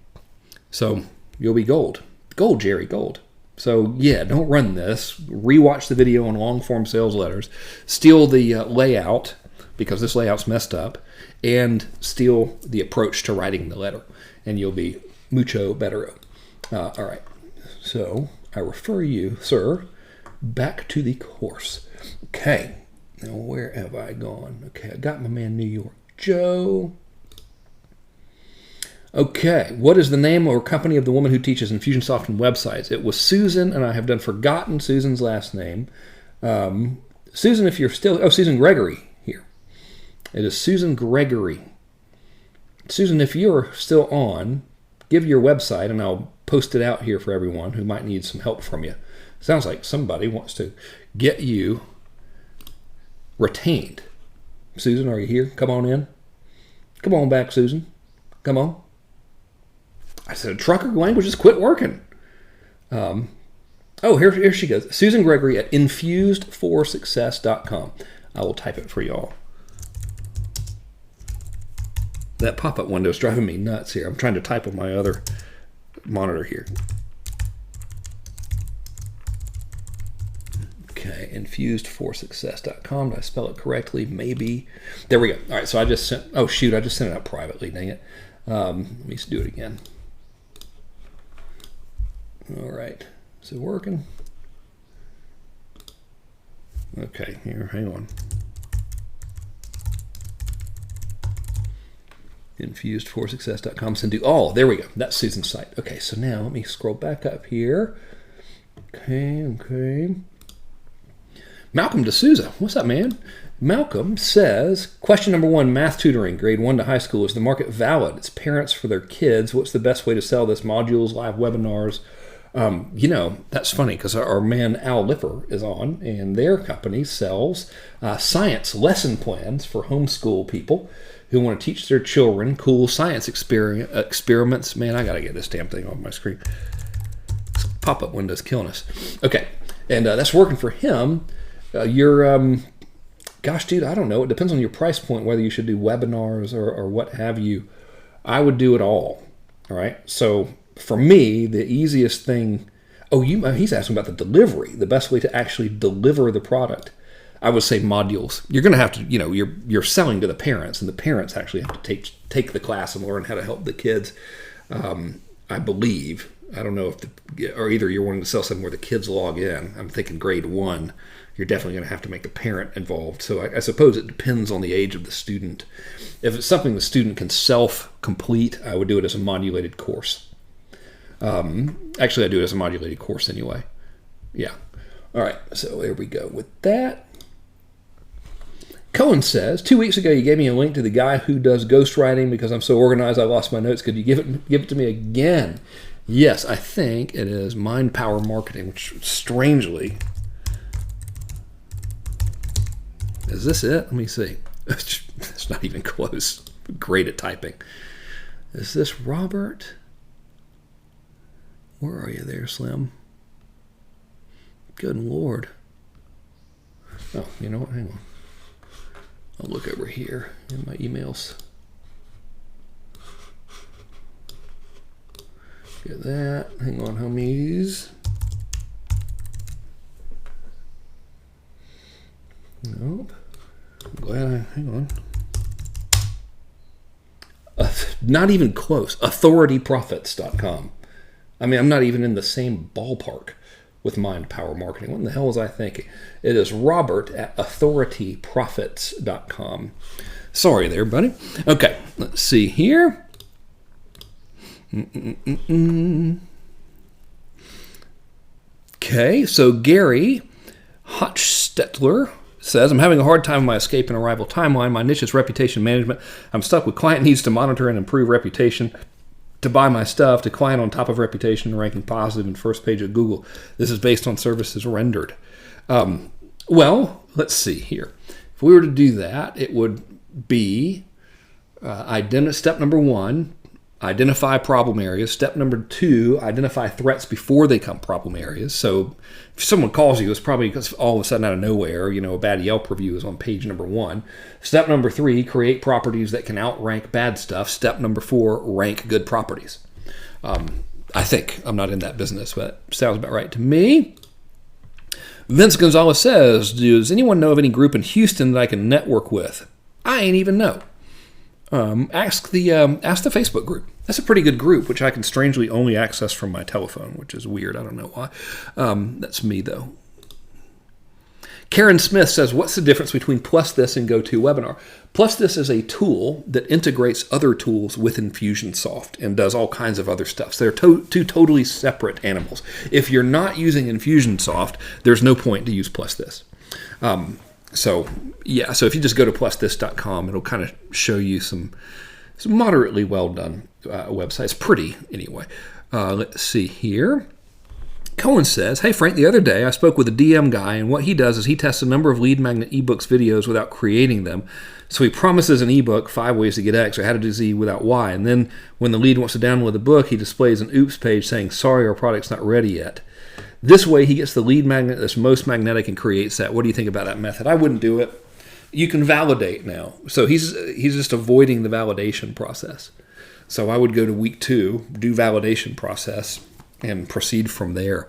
So you'll be gold. Gold, Jerry, gold. So yeah, don't run this. Rewatch the video on long form sales letters. Steal the layout, because this layout's messed up, and steal the approach to writing the letter, and you'll be mucho better. All right, so I refer you, sir, back to the course. Okay, now where have I gone? Okay, I got my man New York Joe. Okay, what is the name or company of the woman who teaches Infusionsoft and websites? It was Susan, and I have done forgotten Susan's last name. Susan, if you're still, Susan Gregory here. It is Susan Gregory. Susan, if you're still on, give your website, and I'll post it out here for everyone who might need some help from you. Sounds like somebody wants to get you retained. Susan, are you here? Come on in. Come on back, Susan. Come on. I said, trucker language just quit working. Here she goes. Susan Gregory at infusedforsuccess.com. I will type it for y'all. That pop-up window is driving me nuts here. I'm trying to type on my other monitor here. Okay, infusedforsuccess.com. Did I spell it correctly? Maybe. There we go. All right, so I just sent, I just sent it out privately, dang it. Let me do it again. All right, is it working? Okay, here, hang on. Infusedforsuccess.com. Send to, oh, there we go. That's Susan's site. Okay, so now let me scroll back up here. Okay. Malcolm D'Souza. What's up, man? Malcolm says, question number 1, math tutoring, grade 1 to high school. Is the market valid? It's parents for their kids. What's the best way to sell this? Modules, live webinars? That's funny because our man Al Lipper is on, and their company sells science lesson plans for homeschool people who want to teach their children cool science experiments. Man, I got to get this damn thing off my screen. This pop-up window's killing us. Okay, and that's working for him. Gosh, dude, I don't know. It depends on your price point, whether you should do webinars or what have you. I would do it all right? So for me, the easiest thing, he's asking about the delivery, the best way to actually deliver the product. I would say modules. You're going to have to, you're selling to the parents, and the parents actually have to take the class and learn how to help the kids. I believe. I don't know or either you're wanting to sell something where the kids log in. I'm thinking grade 1. You're definitely going to have to make the parent involved. So I suppose it depends on the age of the student. If it's something the student can self-complete, I would do it as a modulated course. Actually, I do it as a modulated course anyway. Yeah. All right, so there we go with that. Cohen says, 2 weeks ago you gave me a link to the guy who does ghostwriting because I'm so organized I lost my notes. Could you give it to me again? Yes, I think it is Mind Power Marketing, which strangely... Is this it? Let me see. It's not even close. Great at typing. Is this Robert? Where are you there, Slim? Good Lord. Oh, you know what? Hang on. I'll look over here in my emails. Get that. Hang on, homies. Nope. I'm glad hang on. Not even close. AuthorityProfits.com. I mean, I'm not even in the same ballpark with Mind Power Marketing. What in the hell was I thinking? It is Robert at AuthorityProfits.com. Sorry there, buddy. Okay, let's see here. Okay, so Gary Hochstetler says, I'm having a hard time with my escape and arrival timeline. My niche is reputation management. I'm stuck with client needs to monitor and improve reputation, to buy my stuff, to client on top of reputation, ranking positive in first page of Google. This is based on services rendered. Well, let's see here. If we were to do that, it would be step number 1, identify problem areas. Step number 2, identify threats before they become problem areas. So if someone calls you, it's probably because all of a sudden out of nowhere, a bad Yelp review is on page number 1. Step number 3, create properties that can outrank bad stuff. Step number 4, rank good properties. I think. I'm not in that business, but it sounds about right to me. Vince Gonzalez says, does anyone know of any group in Houston that I can network with? I ain't even know. Ask the Facebook group. That's a pretty good group, which I can strangely only access from my telephone, which is weird. I don't know why. That's me, though. Karen Smith says, what's the difference between Plus This and GoToWebinar? Plus This is a tool that integrates other tools with Infusionsoft and does all kinds of other stuff. So they're two totally separate animals. If you're not using Infusionsoft, there's no point to use Plus This. So if you just go to plusthis.com, it'll kind of show you some moderately well done websites. Pretty, anyway. Let's see here. Cohen says, hey Frank, the other day I spoke with a DM guy, and what he does is he tests a number of lead magnet ebooks videos without creating them. So he promises an ebook, 5 ways to get X, or how to do Z without Y. And then when the lead wants to download the book, he displays an oops page saying, sorry, our product's not ready yet. This way, he gets the lead magnet that's most magnetic and creates that. What do you think about that method? I wouldn't do it. You can validate now. So he's just avoiding the validation process. So I would go to week 2, do validation process, and proceed from there.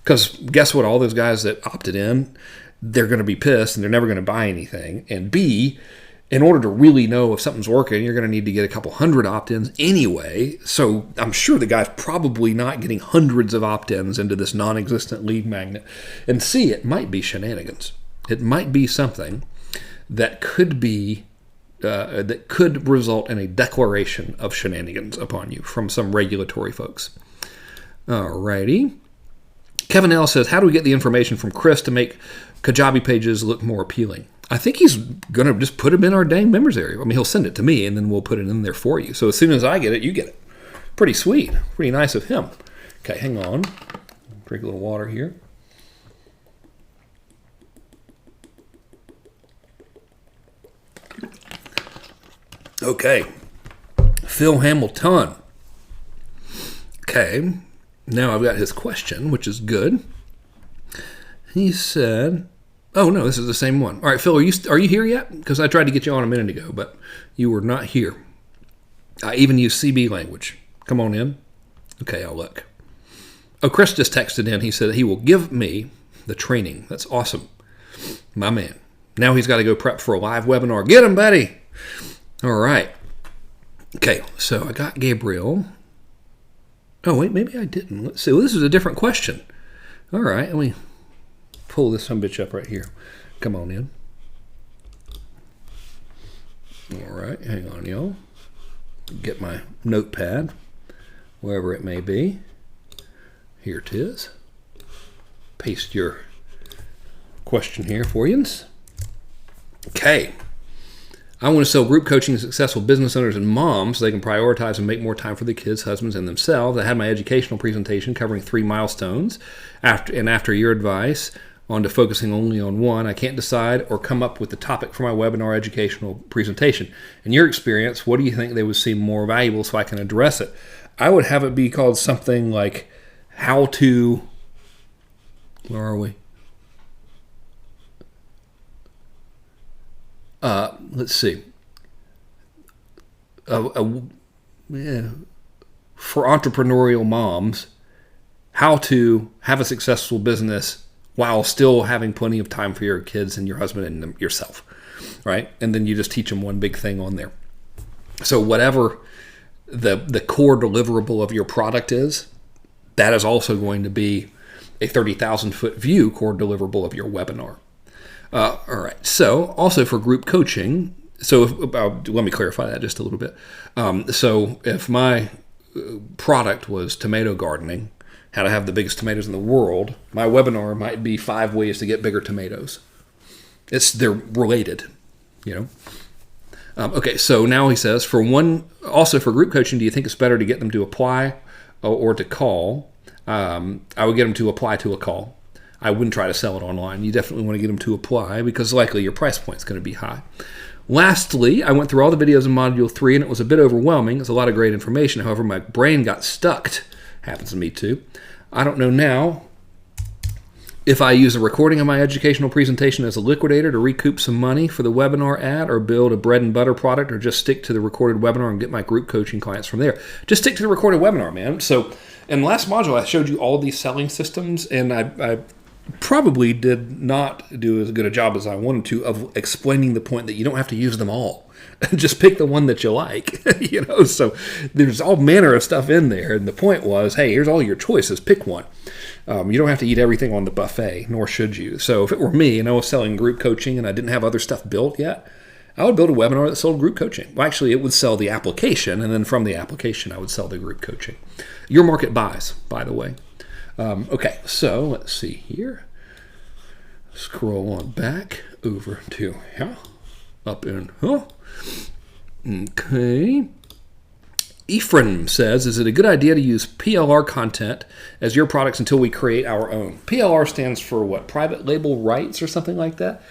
Because guess what? All those guys that opted in, they're going to be pissed, and they're never going to buy anything. And B, in order to really know if something's working, you're going to need to get a couple hundred opt-ins anyway. So I'm sure the guy's probably not getting hundreds of opt-ins into this non-existent lead magnet. And C, it might be shenanigans. It might be something that could be that could result in a declaration of shenanigans upon you from some regulatory folks. Alrighty. Kevin L says, how do we get the information from Chris to make Kajabi pages look more appealing? I think he's going to just put them in our dang members area. I mean, he'll send it to me, and then we'll put it in there for you. So as soon as I get it, you get it. Pretty sweet. Pretty nice of him. Okay, hang on. Drink a little water here. Okay. Phil Hamilton. Okay. Now I've got his question, which is good. He said... Oh, no, this is the same one. All right, Phil, are you here yet? Because I tried to get you on a minute ago, but you were not here. I even use CB language. Come on in. Okay, I'll look. Oh, Chris just texted in. He said he will give me the training. That's awesome. My man. Now he's got to go prep for a live webinar. Get him, buddy. All right. Okay, so I got Gabriel. Oh, wait, maybe I didn't. Let's see. Well, this is a different question. All right, let me pull this sumbitch up right here. Come on in. All right, hang on, y'all. Get my notepad, wherever it may be. Here it is. Paste your question here for you. Okay. I want to sell group coaching to successful business owners and moms so they can prioritize and make more time for the kids, husbands, and themselves. I had my educational presentation covering 3 milestones. After your advice, onto focusing only on one. I can't decide or come up with the topic for my webinar educational presentation. In your experience, what do you think they would seem more valuable so I can address it? I would have it be called something like how to, where are we? Let's see. Yeah. For entrepreneurial moms, how to have a successful business while still having plenty of time for your kids and your husband and yourself, right? And then you just teach them one big thing on there. So whatever the core deliverable of your product is, that is also going to be a 30,000 foot view core deliverable of your webinar. All right. So also for group coaching, so let me clarify that just a little bit. So if my product was tomato gardening, how to have the biggest tomatoes in the world, my webinar might be 5 ways to get bigger tomatoes. They're related, you know. Okay, so now he says, also for group coaching, do you think it's better to get them to apply or to call? I would get them to apply to a call. I wouldn't try to sell it online. You definitely want to get them to apply because likely your price point is going to be high. Lastly, I went through all the videos in Module 3 and it was a bit overwhelming. It's a lot of great information. However, my brain got stuck. Happens to me too. I don't know now if I use a recording of my educational presentation as a liquidator to recoup some money for the webinar ad, or build a bread and butter product, or just stick to the recorded webinar and get my group coaching clients from there. Just stick to the recorded webinar, man. So in the last module, I showed you all these selling systems, and I probably did not do as good a job as I wanted to of explaining the point that you don't have to use them all. Just pick the one that you like, you know. So there's all manner of stuff in there, and the point was, hey, here's all your choices. Pick one. You don't have to eat everything on the buffet, nor should you. So if it were me and I was selling group coaching and I didn't have other stuff built yet, I would build a webinar that sold group coaching. Well, actually, it would sell the application, and then from the application, I would sell the group coaching. Your market buys, by the way. Okay, so let's see here. Scroll on back over to here. Up in, Okay. Ephraim says, is it a good idea to use PLR content as your products until we create our own? PLR stands for what? Private label rights or something like that?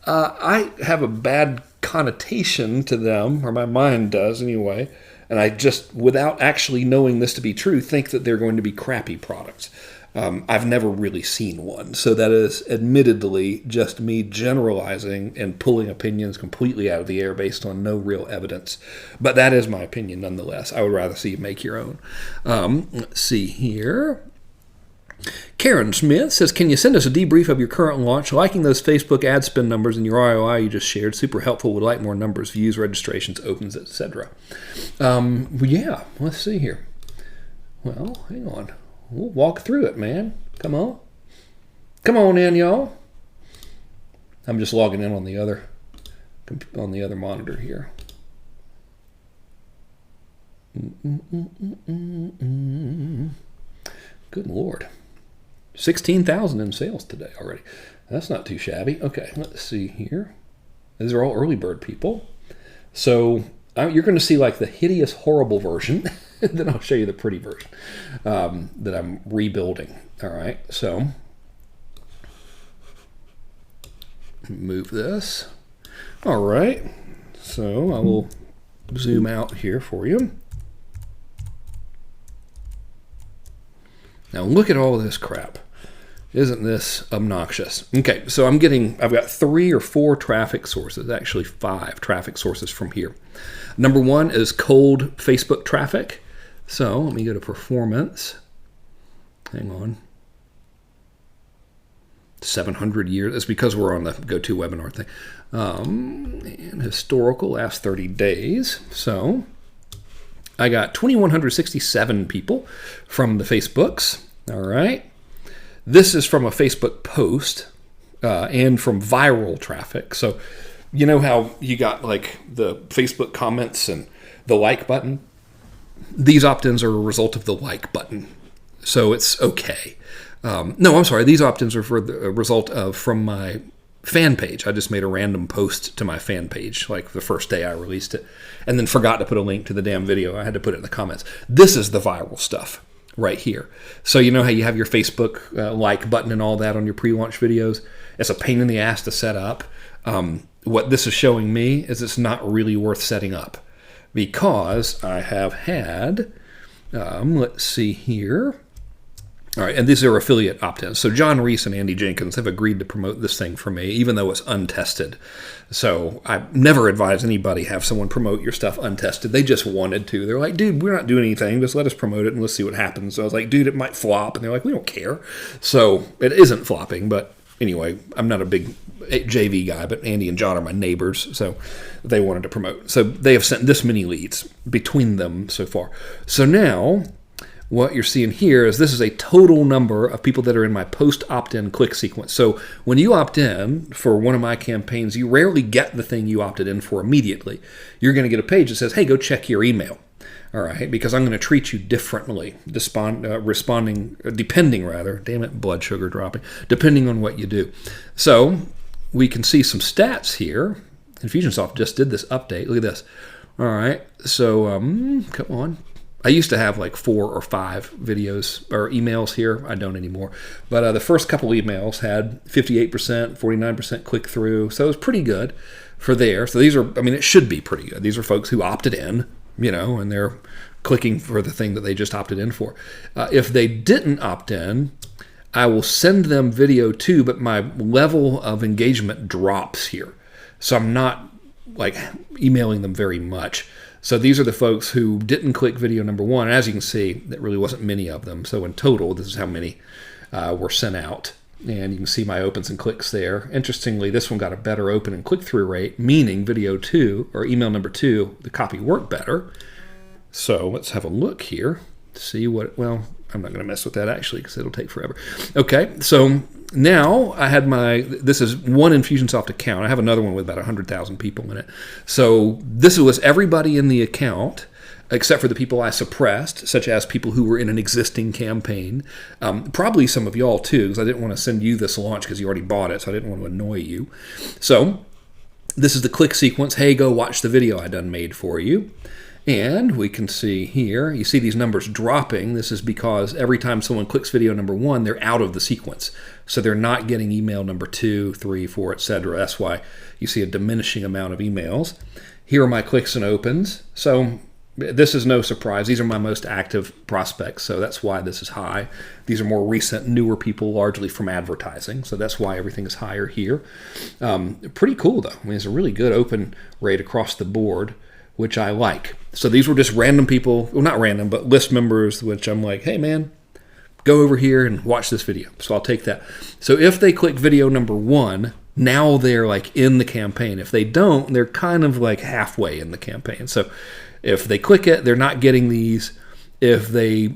I have a bad connotation to them, or my mind does anyway, and I just, without actually knowing this to be true, think that they're going to be crappy products. I've never really seen one, so that is admittedly just me generalizing and pulling opinions completely out of the air based on no real evidence. But that is my opinion nonetheless. I would rather see you make your own. Let's see here. Karen Smith says, can you send us a debrief of your current launch? Liking those Facebook ad spend numbers and your ROI you just shared. Super helpful. Would like more numbers, views, registrations, opens, etc. Yeah, let's see here. Well, hang on. We'll walk through it, man. Come on. Come on in, y'all. I'm just logging in on the other monitor here. Good Lord. 16,000 in sales today already. That's not too shabby. Okay, let's see here. These are all early bird people. So you're going to see like the hideous, horrible version. Then I'll show you the pretty version that I'm rebuilding. All right, so move this. All right, so I will zoom out here for you. Now look at all of this crap. Isn't this obnoxious? Okay, so I've got 3 or 4 traffic sources, actually 5 traffic sources from here. Number 1 is cold Facebook traffic. So let me go to performance. Hang on. 700 years. That's because we're on the GoToWebinar thing. And historical, last 30 days. So I got 2,167 people from the Facebooks. All right. This is from a Facebook post and from viral traffic. So you know how you got like the Facebook comments and the like button? These opt-ins are a result of the like button, so it's okay. No, I'm sorry. These opt-ins are for the result of from my fan page. I just made a random post to my fan page, like the first day I released it, and then forgot to put a link to the damn video. I had to put it in the comments. This is the viral stuff, right here. So you know how you have your Facebook like button and all that on your pre-launch videos? It's a pain in the ass to set up. What this is showing me is it's not really worth setting up, because I have had, let's see here. All right, and these are affiliate opt-ins. So John Reese and Andy Jenkins have agreed to promote this thing for me, even though it's untested. So I never advise anybody have someone promote your stuff untested. They just wanted to. They're like, dude, we're not doing anything. Just let us promote it and let's see what happens. So I was like, dude, it might flop. And they're like, we don't care. So it isn't flopping. But anyway, I'm not a big JV guy, but Andy and John are my neighbors. So they wanted to promote. So they have sent this many leads between them so far. So now what you're seeing here is this is a total number of people that are in my post opt-in click sequence. So when you opt in for one of my campaigns, you rarely get the thing you opted in for immediately. You're going to get a page that says, hey, go check your email. All right, because I'm going to treat you differently, responding, depending rather, damn it, blood sugar dropping, depending on what you do. So we can see some stats here. Infusionsoft just did this update. Look at this. All right, so come on. I used to have like 4 or 5 videos or emails here. I don't anymore. But the first couple emails had 58%, 49% click through. So it was pretty good for there. So these are, I mean, it should be pretty good. These are folks who opted in, you know, and they're clicking for the thing that they just opted in for. If they didn't opt in, I will send them video too, but my level of engagement drops here. So I'm not like emailing them very much. So these are the folks who didn't click video number 1. And as you can see, there really wasn't many of them. So in total, this is how many were sent out. And you can see my opens and clicks there. Interestingly, this one got a better open and click-through rate, meaning video 2, or email number 2, the copy worked better. So let's have a look here to see what, well, I'm not going to mess with that actually because it'll take forever. Okay, so now I had this is one Infusionsoft account. I have another one with about 100,000 people in it. So this was everybody in the account except for the people I suppressed, such as people who were in an existing campaign. Probably some of y'all too, because I didn't want to send you this launch because you already bought it, so I didn't want to annoy you. So this is the click sequence. Hey, go watch the video I done made for you. And we can see here, you see these numbers dropping. This is because every time someone clicks video number 1, they're out of the sequence. So they're not getting email number 2, 3, 4, etc. That's why you see a diminishing amount of emails. Here are my clicks and opens. So this is no surprise. These are my most active prospects, so that's why this is high. These are more recent, newer people, largely from advertising, so that's why everything is higher here. Pretty cool, though. I mean, it's a really good open rate across the board, which I like. So these were just random people, well, not random, but list members, which I'm like, hey, man, go over here and watch this video. So I'll take that. So if they click video number 1, now they're like in the campaign. If they don't, they're kind of like halfway in the campaign. So if they click it, they're not getting these. If they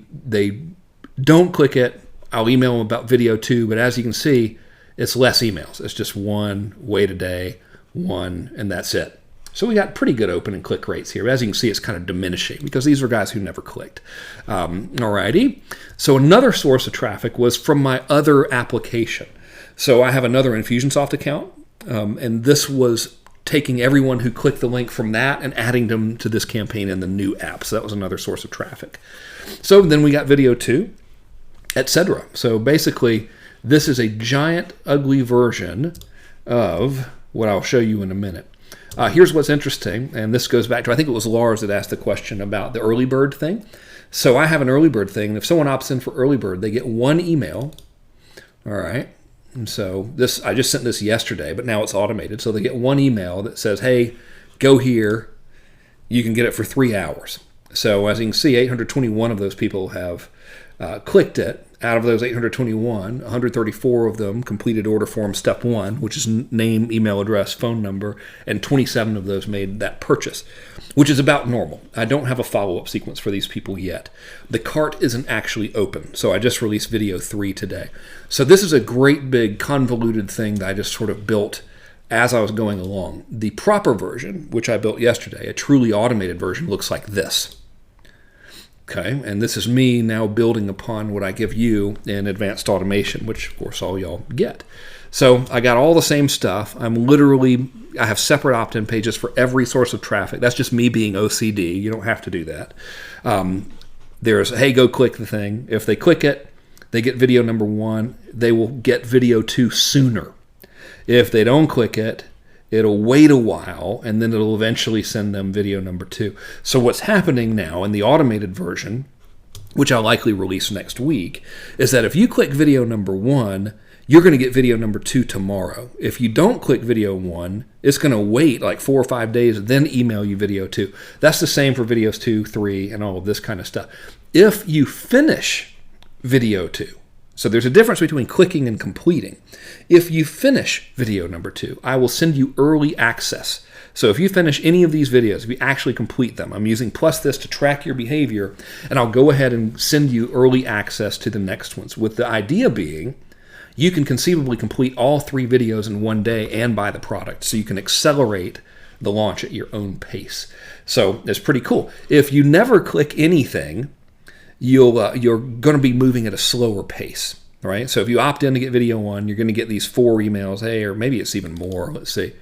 don't click it, I'll email them about video 2. But as you can see, it's less emails. It's just 1, wait a day, 1, and that's it. So we got pretty good open and click rates here. As you can see, it's kind of diminishing because these are guys who never clicked. Alrighty. So another source of traffic was from my other application. So I have another Infusionsoft account, and this was taking everyone who clicked the link from that and adding them to this campaign in the new app. So that was another source of traffic. So then we got video 2, etc. So basically, this is a giant, ugly version of what I'll show you in a minute. Here's what's interesting, and this goes back to, I think it was Lars that asked the question about the early bird thing. So I have an early bird thing. If someone opts in for early bird, they get 1 email. All right. And so this, I just sent this yesterday, but now it's automated. So they get 1 email that says, hey, go here. You can get it for 3 hours. So as you can see, 821 of those people have clicked it. Out of those 821, 134 of them completed order form step 1, which is name, email address, phone number, and 27 of those made that purchase, which is about normal. I don't have a follow-up sequence for these people yet. The cart isn't actually open, so I just released video 3 today. So this is a great big convoluted thing that I just sort of built as I was going along. The proper version, which I built yesterday, a truly automated version, looks like this. Okay, and this is me now building upon what I give you in advanced automation, which of course all y'all get. So I got all the same stuff. I have separate opt-in pages for every source of traffic. That's just me being OCD. You don't have to do that. there's, hey, go click the thing. If they click it, they get video number 1. They will get video 2 sooner. If they don't click it, it'll wait a while, and then it'll eventually send them video number 2. So what's happening now in the automated version, which I'll likely release next week, is that if you click video number 1, you're going to get video number 2 tomorrow. If you don't click video 1, it's going to wait like 4 or 5 days and then email you video 2. That's the same for videos 2, 3, and all of this kind of stuff. If you finish video 2, so there's a difference between clicking and completing. If you finish video number 2, I will send you early access. So if you finish any of these videos, if you actually complete them, I'm using Plus This to track your behavior, and I'll go ahead and send you early access to the next ones, with the idea being you can conceivably complete all 3 videos in one day and buy the product, so you can accelerate the launch at your own pace. So it's pretty cool. If you never click anything, you're going to be moving at a slower pace, right? So if you opt in to get video 1, you're going to get these 4 emails. Hey, or maybe it's even more. Let's see.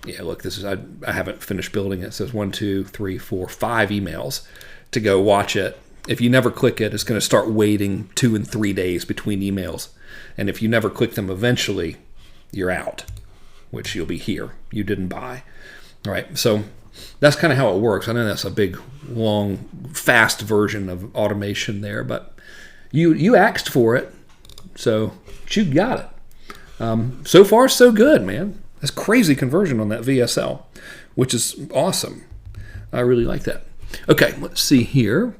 Yeah, look, this is I haven't finished building it. It says 1, 2, 3, 4, 5 emails to go watch it. If you never click it, it's going to start waiting 2 and 3 days between emails. And if you never click them, eventually you're out, which you'll be here. You didn't buy. All right, so that's kind of how it works. I know that's a big, long, fast version of automation there, but you asked for it, so you got it. So far, so good, man. That's crazy conversion on that VSL, which is awesome. I really like that. Okay, let's see here.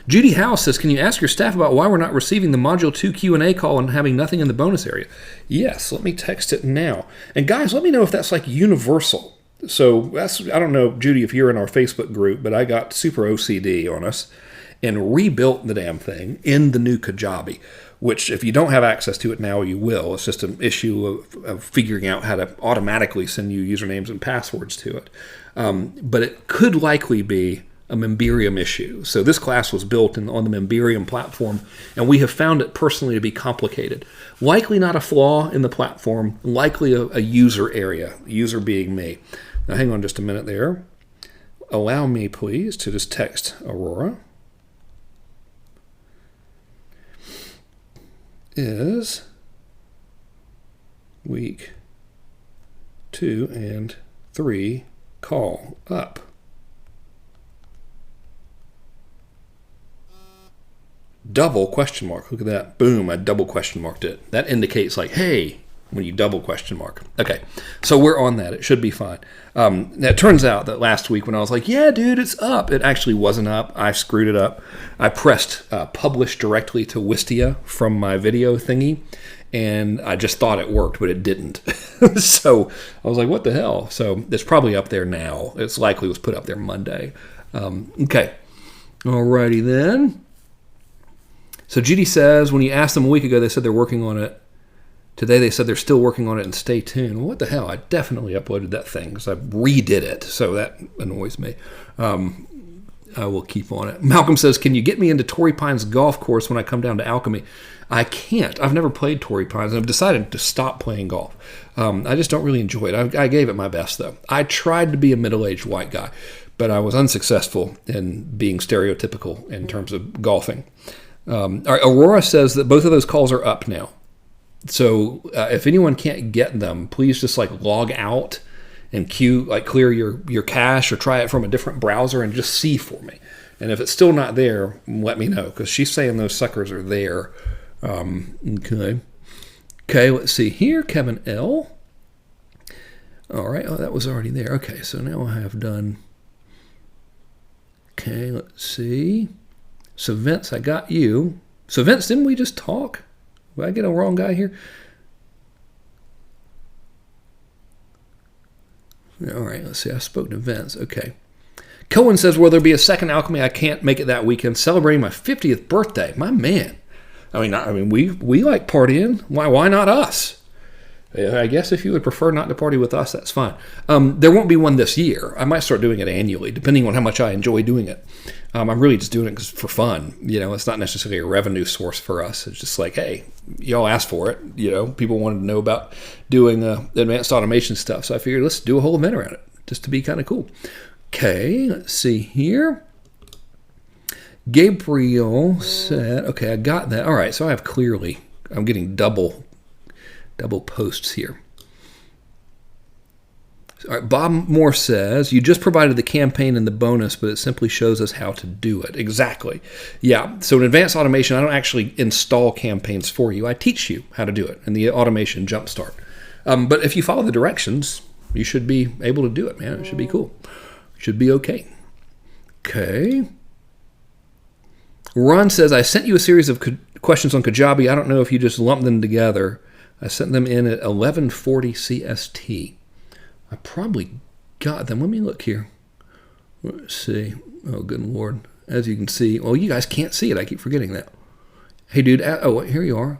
Judy House says, can you ask your staff about why we're not receiving the Module 2 Q&A call and having nothing in the bonus area? Yes, let me text it now. And guys, let me know if that's like universal. So that's, I don't know, Judy, if you're in our Facebook group, but I got super OCD on us and rebuilt the damn thing in the new Kajabi, which if you don't have access to it now, you will. It's just an issue of figuring out how to automatically send you usernames and passwords to it. But it could likely be a Memberium issue. So this class was built on the Memberium platform, and we have found it personally to be complicated. Likely not a flaw in the platform, likely a user area, user being me. Now hang on just a minute there. Allow me, please, to just text Aurora. Is week 2 and 3 call up? Double question mark. Look at that. Boom, I double question marked it. That indicates like, hey, when you double question mark. Okay, so we're on that. It should be fine. Now it turns out that last week when I was like, yeah, dude, it's up, it actually wasn't up. I screwed it up. I pressed publish directly to Wistia from my video thingy, and I just thought it worked, but it didn't. So I was like, what the hell? So it's probably up there now. It's likely was put up there Monday. Okay, alrighty then. So Judy says, when you asked them a week ago, they said they're working on it. Today they said they're still working on it and stay tuned. Well, what the hell? I definitely uploaded that thing because I redid it, so that annoys me. I will keep on it. Malcolm says, can you get me into Torrey Pines golf course when I come down to Alchemy? I can't. I've never played Torrey Pines, and I've decided to stop playing golf. I just don't really enjoy it. I gave it my best, though. I tried to be a middle-aged white guy, but I was unsuccessful in being stereotypical in terms of golfing. All right, Aurora says that both of those calls are up now. So if anyone can't get them, please just like log out and clear your cache or try it from a different browser and just see for me. And if it's still not there, let me know because she's saying those suckers are there. Okay, let's see here. Kevin L. All right, that was already there. Okay, so now I have done. Okay, let's see. So Vince, I got you. So Vince, didn't we just talk? Did I get a wrong guy here? All right, let's see. I spoke to Vince. Okay. Cohen says, will there be a second Alchemy? I can't make it that weekend. Celebrating my 50th birthday. My man. I mean, we like partying. Why not us? I guess if you would prefer not to party with us, that's fine. There won't be one this year. I might start doing it annually, depending on how much I enjoy doing it. I'm really just doing it for fun. You know, it's not necessarily a revenue source for us. It's just like, hey, y'all asked for it. You know, people wanted to know about doing advanced automation stuff. So I figured let's do a whole event around it, just to be kind of cool. Okay, let's see here. Gabriel said, okay, I got that. All right, so I have clearly, I'm getting double posts here. All right, Bob Moore says, you just provided the campaign and the bonus, but it simply shows us how to do it. Exactly. Yeah, so in advanced automation, I don't actually install campaigns for you. I teach you how to do it in the automation jumpstart. But if you follow the directions, you should be able to do it, man. It should be cool. It should be okay. Okay. Ron says, I sent you a series of questions on Kajabi. I don't know if you just lumped them together. I sent them in at 11:40 CST. I probably got them. Let me look here. Let's see. Oh, good Lord. As you can see. Well, you guys can't see it. I keep forgetting that. Hey, dude. Oh, here you are.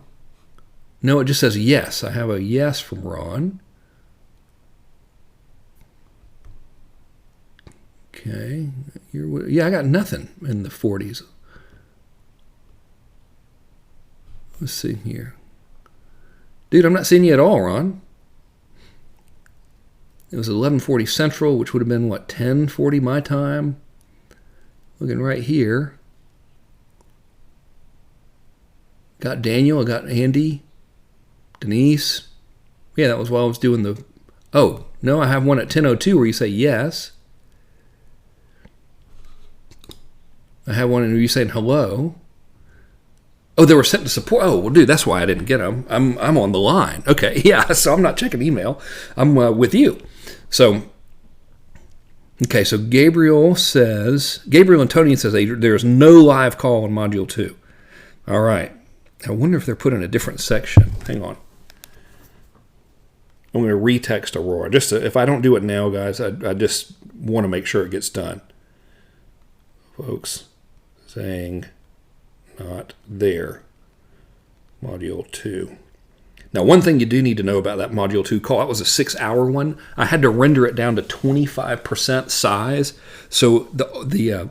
No, it just says yes. I have a yes from Ron. Okay. Yeah, I got nothing in the 40s. Let's see here. Dude, I'm not seeing you at all, Ron. It was 11:40 Central, which would have been, what, 10:40 my time? Looking right here. Got Daniel, I got Andy, Denise. Yeah, that was while I was doing the... Oh, no, I have one at 10:02 where you say yes. I have one where you saying hello. Oh, they were sent to support. Oh, well, dude, that's why I didn't get them. I'm on the line. Okay, yeah, so I'm not checking email. I'm with you. So, okay, so Gabriel Antonian says there's no live call on Module 2. All right. I wonder if they're put in a different section. Hang on. I'm going to retext Aurora. If I don't do it now, guys, I just want to make sure it gets done. Folks, saying not there. Module 2. Now, one thing you do need to know about that Module 2 call, that was a 6-hour one. I had to render it down to 25% size, so the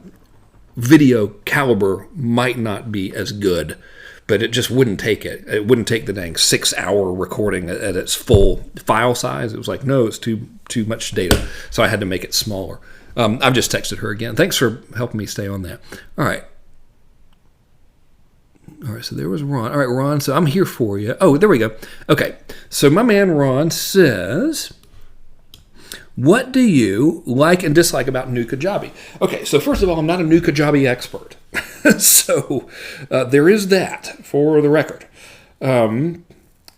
video caliber might not be as good, but it just wouldn't take it. It wouldn't take the dang 6-hour recording at its full file size. It was like, no, it's too much data, so I had to make it smaller. I've just texted her again. Thanks for helping me stay on that. All right, so there was Ron. All right, Ron, so I'm here for you. Oh, there we go. Okay, so my man Ron says, what do you like and dislike about New Kajabi? Okay, so first of all, I'm not a New Kajabi expert. So there is that, for the record. Now,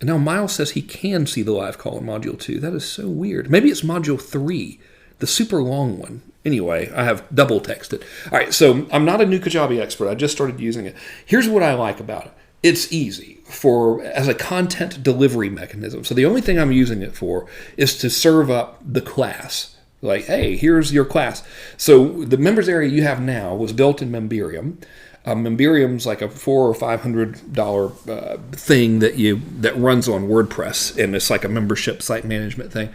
Miles says he can see the live call in Module 2. That is so weird. Maybe it's Module 3, the super long one. Anyway, I have double texted. All right, so I'm not a New Kajabi expert. I just started using it. Here's what I like about it. It's easy as a content delivery mechanism. So the only thing I'm using it for is to serve up the class. Like, hey, here's your class. So the members area you have now was built in Memberium. Memberium's like a $400 or $500 thing that runs on WordPress, and it's like a membership site management thing.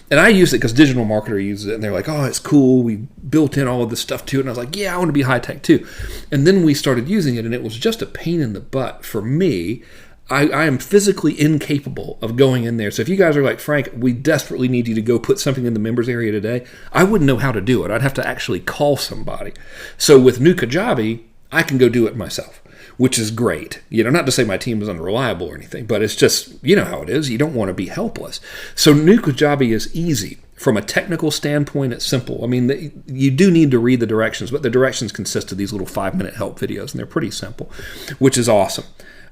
And I use it because Digital Marketer uses it, and they're like, oh, it's cool. We built in all of this stuff to it. And I was like, yeah, I want to be high tech too. And then we started using it, and it was just a pain in the butt for me. I am physically incapable of going in there. So if you guys are like, Frank, we desperately need you to go put something in the members area today, I wouldn't know how to do it. I'd have to actually call somebody. So with New Kajabi, I can go do it myself, which is great. Not to say my team is unreliable or anything, but it's just, you know how it is. You don't want to be helpless. So New Kajabi is easy. From a technical standpoint, it's simple. I mean, you do need to read the directions, but the directions consist of these little 5-minute help videos, and they're pretty simple, which is awesome.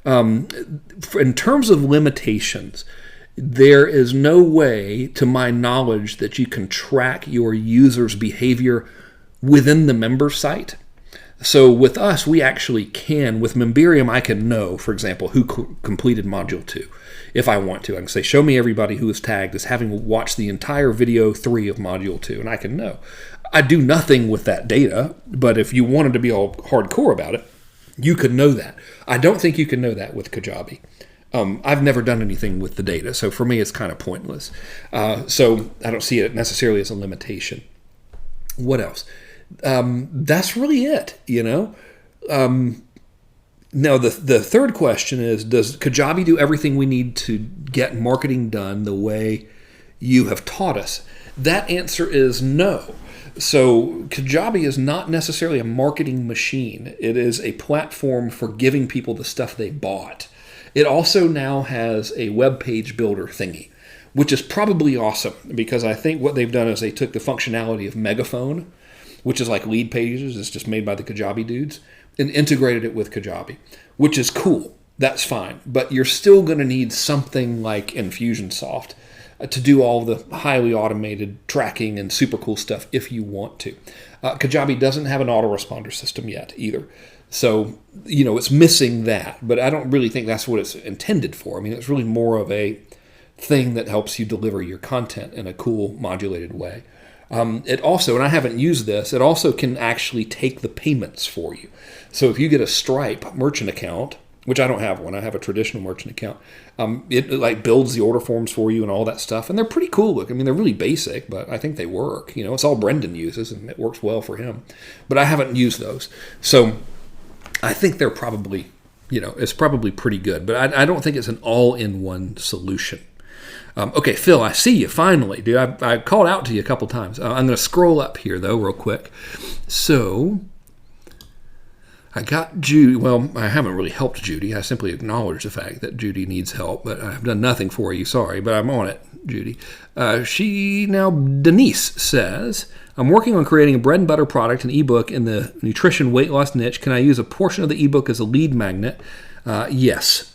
In terms of limitations, there is no way, to my knowledge, that you can track your user's behavior within the member site. So with us, we actually can. With Memberium, I can know, for example, who completed Module 2. If I want to, I can say, show me everybody who is tagged as having watched the entire video 3 of Module 2, and I can know. I do nothing with that data, but if you wanted to be all hardcore about it, you could know that. I don't think you can know that with Kajabi. I've never done anything with the data, so for me it's kind of pointless. So I don't see it necessarily as a limitation. What else? That's really it, Now, the third question is, does Kajabi do everything we need to get marketing done the way you have taught us? That answer is no. So Kajabi is not necessarily a marketing machine. It is a platform for giving people the stuff they bought. It also now has a web page builder thingy, which is probably awesome because I think what they've done is they took the functionality of Megaphone, which is like lead pages, it's just made by the Kajabi dudes, and integrated it with Kajabi, which is cool. That's fine. But you're still going to need something like Infusionsoft to do all the highly automated tracking and super cool stuff if you want to. Kajabi doesn't have an autoresponder system yet either. So, it's missing that. But I don't really think that's what it's intended for. I mean, it's really more of a thing that helps you deliver your content in a cool modulated way. It also, and I haven't used this, it also can actually take the payments for you. So if you get a Stripe merchant account, which I don't have one, I have a traditional merchant account, it like builds the order forms for you and all that stuff. And they're pretty cool looking. I mean, they're really basic, but I think they work. It's all Brendan uses and it works well for him. But I haven't used those. So I think they're probably, it's probably pretty good. But I don't think it's an all-in-one solution. Okay, Phil, I see you finally, dude. I called out to you a couple times. I'm going to scroll up here, though, real quick. So I got Judy. Well, I haven't really helped Judy. I simply acknowledge the fact that Judy needs help, but I've done nothing for you. Sorry, but I'm on it, Judy. Denise says, I'm working on creating a bread and butter product, an ebook in the nutrition weight loss niche. Can I use a portion of the ebook as a lead magnet? Yes.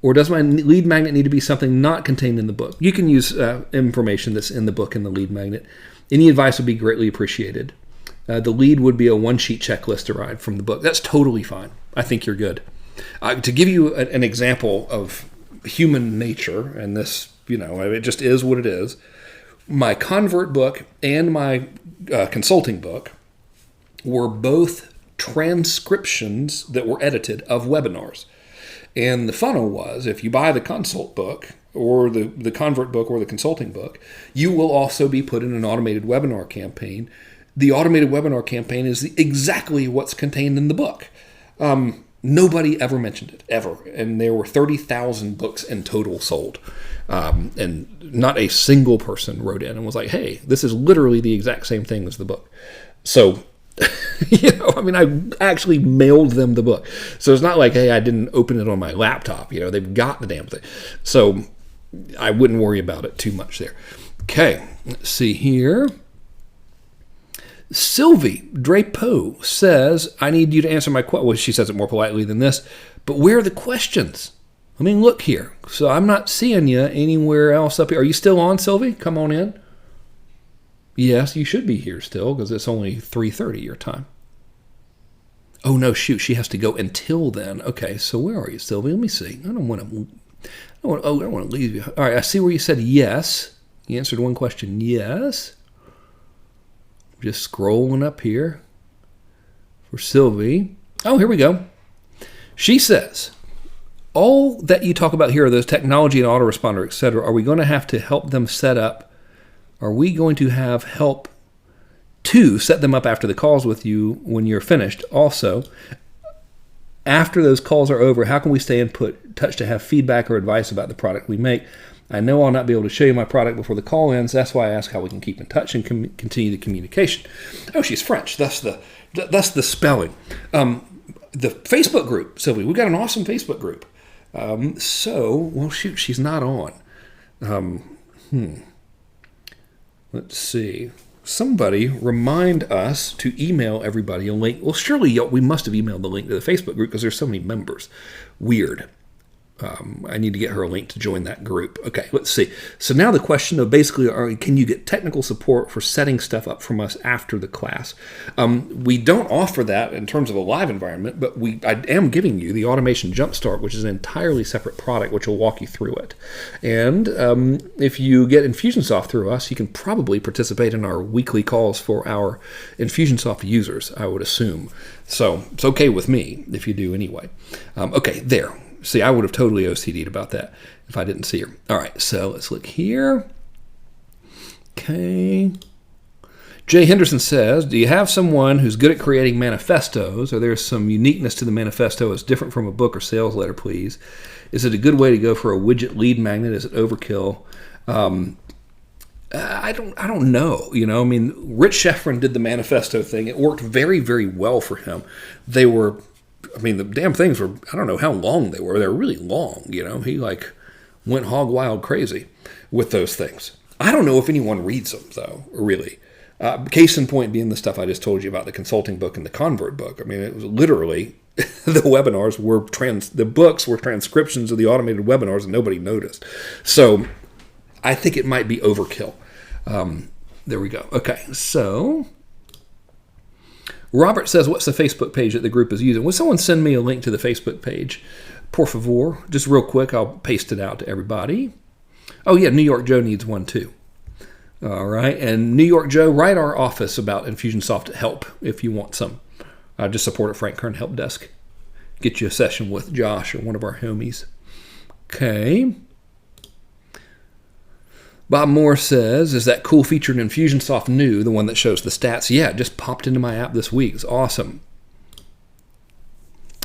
Or does my lead magnet need to be something not contained in the book? You can use information that's in the book in the lead magnet. Any advice would be greatly appreciated. The lead would be a one-sheet checklist derived from the book. That's totally fine. I think you're good. To give you an example of human nature, and this, it just is what it is, my Convert book and my consulting book were both transcriptions that were edited of webinars. And the funnel was, if you buy the consult book or the Convert book or the consulting book, you will also be put in an automated webinar campaign. The automated webinar campaign is exactly what's contained in the book. Nobody ever mentioned it, ever. And there were 30,000 books in total sold. And not a single person wrote in and was like, hey, this is literally the exact same thing as the book. So I actually mailed them the book. So it's not like, hey, I didn't open it on my laptop. They've got the damn thing. So I wouldn't worry about it too much there. Okay, let's see here. Sylvie Drapeau says, I need you to answer my question. Well, she says it more politely than this, but where are the questions? I mean, look here. So I'm not seeing you anywhere else up here. Are you still on, Sylvie? Come on in. Yes, you should be here still because it's only 3:30 your time. Oh, no, shoot. She has to go until then. Okay, so where are you, Sylvie? Let me see. I don't want to leave you. All right, I see where you said yes. You answered one question, yes. Just scrolling up here for Sylvie. Oh, here we go. She says, all that you talk about here are those technology and autoresponder, etc. Are we going to have to help them set up? Are we going to have help to set them up after the calls with you when you're finished? Also, after those calls are over, how can we stay in touch to have feedback or advice about the product we make? I know I'll not be able to show you my product before the call ends. That's why I ask how we can keep in touch and continue the communication. Oh, she's French. That's the spelling. The Facebook group, Sylvie. We've got an awesome Facebook group. Shoot, she's not on. Let's see. Somebody remind us to email everybody a link. Well, surely we must have emailed the link to the Facebook group because there's so many members. Weird. I need to get her a link to join that group. Okay, let's see. So now the question of basically, can you get technical support for setting stuff up from us after the class? We don't offer that in terms of a live environment, but I am giving you the Automation Jumpstart, which is an entirely separate product, which will walk you through it. And if you get Infusionsoft through us, you can probably participate in our weekly calls for our Infusionsoft users, I would assume. So it's okay with me if you do anyway. Okay, there. See, I would have totally OCD'd about that if I didn't see her. All right, so let's look here. Okay. Jay Henderson says, do you have someone who's good at creating manifestos? Or there's some uniqueness to the manifesto as different from a book or sales letter, please? Is it a good way to go for a widget lead magnet? Is it overkill? I don't know. You know, I mean, Rich Schefren did the manifesto thing. It worked very, very well for him. They were, I mean, the damn things were, I don't know how long they were. They were really long, you know. He like went hog wild crazy with those things. I don't know if anyone reads them, though, really. Case in point being the stuff I just told you about, the consulting book and the convert book. I mean, it was literally, the webinars were, the books were transcriptions of the automated webinars and nobody noticed. So I think it might be overkill. There we go. Okay, so Robert says, what's the Facebook page that the group is using? Will someone send me a link to the Facebook page? Por favor. Just real quick, I'll paste it out to everybody. Oh, yeah, New York Joe needs one, too. All right, and New York Joe, write our office about Infusionsoft help if you want some. Just support at Frank Kern Help Desk. Get you a session with Josh or one of our homies. Okay. Bob Moore says, is that cool feature in Infusionsoft new, the one that shows the stats? Yeah, it just popped into my app this week. It's awesome.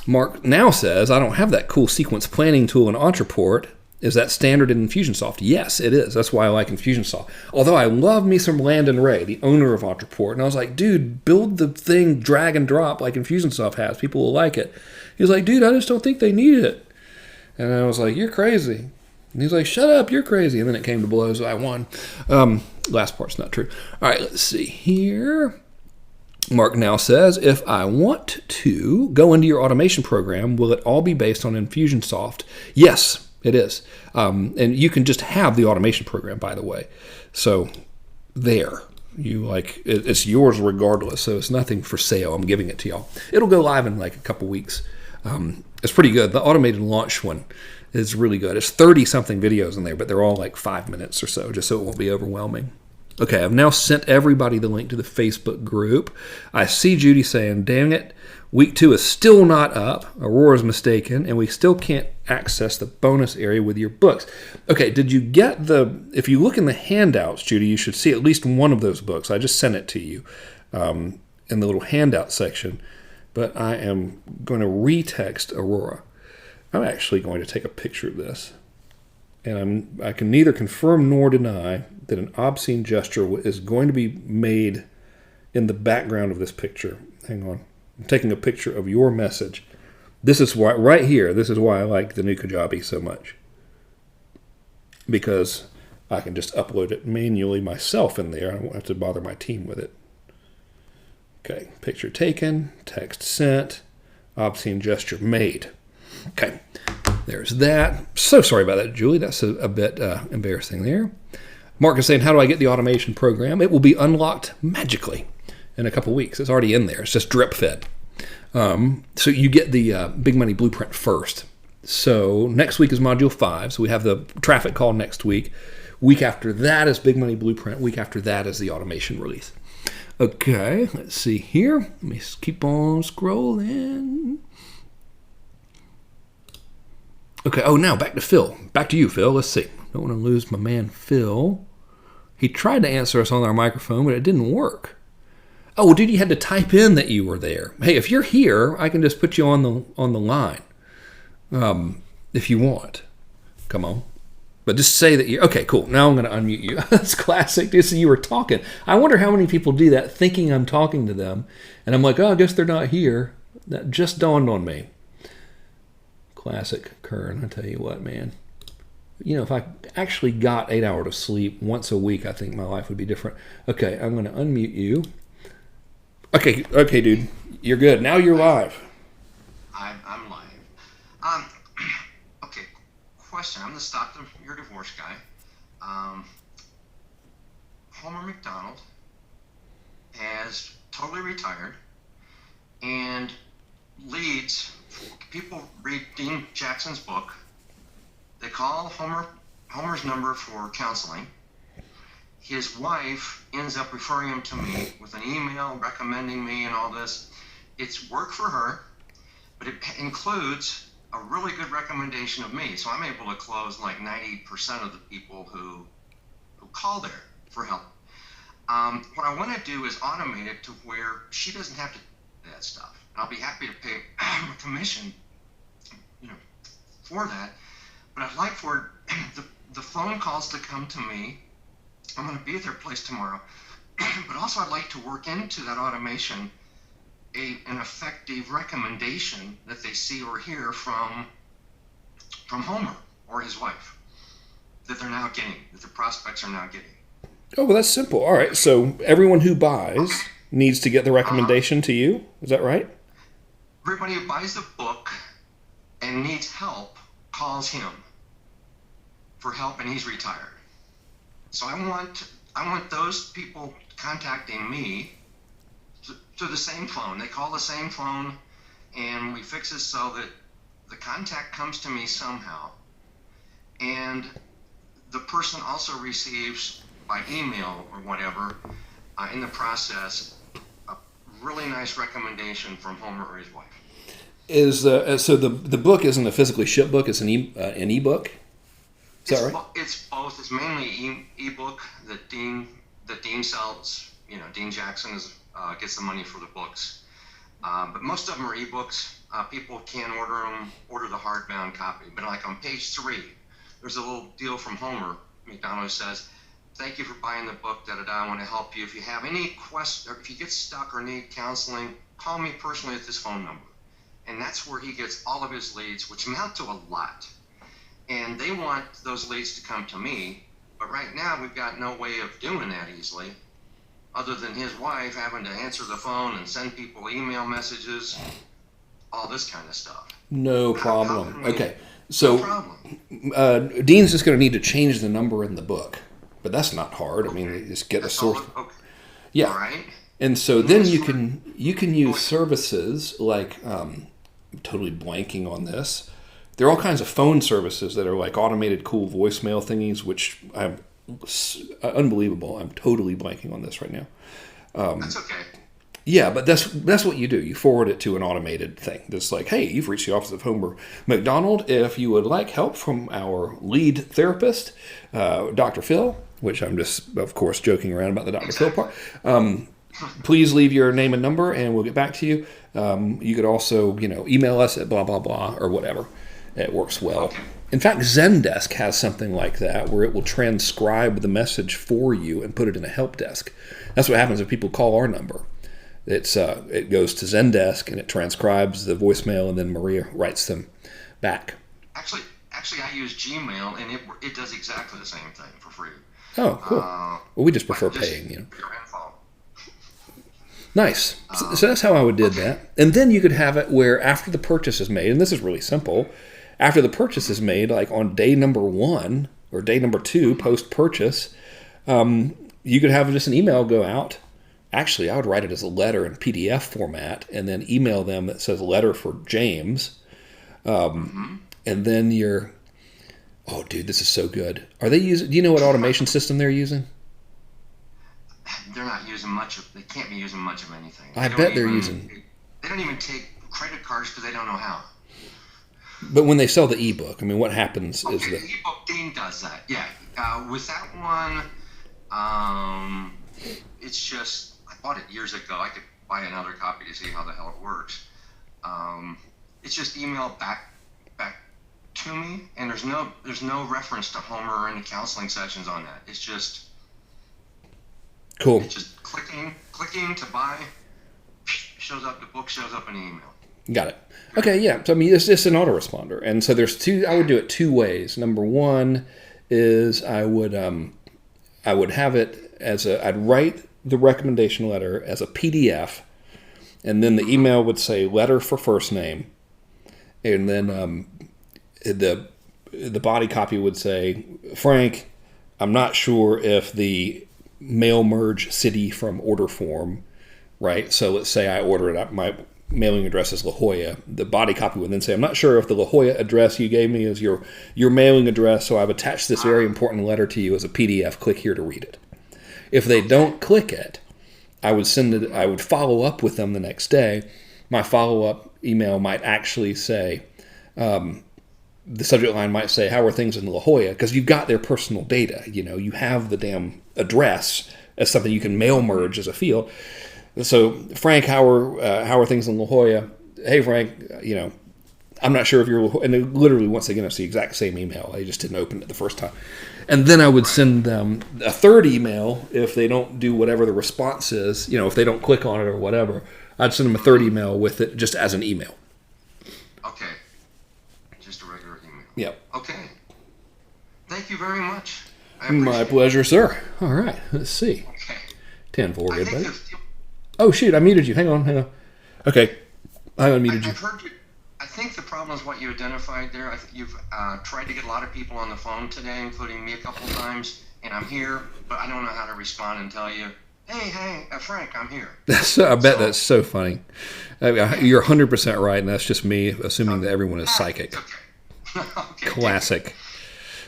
Mark now says, I don't have that cool sequence planning tool in Ontraport. Is that standard in Infusionsoft? Yes, it is. That's why I like Infusionsoft. Although I love me some Landon Ray, the owner of Ontraport. And I was like, dude, build the thing drag and drop like Infusionsoft has. People will like it. He was like, dude, I just don't think they need it. And I was like, you're crazy. And he's like, shut up, you're crazy. And then it came to blows. I won. Last part's not true. All right, let's see here. Mark now says, if I want to go into your automation program, will it all be based on Infusionsoft? Yes, it is. And you can just have the automation program, by the way. So there. You like it's yours regardless. So it's nothing for sale. I'm giving it to y'all. It'll go live in like a couple weeks. It's pretty good. The automated launch one is really good. It's 30-something videos in there, but they're all like 5 minutes or so, just so it won't be overwhelming. Okay, I've now sent everybody the link to the Facebook group. I see Judy saying, dang it, week 2 is still not up. Aurora's mistaken, and we still can't access the bonus area with your books. Okay, did you get if you look in the handouts, Judy, you should see at least one of those books. I just sent it to you in the little handout section, but I am going to retext Aurora. I'm actually going to take a picture of this, and I can neither confirm nor deny that an obscene gesture is going to be made in the background of this picture. Hang on. I'm taking a picture of your message. This is why, right here, this is why I like the new Kajabi so much. Because I can just upload it manually myself in there. I won't have to bother my team with it. Okay, picture taken, text sent, obscene gesture made. Okay, there's that. So sorry about that, Julie. That's a bit embarrassing there. Mark is saying, how do I get the automation program? It will be unlocked magically in a couple weeks. It's already in there. It's just drip fed. So you get the Big Money Blueprint first. So next week is Module 5. So we have the traffic call next week. Week after that is Big Money Blueprint. Week after that is the automation release. Okay, let's see here. Let me keep on scrolling. Okay, oh, now back to Phil. Back to you, Phil. Let's see. Don't want to lose my man, Phil. He tried to answer us on our microphone, but it didn't work. Oh, well, dude, you had to type in that you were there. Hey, if you're here, I can just put you on the line if you want. Come on. But just say that you're... Okay, cool. Now I'm going to unmute you. That's classic. Just so you were talking. I wonder how many people do that thinking I'm talking to them. And I'm like, oh, I guess they're not here. That just dawned on me. Classic Kern, I tell you what, man. You know, if I actually got 8 hours of sleep once a week, I think my life would be different. Okay, I'm going to unmute you. Okay, dude. You're good. Now you're live. I'm live. Okay, question. I'm going to stop your divorce guy. Homer McDonald has totally retired and leads... People read Dean Jackson's book. They call Homer's number for counseling. His wife ends up referring him to me with an email recommending me and all this. It's work for her, but it includes a really good recommendation of me. So I'm able to close like 90% of the people who call there for help. What I want to do is automate it to where she doesn't have to do that stuff. I'll be happy to pay a commission, for that. But I'd like for the phone calls to come to me I'm going to be at their place tomorrow. But also, I'd like to work into that automation an effective recommendation that they see or hear from Homer or his wife that they're now getting, that the prospects are now getting. Oh, well, that's simple. All right. So everyone who buys needs to get the recommendation to you. Is that right? Everybody who buys the book and needs help calls him for help, and he's retired. So I want those people contacting me to the same phone. They call the same phone, and we fix it so that the contact comes to me somehow, and the person also receives by email or whatever in the process a really nice recommendation from Homer or his wife. So the book isn't a physically shipped book; it's an ebook. Is that right? It's both. It's mainly ebook that Dean sells. Dean Jackson gets the money for the books, but most of them are ebooks. People can order the hardbound copy. But like on page 3, there's a little deal from Homer McDonald says, "Thank you for buying the book. I want to help you. If you have any questions, or if you get stuck or need counseling, call me personally at this phone number." And that's where he gets all of his leads, which amount to a lot. And they want those leads to come to me, but right now we've got no way of doing that easily, other than his wife having to answer the phone and send people email messages, all this kind of stuff. No problem. Okay, so No problem. Dean's just going to need to change the number in the book, but that's not hard. I mean, you just get That's a source. all. Okay. Yeah, All right. and so then you can use services like I'm totally blanking on this. There are all kinds of phone services that are like automated cool voicemail thingies, which I'm unbelievable. I'm totally blanking on this right now. That's okay. Yeah, but that's what you do. You forward it to an automated thing. That's like, hey, you've reached the office of Homer McDonald. If you would like help from our lead therapist, Dr. Phil, which I'm just, of course, joking around about the Dr. Phil part, please leave your name and number, and we'll get back to you. You could also, email us at blah, blah, blah, or whatever. It works well. Okay. In fact, Zendesk has something like that where it will transcribe the message for you and put it in a help desk. That's what happens if people call our number. It goes to Zendesk and it transcribes the voicemail, and then Maria writes them back. Actually, I use Gmail, and it does exactly the same thing for free. Oh, cool. Well, we just prefer paying, Your info. Nice. So that's how I would did that. And then you could have it where after the purchase is made, and this is really simple, after the purchase is made, like on day number 1 or day number 2 post-purchase, you could have just an email go out. Actually, I would write it as a letter in PDF format and then email them that says letter for James. And then oh, dude, this is so good. Are they using, do you know what automation system they're using? They're not using much of. They can't be using much of anything. I bet they're using. They don't even take credit cards because they don't know how. But when they sell the ebook, I mean, what happens is Okay, that the ebook Dean does that. Yeah. With that one, it's just I bought it years ago. I could buy another copy to see how the hell it works. It's just emailed back to me, and there's no reference to Homer or any counseling sessions on that. It's just. cool. It's just clicking to buy, shows up, the book shows up in the email. Got it. Okay, yeah. So I mean, it's just an autoresponder, and so there's two. I would do it 2 ways. Number 1 is I would have it as I'd write the recommendation letter as a PDF, and then the email would say letter for first name, and then the body copy would say, Frank, I'm not sure if the mail merge city from order form, right? So let's say I order it up. My mailing address is La Jolla. The body copy would then say, I'm not sure if the La Jolla address you gave me is your mailing address, so I've attached this very important letter to you as a PDF. Click here to read it. If they don't click it, I would send it. I would follow up with them the next day. My follow-up email might actually say, the subject line might say, how are things in La Jolla? Because you've got their personal data. You have the damn address as something you can mail merge as a field. So, Frank, how are things in La Jolla? Hey, Frank, I'm not sure if you're, and it literally, once again, it's the exact same email. I just didn't open it the first time. And then I would send them a third email if they don't do whatever the response is, if they don't click on it or whatever. I'd send them a third email with it just as an email. Okay. Just a regular email. Yep. Okay. Thank you very much. My pleasure, sir. All right. Let's see. Okay. 10-4, I everybody. think Oh, shoot. I muted you. Hang on. Okay. I unmuted you. I've heard you. I think the problem is what you identified there. I think you've tried to get a lot of people on the phone today, including me a couple of times, and I'm here, but I don't know how to respond and tell you, hey, Frank, I'm here. I bet that's so funny. You're 100% right, and that's just me assuming that everyone is psychic. Okay. Okay. Classic.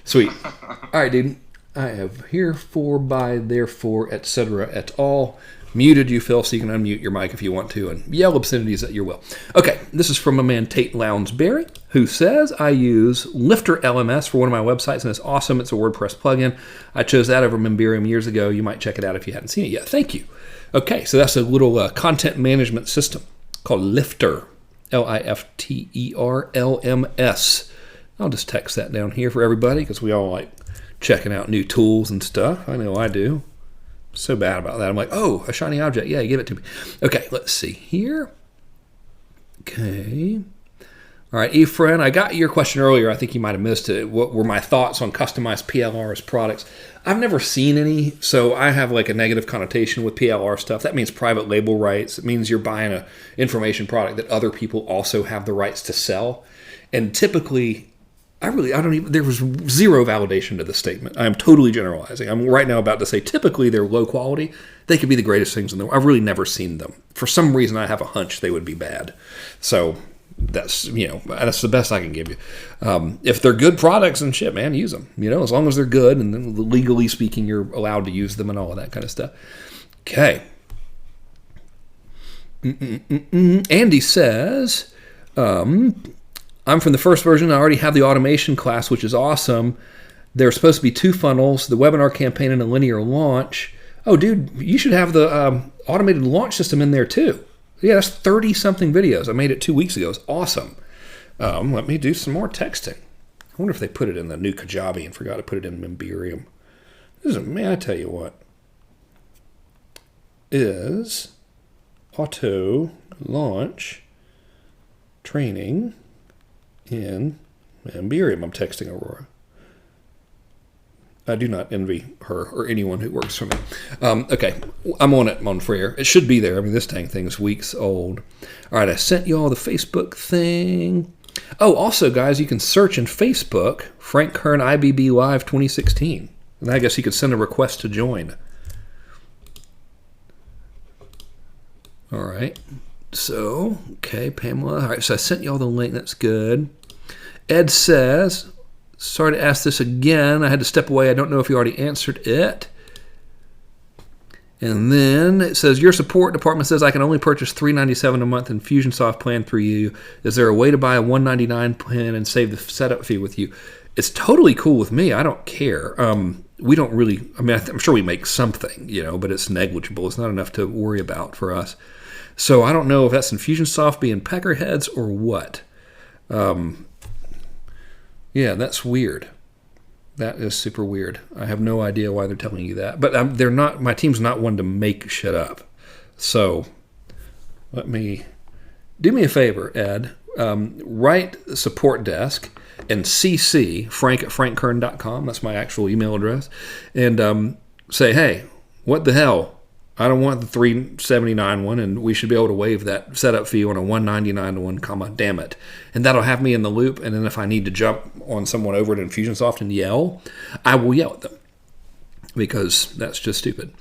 Sweet. All right, dude. I have herefore, by, therefore, etc. et al. Muted you, Phil, so you can unmute your mic if you want to and yell obscenities at your will. Okay, this is from a man, Tate Lounsbury, who says, I use Lifter LMS for one of my websites, and it's awesome. It's a WordPress plugin. I chose that over Memberium years ago. You might check it out if you hadn't seen it yet. Thank you. Okay, so that's a little content management system called Lifter, Lifter LMS. I'll just text that down here for everybody because we all like checking out new tools and stuff. I know I do. So bad about that. I'm like, oh, a shiny object. Yeah, give it to me. Okay, let's see here. Okay. All right, Efren, I got your question earlier. I think you might have missed it. What were my thoughts on customized PLRs products? I've never seen any, so I have like a negative connotation with PLR stuff. That means private label rights. It means you're buying an information product that other people also have the rights to sell. And typically, there was zero validation to this statement. I am totally generalizing. I'm right now about to say typically they're low quality. They could be the greatest things in the world. I've really never seen them. For some reason, I have a hunch they would be bad. So that's the best I can give you. If they're good products and shit, man, use them. As long as they're good and then legally speaking, you're allowed to use them and all of that kind of stuff. Okay. Andy says, I'm from the first version. I already have the automation class, which is awesome. There's supposed to be 2 funnels, the webinar campaign and a linear launch. Oh, dude, you should have the automated launch system in there too. Yeah, that's 30-something videos. I made it 2 weeks ago. It's awesome. Let me do some more texting. I wonder if they put it in the new Kajabi and forgot to put it in Memberium. I tell you what. Is auto launch training in Memberium. I'm texting Aurora. I do not envy her or anyone who works for me. Okay, I'm on it, mon frere. It should be there. I mean, this dang thing's weeks old. All right, I sent you all the Facebook thing. Oh, also, guys, you can search in Facebook, Frank Kern IBB Live 2016. And I guess you could send a request to join. All right. So, okay, Pamela. All right, so I sent you all the link. That's good. Ed says, sorry to ask this again. I had to step away. I don't know if you already answered it. And then it says, your support department says I can only purchase $397 a month in Fusionsoft plan through you. Is there a way to buy a $199 plan and save the setup fee with you? It's totally cool with me. I don't care. We don't really, I'm sure we make something, but it's negligible. It's not enough to worry about for us. So I don't know if that's Infusionsoft being peckerheads or what. Yeah, that's weird. That is super weird. I have no idea why they're telling you that. But they're not. My team's not one to make shit up. So do me a favor, Ed. Write support desk and CC Frank at frankkern.com. That's my actual email address. And say, hey, what the hell? I don't want the $379 one, and we should be able to waive that setup fee on a $199 one, comma, damn it. And that'll have me in the loop, and then if I need to jump on someone over at Infusionsoft and yell, I will yell at them, because that's just stupid.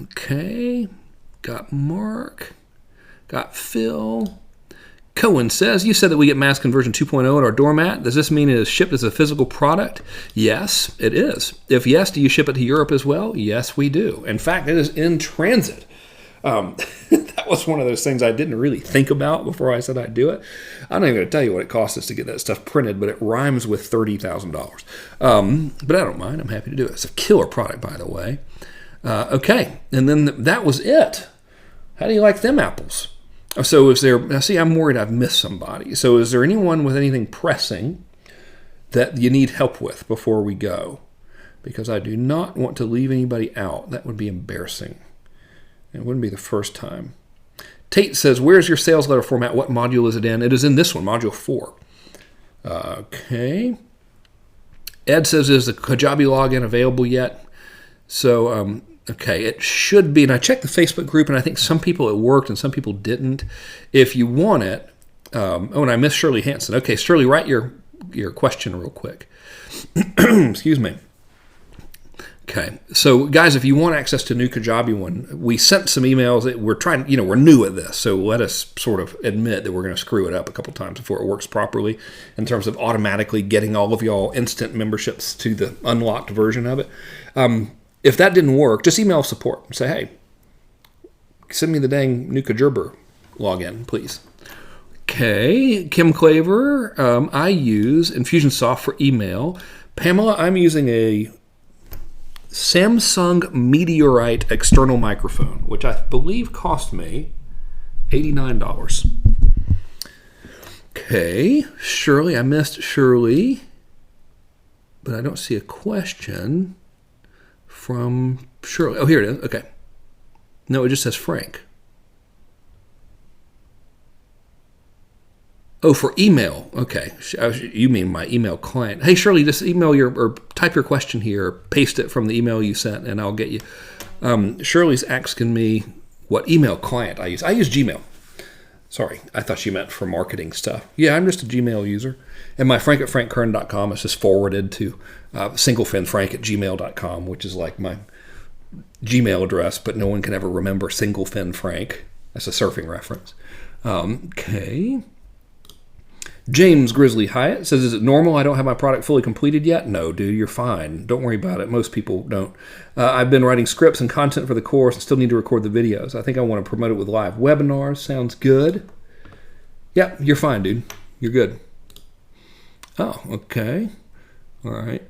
Okay, got Mark, got Phil. Cohen says, you said that we get mass conversion 2.0 at our doormat. Does this mean it is shipped as a physical product? Yes, it is. If yes, do you ship it to Europe as well? Yes, we do. In fact, it is in transit. That was one of those things I didn't really think about before I said I'd do it. I'm not even going to tell you what it costs us to get that stuff printed, but it rhymes with $30,000. But I don't mind. I'm happy to do it. It's a killer product, by the way. Okay, and then that was it. How do you like them apples? So is there, now see, I'm worried I've missed somebody. So is there anyone with anything pressing that you need help with before we go? Because I do not want to leave anybody out. That would be embarrassing. It wouldn't be the first time. Tate says, where's your sales letter format? What module is it in? It is in this one, module 4. Okay. Ed says, is the Kajabi login available yet? So, okay, it should be. And I checked the Facebook group, and I think some people it worked and some people didn't. If you want it, and I missed Shirley Hansen. Okay, Shirley, write your question real quick. Excuse me. Okay, so guys, if you want access to new Kajabi one, we sent some emails. We're trying, we're new at this, so let us sort of admit that we're going to screw it up a couple times before it works properly in terms of automatically getting all of y'all instant memberships to the unlocked version of it. If that didn't work, just email support and say, hey, send me the dang new Kajerber login, please. Okay, Kim Claver, I use Infusionsoft for email. Pamela, I'm using a Samsung Meteorite external microphone, which I believe cost me $89. Okay, Shirley, I missed Shirley, but I don't see a question from Shirley. Oh, here it is. Okay. No, it just says Frank. Oh, for email. Okay. You mean my email client. Hey, Shirley, just email or type your question here, or paste it from the email you sent, and I'll get you. Shirley's asking me what email client I use. I use Gmail. Sorry, I thought she meant for marketing stuff. Yeah, I'm just a Gmail user. And my frank at frankkern.com is just forwarded to singlefinfrank@gmail.com, which is like my Gmail address, but no one can ever remember Single Fin Frank. That's a surfing reference. Okay. James Grizzly Hyatt says, is it normal I don't have my product fully completed yet? No, dude, you're fine. Don't worry about it. Most people don't. I've been writing scripts and content for the course and still need to record the videos. I think I want to promote it with live webinars. Sounds good. Yeah, you're fine, dude. You're good. Oh, okay. All right.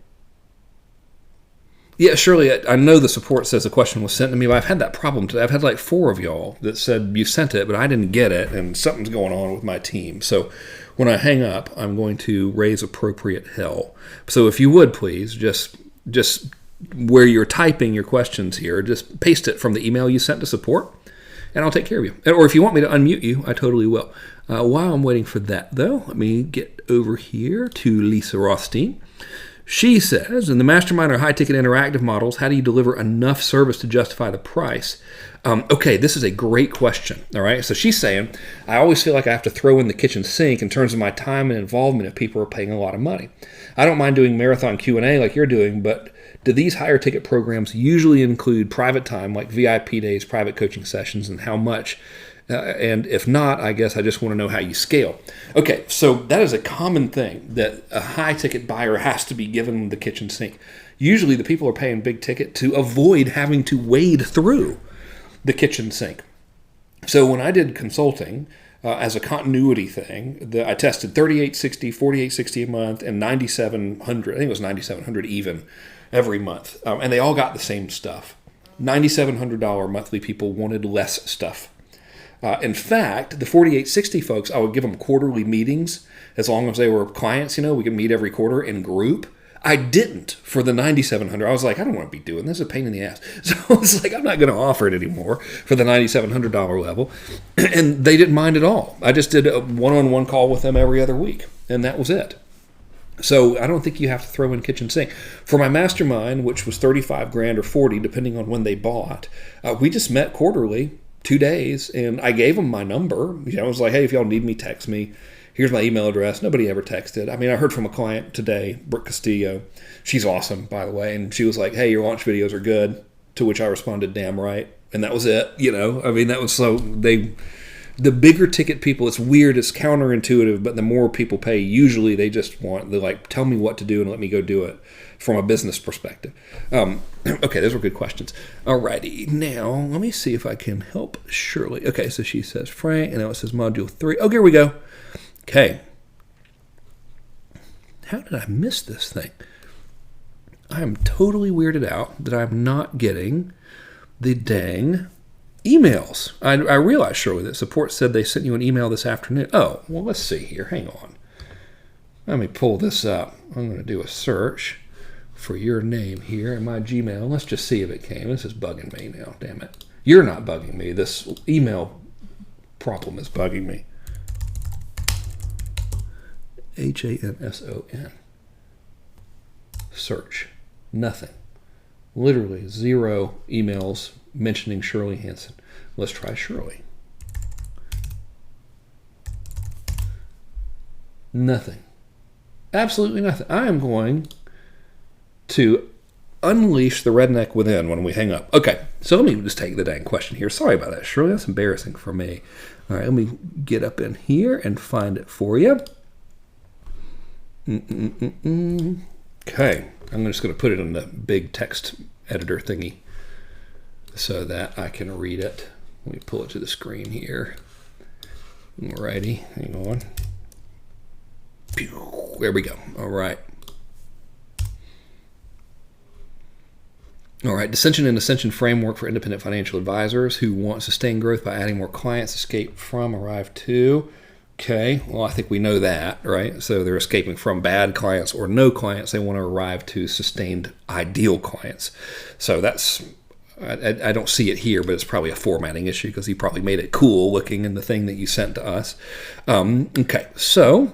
Yeah, Shirley, I know the support says the question was sent to me, but I've had that problem today. I've had like 4 of y'all that said you sent it, but I didn't get it, and something's going on with my team. So when I hang up, I'm going to raise appropriate hell. So if you would, please, just where you're typing your questions here, just paste it from the email you sent to support, and I'll take care of you. Or if you want me to unmute you, I totally will. While I'm waiting for that, though, let me get over here to Lisa Rothstein. She says, in the mastermind or high-ticket interactive models, how do you deliver enough service to justify the price? Okay, this is a great question, all right? So she's saying, I always feel like I have to throw in the kitchen sink in terms of my time and involvement if people are paying a lot of money. I don't mind doing marathon Q&A like you're doing, but do these higher ticket programs usually include private time, like VIP days, private coaching sessions, and how much? And if not, I guess I just want to know how you scale. Okay, so that is a common thing that a high-ticket buyer has to be given the kitchen sink. Usually the people are paying big ticket to avoid having to wade through the kitchen sink. So when I did consulting as a continuity thing, I tested $3,860, $4,860 a month, and $9,700. I think it was $9,700 even every month. And they all got the same stuff. $9,700 monthly people wanted less stuff. In fact, the 4860 folks, I would give them quarterly meetings as long as they were clients. We could meet every quarter in group. I didn't for the 9700. I was like, I don't want to be doing this. It's a pain in the ass. So I was like, I'm not going to offer it anymore for the $9,700 level. And they didn't mind at all. I just did a one-on-one call with them every other week, and that was it. So I don't think you have to throw in kitchen sink. For my mastermind, which was $35,000 or 40, depending on when they bought, we just met quarterly. 2 days, and I gave them my number. I was like, hey, if y'all need me, text me. Here's my email address. Nobody ever texted. I mean, I heard from a client today, Brooke Castillo. She's awesome, by the way. And she was like, hey, your launch videos are good. To which I responded, damn right. And that was it. I mean, that was so the bigger ticket people, it's weird, it's counterintuitive, but the more people pay, usually they just want, they're like, tell me what to do and let me go do it from a business perspective. Okay, those were good questions. Alrighty, now let me see if I can help Shirley. Okay, so she says Frank, and now it says module 3. Oh, here we go. Okay. How did I miss this thing? I am totally weirded out that I'm not getting the dang emails. I realized, Shirley, that support said they sent you an email this afternoon. Oh, well, let's see here. Hang on. Let me pull this up. I'm going to do a search for your name here in my Gmail. Let's just see if it came. This is bugging me now. Damn it. You're not bugging me. This email problem is bugging me. Hanson. Search. Nothing. Literally 0 emails mentioning Shirley Hanson. Let's try Shirley. Nothing. Absolutely nothing. I am going to unleash the redneck within when we hang up. Okay, so let me just take the dang question here. Sorry about that, Shirley. That's embarrassing for me. All right, let me get up in here and find it for you. Okay, I'm just going to put it in the big text editor thingy so that I can read it. Let me pull it to the screen here. Alrighty, hang on. There we go. All right. All right, Dissension and Ascension framework for independent financial advisors who want sustained growth by adding more clients, escape from, arrive to. Okay, well, I think we know that, right? So they're escaping from bad clients or no clients. They want to arrive to sustained ideal clients. So that's, I don't see it here, but it's probably a formatting issue because he probably made it cool looking in the thing that you sent to us. Okay, so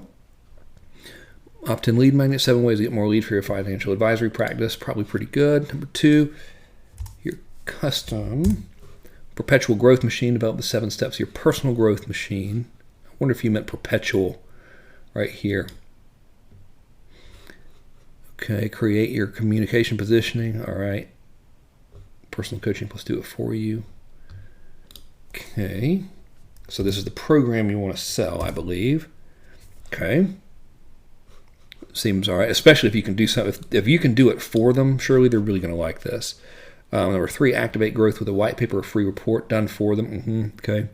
opt-in lead magnet, 7 ways to get more lead for your financial advisory practice. Probably pretty good. Number 2, your custom perpetual growth machine. Develop the 7 steps of your personal growth machine. I wonder if you meant perpetual right here. Okay, create your communication positioning. All right. Personal coaching plus do it for you. Okay. So this is the program you want to sell, I believe. Okay. Seems all right, especially if you can do something. If you can do it for them, surely they're really going to like this. Number 3, activate growth with a white paper or free report done for them. Okay.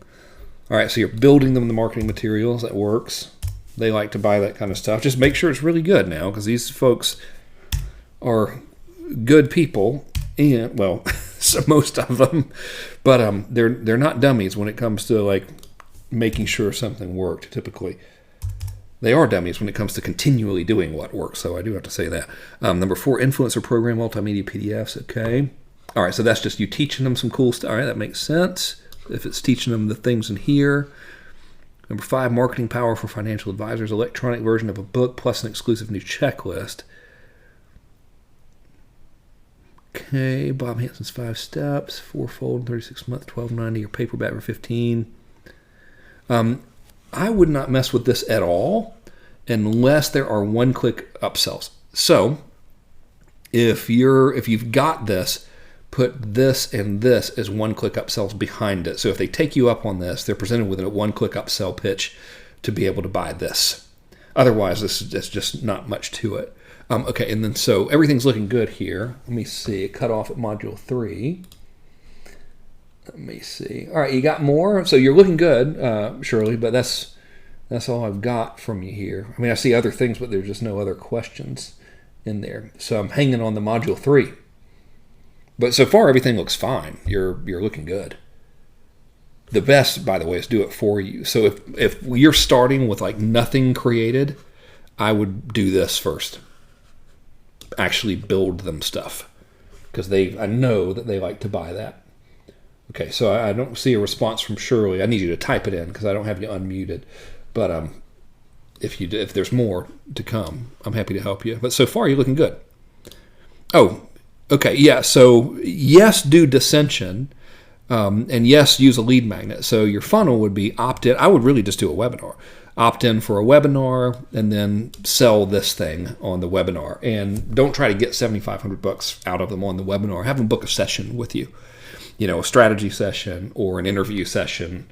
All right, so you're building them the marketing materials. That works. They like to buy that kind of stuff. Just make sure it's really good now, because these folks are good people, and well, so most of them, but they're not dummies when it comes to like making sure something worked. Typically, they are dummies when it comes to continually doing what works. So I do have to say that. Number 4, influencer program, multimedia PDFs. Okay. All right, so that's just you teaching them some cool stuff. All right, that makes sense. If it's teaching them the things in here. Number 5, marketing power for financial advisors, electronic version of a book plus an exclusive new checklist. Okay, Bob Hanson's 5 steps, 4-fold, 36 month, $12.90, or paperback for $15. I would not mess with this at all unless there are one-click upsells. So if you've got this, put this and this as one-click upsells behind it. So if they take you up on this, they're presented with a one-click upsell pitch to be able to buy this. Otherwise, this is just not much to it. Okay, and then so everything's looking good here. Let me see. It cut off at module 3. Let me see. All right, you got more. So you're looking good, Shirley, but that's all I've got from you here. I mean, I see other things, but there's just no other questions in there. So I'm hanging on the module 3. But so far, everything looks fine. You're looking good. The best, by the way, is do it for you. So if you're starting with like nothing created, I would do this first. Actually build them stuff, because I know that they like to buy that. Okay, so I don't see a response from Shirley. I need you to type it in because I don't have you unmuted. But if there's more to come, I'm happy to help you. But so far, you're looking good. Oh, okay, yeah. So yes, do dissension, and yes, use a lead magnet. So your funnel would be opt-in. I would really just do a webinar. Opt in for a webinar and then sell this thing on the webinar. And don't try to get $7,500 out of them on the webinar. Have them book a session with you, a strategy session or an interview session.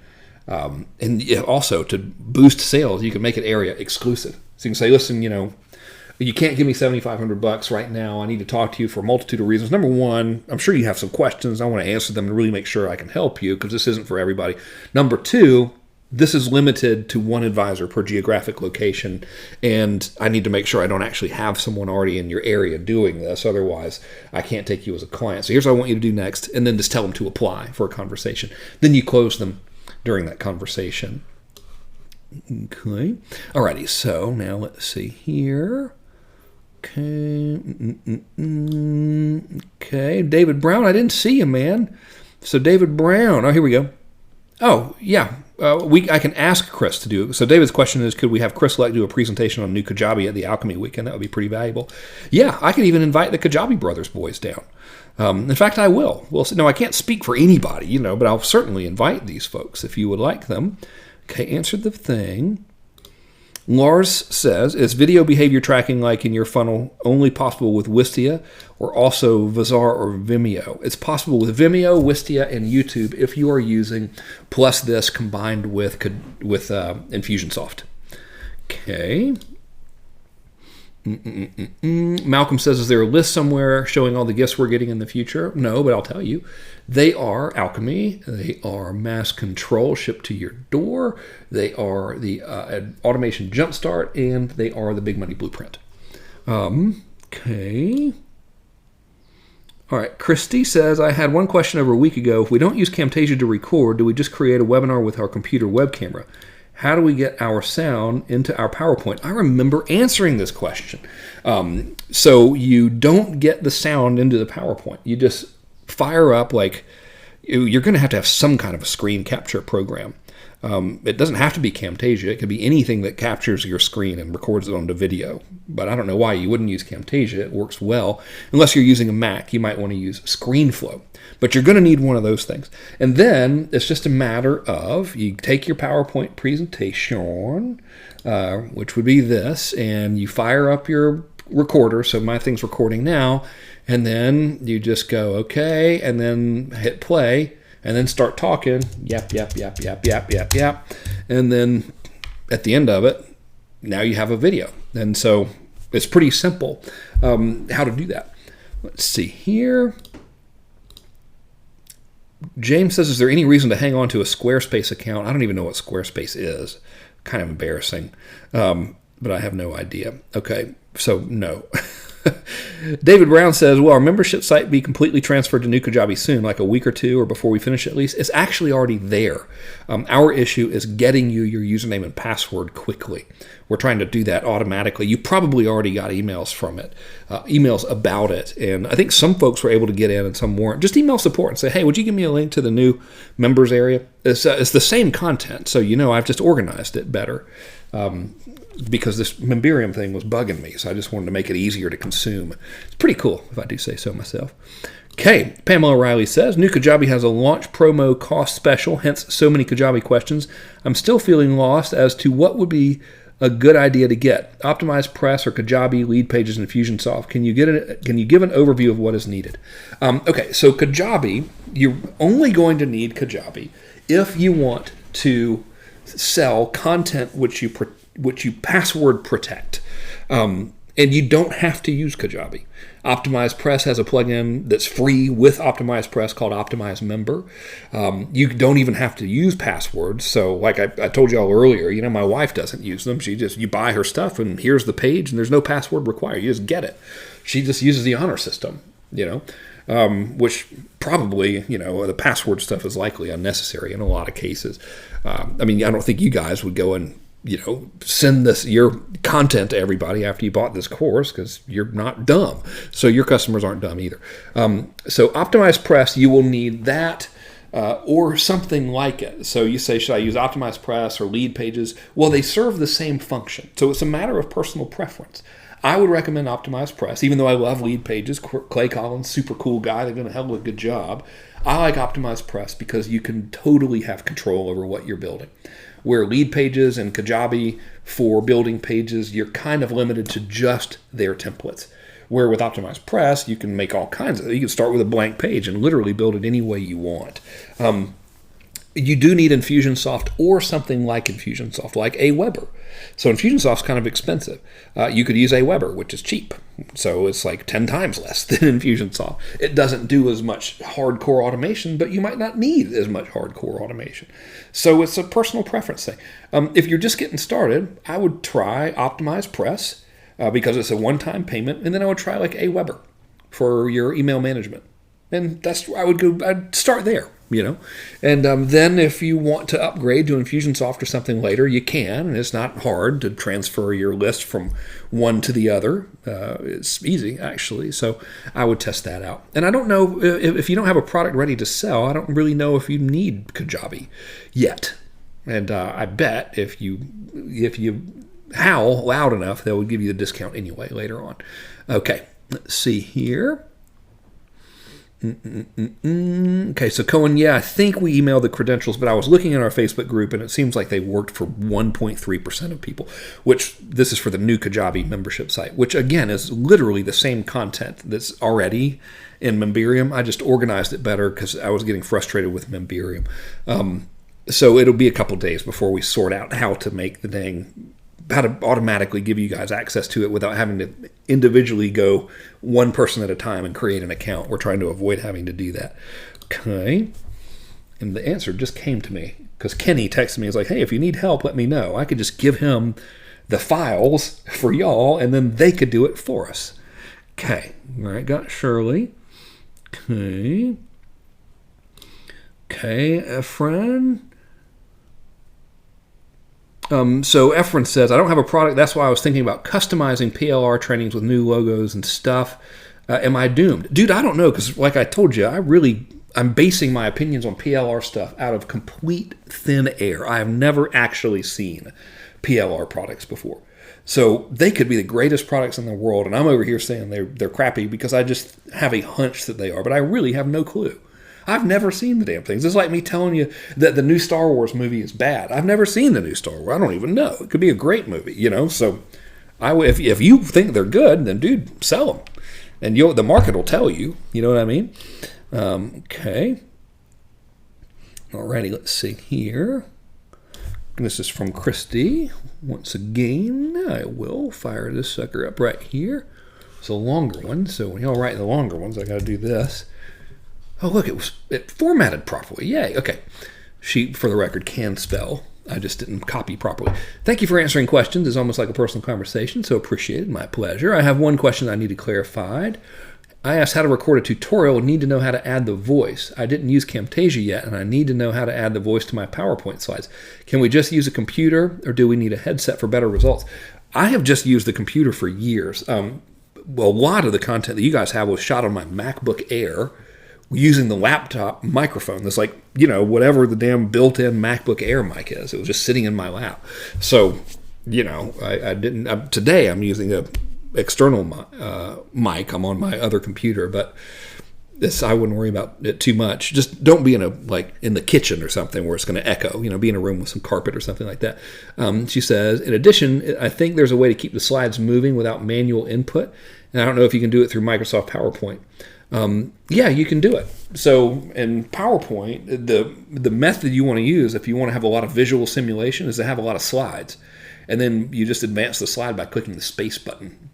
And also to boost sales, you can make it area exclusive. So you can say, listen, you can't give me $7,500 right now. I need to talk to you for a multitude of reasons. Number 1, I'm sure you have some questions. I want to answer them and really make sure I can help you because this isn't for everybody. Number 2, this is limited to one advisor per geographic location, and I need to make sure I don't actually have someone already in your area doing this. Otherwise, I can't take you as a client. So here's what I want you to do next, and then just tell them to apply for a conversation. Then you close them during that conversation. Okay. Alrighty, so now let's see here. Okay. Okay, David Brown, I didn't see you, man. So David Brown, oh, here we go. Oh, yeah. I can ask Chris to do it. So David's question is, could we have Chris Leck do a presentation on New Kajabi at the Alchemy Weekend? That would be pretty valuable. Yeah, I could even invite the Kajabi Brothers boys down. In fact, I will. Well, no, I can't speak for anybody, but I'll certainly invite these folks if you would like them. Okay, answered the thing. Lars says, is video behavior tracking like in your funnel only possible with Wistia or also Vazar or Vimeo? It's possible with Vimeo, Wistia, and YouTube if you are using Plus This combined with Infusionsoft. Okay. Malcolm says, is there a list somewhere showing all the gifts we're getting in the future? No, but I'll tell you. They are Alchemy. They are Mass Control shipped to your door. They are the Automation Jumpstart, and they are the Big Money Blueprint. Okay. All right. Christy says, I had one question over a week ago. If we don't use Camtasia to record, do we just create a webinar with our computer web camera? How do we get our sound into our PowerPoint? I remember answering this question. So you don't get the sound into the PowerPoint. You just fire up, you're going to have some kind of a screen capture program. It doesn't have to be Camtasia. It could be anything that captures your screen and records it onto video. But I don't know why you wouldn't use Camtasia. It works well. Unless you're using a Mac, you might want to use ScreenFlow. But you're going to need one of those things. And then it's just a matter of you take your PowerPoint presentation, which would be this, and you fire up your recorder. So my thing's recording now. And then you just go, okay, and then hit play. And then start talking, yap, yap, yap, yap, yap, yap, yap. And then at the end of it, now you have a video. And so it's pretty simple how to do that. Let's see here. James says, is there any reason to hang on to a Squarespace account? I don't even know what Squarespace is. Kind of embarrassing, but I have no idea. Okay, so no. David Brown says, will our membership site be completely transferred to New Kajabi soon, like a week or two or before we finish at least? It's actually already there. Our issue is getting you your username and password quickly. We're trying to do that automatically. You probably already got emails from it, emails about it. And I think some folks were able to get in and some weren't. Just email support and say, hey, would you give me a link to the new members area? It's the same content. So, I've just organized it better. Because this Memberium thing was bugging me, so I just wanted to make it easier to consume. It's pretty cool, if I do say so myself. Okay, Pamela Riley says, New Kajabi has a launch promo cost special, hence so many Kajabi questions. I'm still feeling lost as to what would be a good idea to get. Optimized Press or Kajabi, Lead Pages, and Infusionsoft. Can you give an overview of what is needed? Okay, so Kajabi, you're only going to need Kajabi if you want to sell content which you password protect. And you don't have to use Kajabi. Optimized Press has a plugin that's free with Optimized Press called Optimized Member. You don't even have to use passwords. So like I told you all earlier, my wife doesn't use them. You buy her stuff and here's the page and there's no password required. You just get it. She just uses the honor system, which probably, the password stuff is likely unnecessary in a lot of cases. I don't think you guys would go and send your content to everybody after you bought this course because you're not dumb. So your customers aren't dumb either. So Optimized Press, you will need that or something like it. So you say, should I use Optimized Press or Lead Pages? Well, they serve the same function. So it's a matter of personal preference. I would recommend Optimized Press, even though I love Lead Pages. Clay Collins, super cool guy. They're doing a hell of a good job. I like Optimized Press because you can totally have control over what you're building. Where Lead Pages and Kajabi for building pages, you're kind of limited to just their templates. Where with Optimized Press, you can make all kinds of. You can start with a blank page and literally build it any way you want. You do need Infusionsoft or something like Infusionsoft, like Aweber. So Infusionsoft's kind of expensive. You could use Aweber, which is cheap, So it's like 10 times less than Infusionsoft. It doesn't do as much hardcore automation, but you might not need as much hardcore automation. So it's a personal preference thing. If you're just getting started, I would try OptimizePress because it's a one-time payment, and then I would try like Aweber for your email management. And I'd start there, And then if you want to upgrade to Infusionsoft or something later, you can. And it's not hard to transfer your list from one to the other. It's easy, actually. So I would test that out. And I don't know, if you don't have a product ready to sell, I don't really know if you need Kajabi yet. And I bet if you howl loud enough, they will give you the discount anyway later on. Okay, let's see here. Okay, so Cohen, yeah, I think we emailed the credentials, but I was looking at our Facebook group, and it seems like they worked for 1.3% of people, which this is for the new Kajabi membership site, which, again, is literally the same content that's already in Memberium. I just organized it better because I was getting frustrated with Memberium. So it'll be a couple days before we sort out how to automatically give you guys access to it without having to individually go one person at a time and create an account. We're trying to avoid having to do that. Okay. And the answer just came to me because Kenny texted me. He's like, hey, if you need help, let me know. I could just give him the files for y'all, and then they could do it for us. Okay. All right. Got Shirley. Okay. Okay, Efren. So Efren says, I don't have a product. That's why I was thinking about customizing PLR trainings with new logos and stuff. Am I doomed? Dude, I don't know, because like I told you, I'm basing my opinions on PLR stuff out of complete thin air. I have never actually seen PLR products before. So they could be the greatest products in the world, and I'm over here saying they're crappy because I just have a hunch that they are, but I really have no clue. I've never seen the damn things. It's like me telling you that the new Star Wars movie is bad. I've never seen the new Star Wars. I don't even know. It could be a great movie, So if you think they're good, then dude, sell them. And the market will tell you. You know what I mean? Okay. Alrighty, let's see here. This is from Christy. Once again, I will fire this sucker up right here. It's a longer one, so when y'all write the longer ones, I got to do this. Oh, look, it formatted properly. Yay. Okay. She, for the record, can spell. I just didn't copy properly. Thank you for answering questions. It's almost like a personal conversation, so appreciated. My pleasure. I have one question I need to clarify. I asked how to record a tutorial and need to know how to add the voice. I didn't use Camtasia yet, and I need to know how to add the voice to my PowerPoint slides. Can we just use a computer, or do we need a headset for better results? I have just used the computer for years. A lot of the content that you guys have was shot on my MacBook Air, using the laptop microphone. That's like, whatever the damn built-in MacBook Air mic is. It was just sitting in my lap. So, I didn't. Today I'm using a external mic. I'm on my other computer, but I wouldn't worry about it too much. Just don't be in the kitchen or something where it's going to echo. Be in a room with some carpet or something like that. She says, in addition, I think there's a way to keep the slides moving without manual input, and I don't know if you can do it through Microsoft PowerPoint. Yeah, you can do it. So in PowerPoint, the method you want to use if you want to have a lot of visual simulation is to have a lot of slides. And then you just advance the slide by clicking the space button.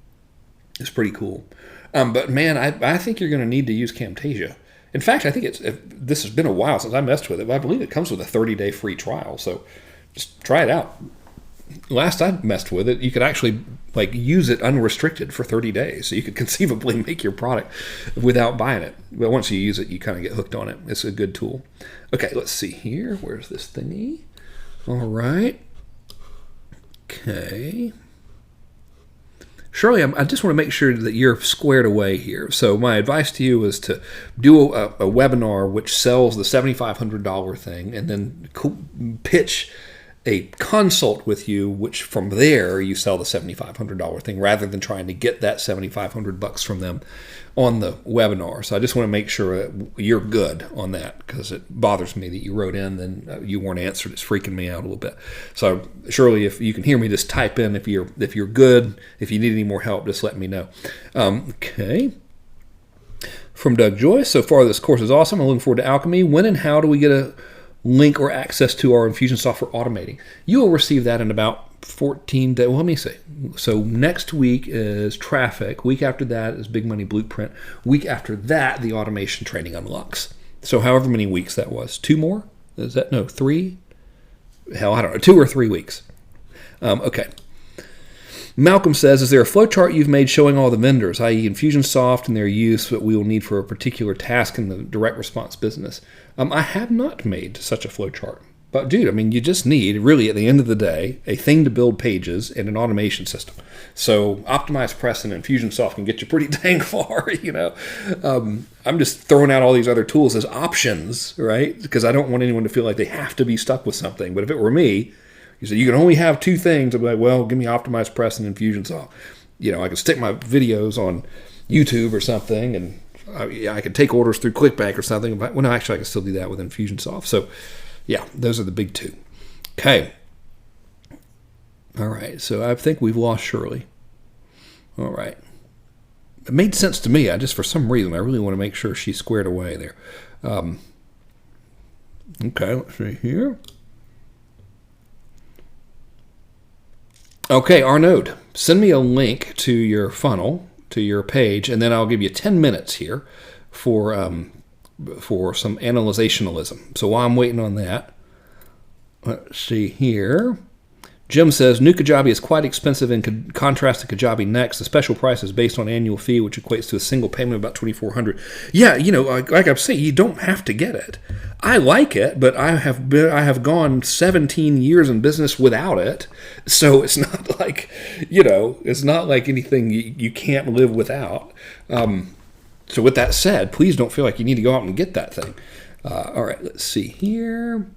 It's pretty cool. But man, I think you're going to need to use Camtasia. In fact, I think this has been a while since I messed with it, but I believe it comes with a 30-day free trial. So just try it out. Last I messed with it, you could actually use it unrestricted for 30 days. So you could conceivably make your product without buying it. But once you use it, you kind of get hooked on it. It's a good tool. Okay, let's see here. Where's this thingy? All right. Okay. Shirley, I just want to make sure that you're squared away here. So my advice to you is to do a webinar which sells the $7,500 thing and then pitch a consult with you, which from there you sell the $7,500 thing rather than trying to get that $7,500 from them on the webinar. So I just want to make sure you're good on that because it bothers me that you wrote in and you weren't answered. It's freaking me out a little bit. So Shirley, if you can hear me, just type in if you're good. If you need any more help, just let me know. Okay. From Doug Joyce, so far this course is awesome. I'm looking forward to Alchemy. When and how do we get a link or access to our Infusionsoft for automating? You will receive that in about 14 days. Well, let me see. So next week is traffic. Week after that is Big Money Blueprint. Week after that, the automation training unlocks. So however many weeks that was. 2 more? Is that, no, 3? Hell, I don't know. 2 or 3 weeks. Okay. Malcolm says, is there a flowchart you've made showing all the vendors, i.e. Infusionsoft and their use that we will need for a particular task in the direct response business? I have not made such a flowchart. But dude, I mean, you just need, really, at the end of the day, a thing to build pages and an automation system. So OptimizePress and Infusionsoft can get you pretty dang far, you know. I'm just throwing out all these other tools as options, right? Because I don't want anyone to feel like they have to be stuck with something. But if it were me, you say you can only have 2 things. I'd be like, well, give me OptimizePress and Infusionsoft. You know, I could stick my videos on YouTube or something, and I could take orders through ClickBank or something. But, well, no, actually, I can still do that with Infusionsoft. So, yeah, those are the big 2. Okay. All right, so I think we've lost Shirley. All right. It made sense to me. For some reason, I really want to make sure she's squared away there. Okay, let's see here. Okay, Arnaud, send me a link to your funnel, to your page, and then I'll give you 10 minutes here for some analyzationalism. So while I'm waiting on that, let's see here. Jim says, new Kajabi is quite expensive in contrast to Kajabi Next. The special price is based on annual fee, which equates to a single payment of about $2,400. Yeah, you know, like I'm saying, you don't have to get it. I like it, but I have gone 17 years in business without it. So it's not like, you know, it's not like anything you can't live without. So with that said, please don't feel like you need to go out and get that thing. All right, let's see here.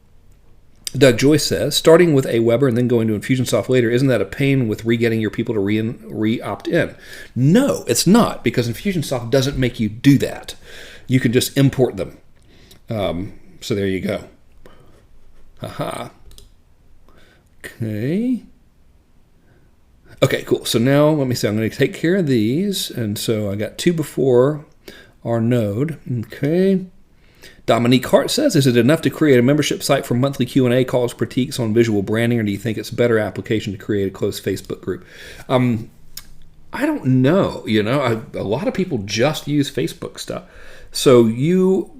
Doug Joyce says, starting with Aweber and then going to Infusionsoft later, isn't that a pain with re-getting your people to re-opt in? No, it's not, because Infusionsoft doesn't make you do that. You can just import them. So there you go. Haha. Okay. Okay, cool. So now let me see. I'm going to take care of these. And so I got 2 before our node. Okay. Dominique Hart says, is it enough to create a membership site for monthly Q&A calls, critiques on visual branding, or do you think it's a better application to create a closed Facebook group? I don't know. You know, a lot of people just use Facebook stuff. So you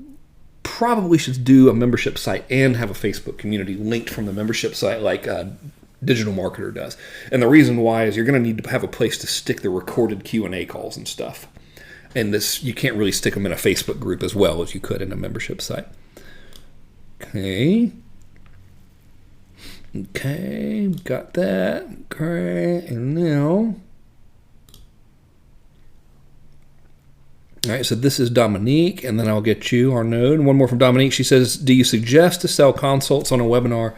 probably should do a membership site and have a Facebook community linked from the membership site like Digital Marketer does. And the reason why is you're going to need to have a place to stick the recorded Q&A calls and stuff. And this, you can't really stick them in a Facebook group as well as you could in a membership site. Okay. Okay, got that. Okay, and now. All right, so this is Dominique, and then I'll get you, Arnaud. One more from Dominique. She says, do you suggest to sell consults on a webinar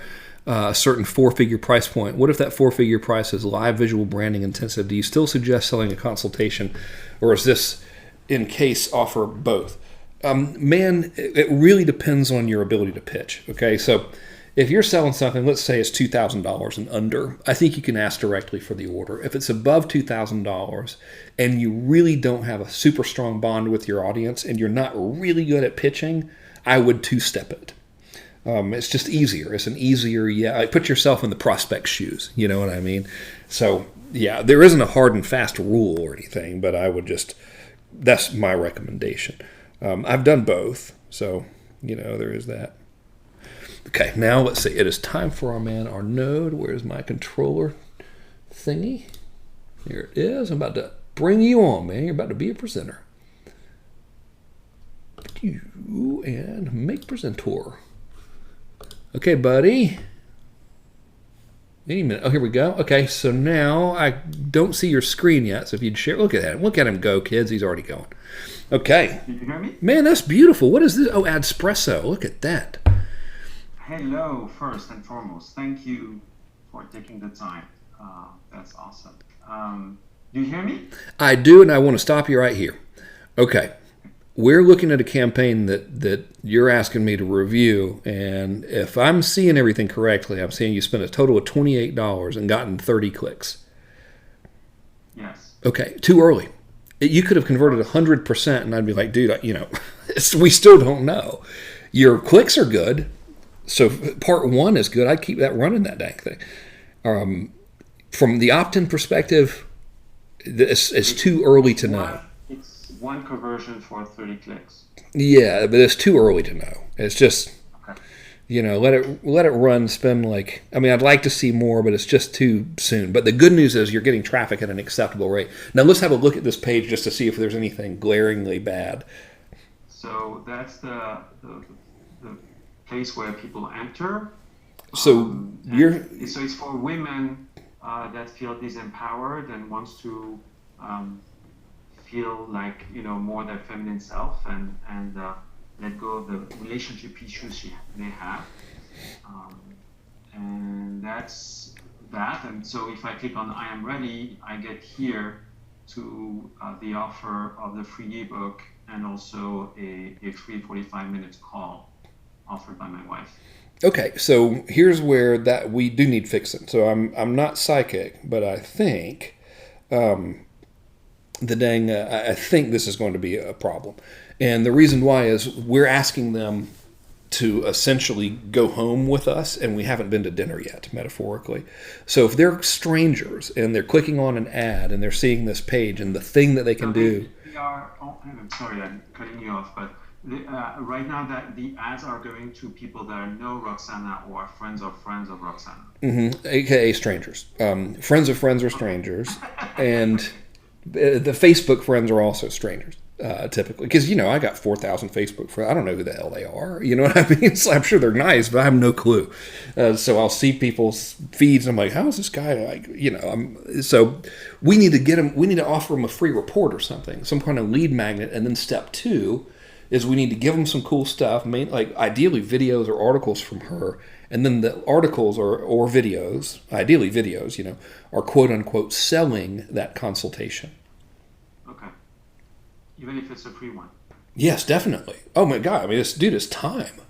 a certain 4-figure price point? What if that 4-figure price is live visual branding intensive? Do you still suggest selling a consultation, or is this in case offer both? Man, it really depends on your ability to pitch. Okay, so if you're selling something, let's say it's $2,000 and under, I think you can ask directly for the order. If it's above $2,000 and you really don't have a super strong bond with your audience and you're not really good at pitching, I would 2-step it. It's just easier. It's an easier, put yourself in the prospect's shoes. You know what I mean? So, yeah, there isn't a hard and fast rule or anything, but I would just, that's my recommendation. I've done both, so, you know, there is that. Okay, now let's see. It is time for our man, Arnaud. Where's my controller thingy? Here it is. I'm about to bring you on, man. You're about to be a presenter. And make presenter. Okay, buddy. Any minute. Oh, here we go. Okay, so now I don't see your screen yet, so if you'd share. Look at that. Look at him go, kids. He's already going. Okay. Can you hear me? Man, that's beautiful. What is this? Oh, Adspresso. Look at that. Hello, first and foremost. Thank you for taking the time. That's awesome. Do you hear me? I do, and I want to stop you right here. Okay. We're looking at a campaign that you're asking me to review, and if I'm seeing everything correctly, I'm seeing you spent a total of $28 and gotten 30 clicks. Yes. Okay, too early. You could have converted 100%, and I'd be like, dude, you know, we still don't know. Your clicks are good, so part 1 is good. I'd keep that running, that dang thing. from the opt-in perspective, it's too early to know. It's one conversion for 30 clicks. Yeah, but it's too early to know. It's just, Okay. let it run, spend I'd like to see more, but it's just too soon. But the good news is you're getting traffic at an acceptable rate. Now let's have a look at this page just to see if there's anything glaringly bad. So that's the place where people enter. So So it's for women that feel disempowered and wants to feel like more their feminine self and let go of the relationship issues they have, and that's that. And so if I click on I am ready, I get here to the offer of the free ebook and also a free 45 minutes call offered by my wife. Okay, so here's where that we do need fixing. So I'm not psychic, but I think I think this is going to be a problem. And the reason why is we're asking them to essentially go home with us, and we haven't been to dinner yet, metaphorically. So if they're strangers and they're clicking on an ad and they're seeing this page and the thing that they can do. I'm sorry, I'm cutting you off, but right now that the ads are going to people that know Roxana or friends of Roxana. Mm-hmm, AKA strangers. Friends of friends are strangers. And the Facebook friends are also strangers. Typically, because I got 4,000 Facebook friends. I don't know who the hell they are. You know what I mean? So I'm sure they're nice, but I have no clue. So I'll see people's feeds. And I'm like, how is this guy like? So we need to get him. We need to offer him a free report or something, some kind of lead magnet. And then step 2 is we need to give them some cool stuff, like ideally videos or articles from her. And then the articles or videos, ideally videos, are quote unquote selling that consultation. Even if it's a free one. Yes, definitely. Oh my God. This dude is time.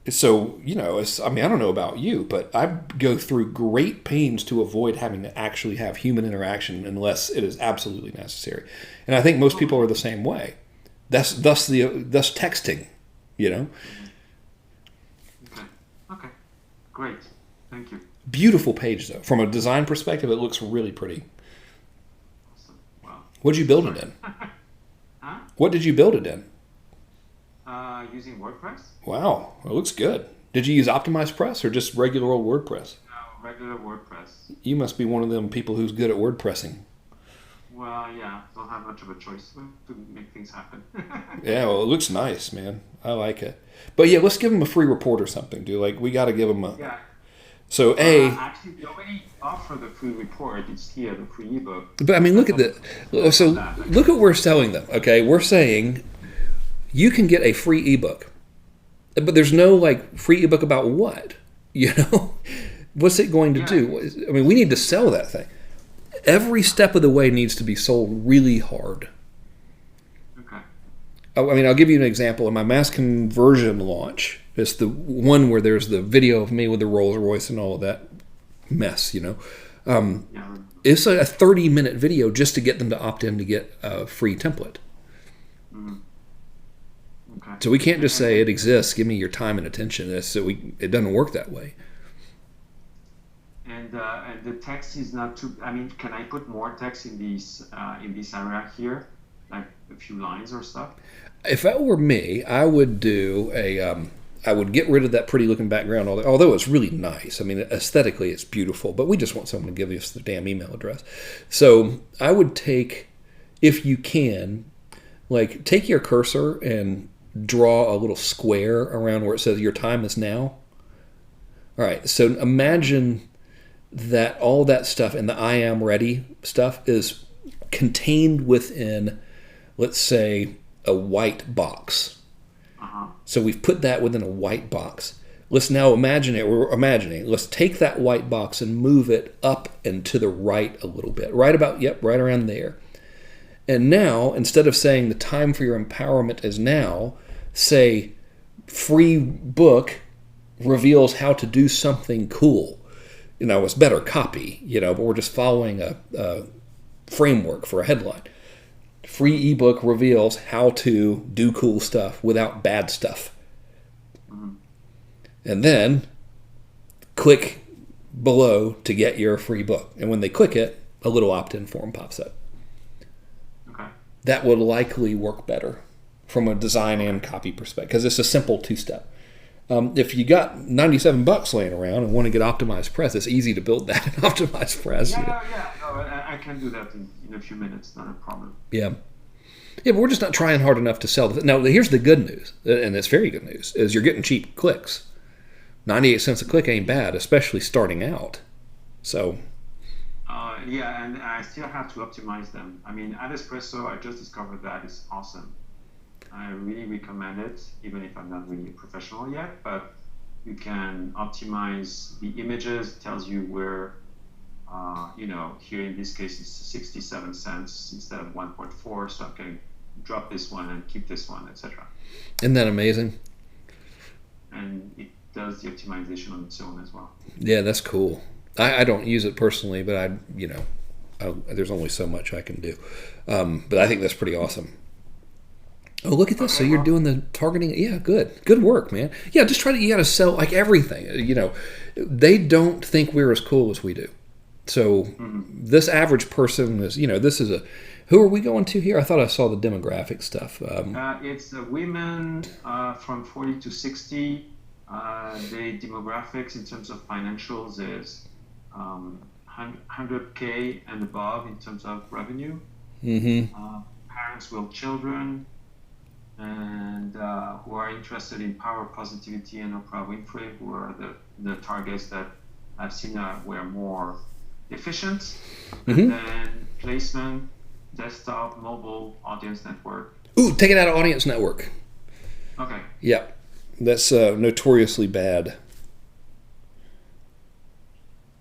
So, I don't know about you, but I go through great pains to avoid having to actually have human interaction unless it is absolutely necessary. And I think most people are the same way. Thus texting, Okay. Great. Thank you. Beautiful page though. From a design perspective, it looks really pretty. Awesome. Wow. What'd you build it in? Huh? What did you build it in? Using WordPress. Wow, it looks good. Did you use Optimized Press or just regular old WordPress? No, regular WordPress. You must be one of them people who's good at WordPressing. Well, yeah, don't have much of a choice to make things happen. Yeah, well, it looks nice, man. I like it. But yeah, let's give them a free report or something, dude. We got to give them a... Yeah. So, actually, we already offer the free report. It's here, the free ebook. But, look at the... So, look at what we're selling them, okay? We're saying you can get a free ebook. But there's no, free ebook about what? What's it going to do? We need to sell that thing. Every step of the way needs to be sold really hard. Okay. I'll give you an example. In my mass conversion launch, it's the one where there's the video of me with the Rolls Royce and all of that mess, It's a 30-minute video just to get them to opt in to get a free template. Mm-hmm. Okay. So we can't just say it exists, give me your time and attention. It doesn't work that way. And the text is not too. Can I put more text in this area here, like a few lines or stuff? If that were me, I would do I would get rid of that pretty looking background, although it's really nice. Aesthetically it's beautiful, but we just want someone to give us the damn email address. So I would take, if you can, take your cursor and draw a little square around where it says your time is now. All right, so imagine that all that stuff and the I am ready stuff is contained within, let's say, a white box. Uh-huh. So we've put that within a white box. Let's now imagine it. We're imagining. Let's take that white box and move it up and to the right a little bit. Right around there. And now, instead of saying the time for your empowerment is now, say free book reveals how to do something cool. It's better copy, but we're just following a framework for a headline. Free ebook reveals how to do cool stuff without bad stuff. Mm-hmm. And then click below to get your free book. And when they click it, a little opt-in form pops up. Okay. That would likely work better from a design and copy perspective because it's a simple two-step. If you got $97 laying around and want to get Optimized Press, it's easy to build that in Optimized Press. Yeah. No, I can do that in a few minutes. Not a problem. Yeah. Yeah, but we're just not trying hard enough to sell. Now, here's the good news, and it's very good news, is you're getting cheap clicks. 98 cents a click ain't bad, especially starting out. So... yeah, and I still have to optimize them. I mean, Adespresso, I just discovered that is awesome. I really recommend it, even if I'm not really a professional yet, but you can optimize the images, tells you where, here in this case it's 67 cents instead of 1.4, so I can drop this one and keep this one, etc. Isn't that amazing? And it does the optimization on its own as well. Yeah, that's cool. I don't use it personally, but there's only so much I can do. But I think that's pretty awesome. Oh, look at this. Okay, so you're doing the targeting. Yeah, good work, man. Yeah, just you got to sell like everything. They don't think we're as cool as we do. So this average person is, this is who are we going to here? I thought I saw the demographic stuff. It's women from 40 to 60. The demographics in terms of financials is 100K and above in terms of revenue. Parents with children, and who are interested in power, positivity, and Oprah Winfrey, who are the targets that I've seen were more efficient. And then placement, desktop, mobile, audience network. Ooh, take it out of audience network. Okay. Yeah, that's notoriously bad.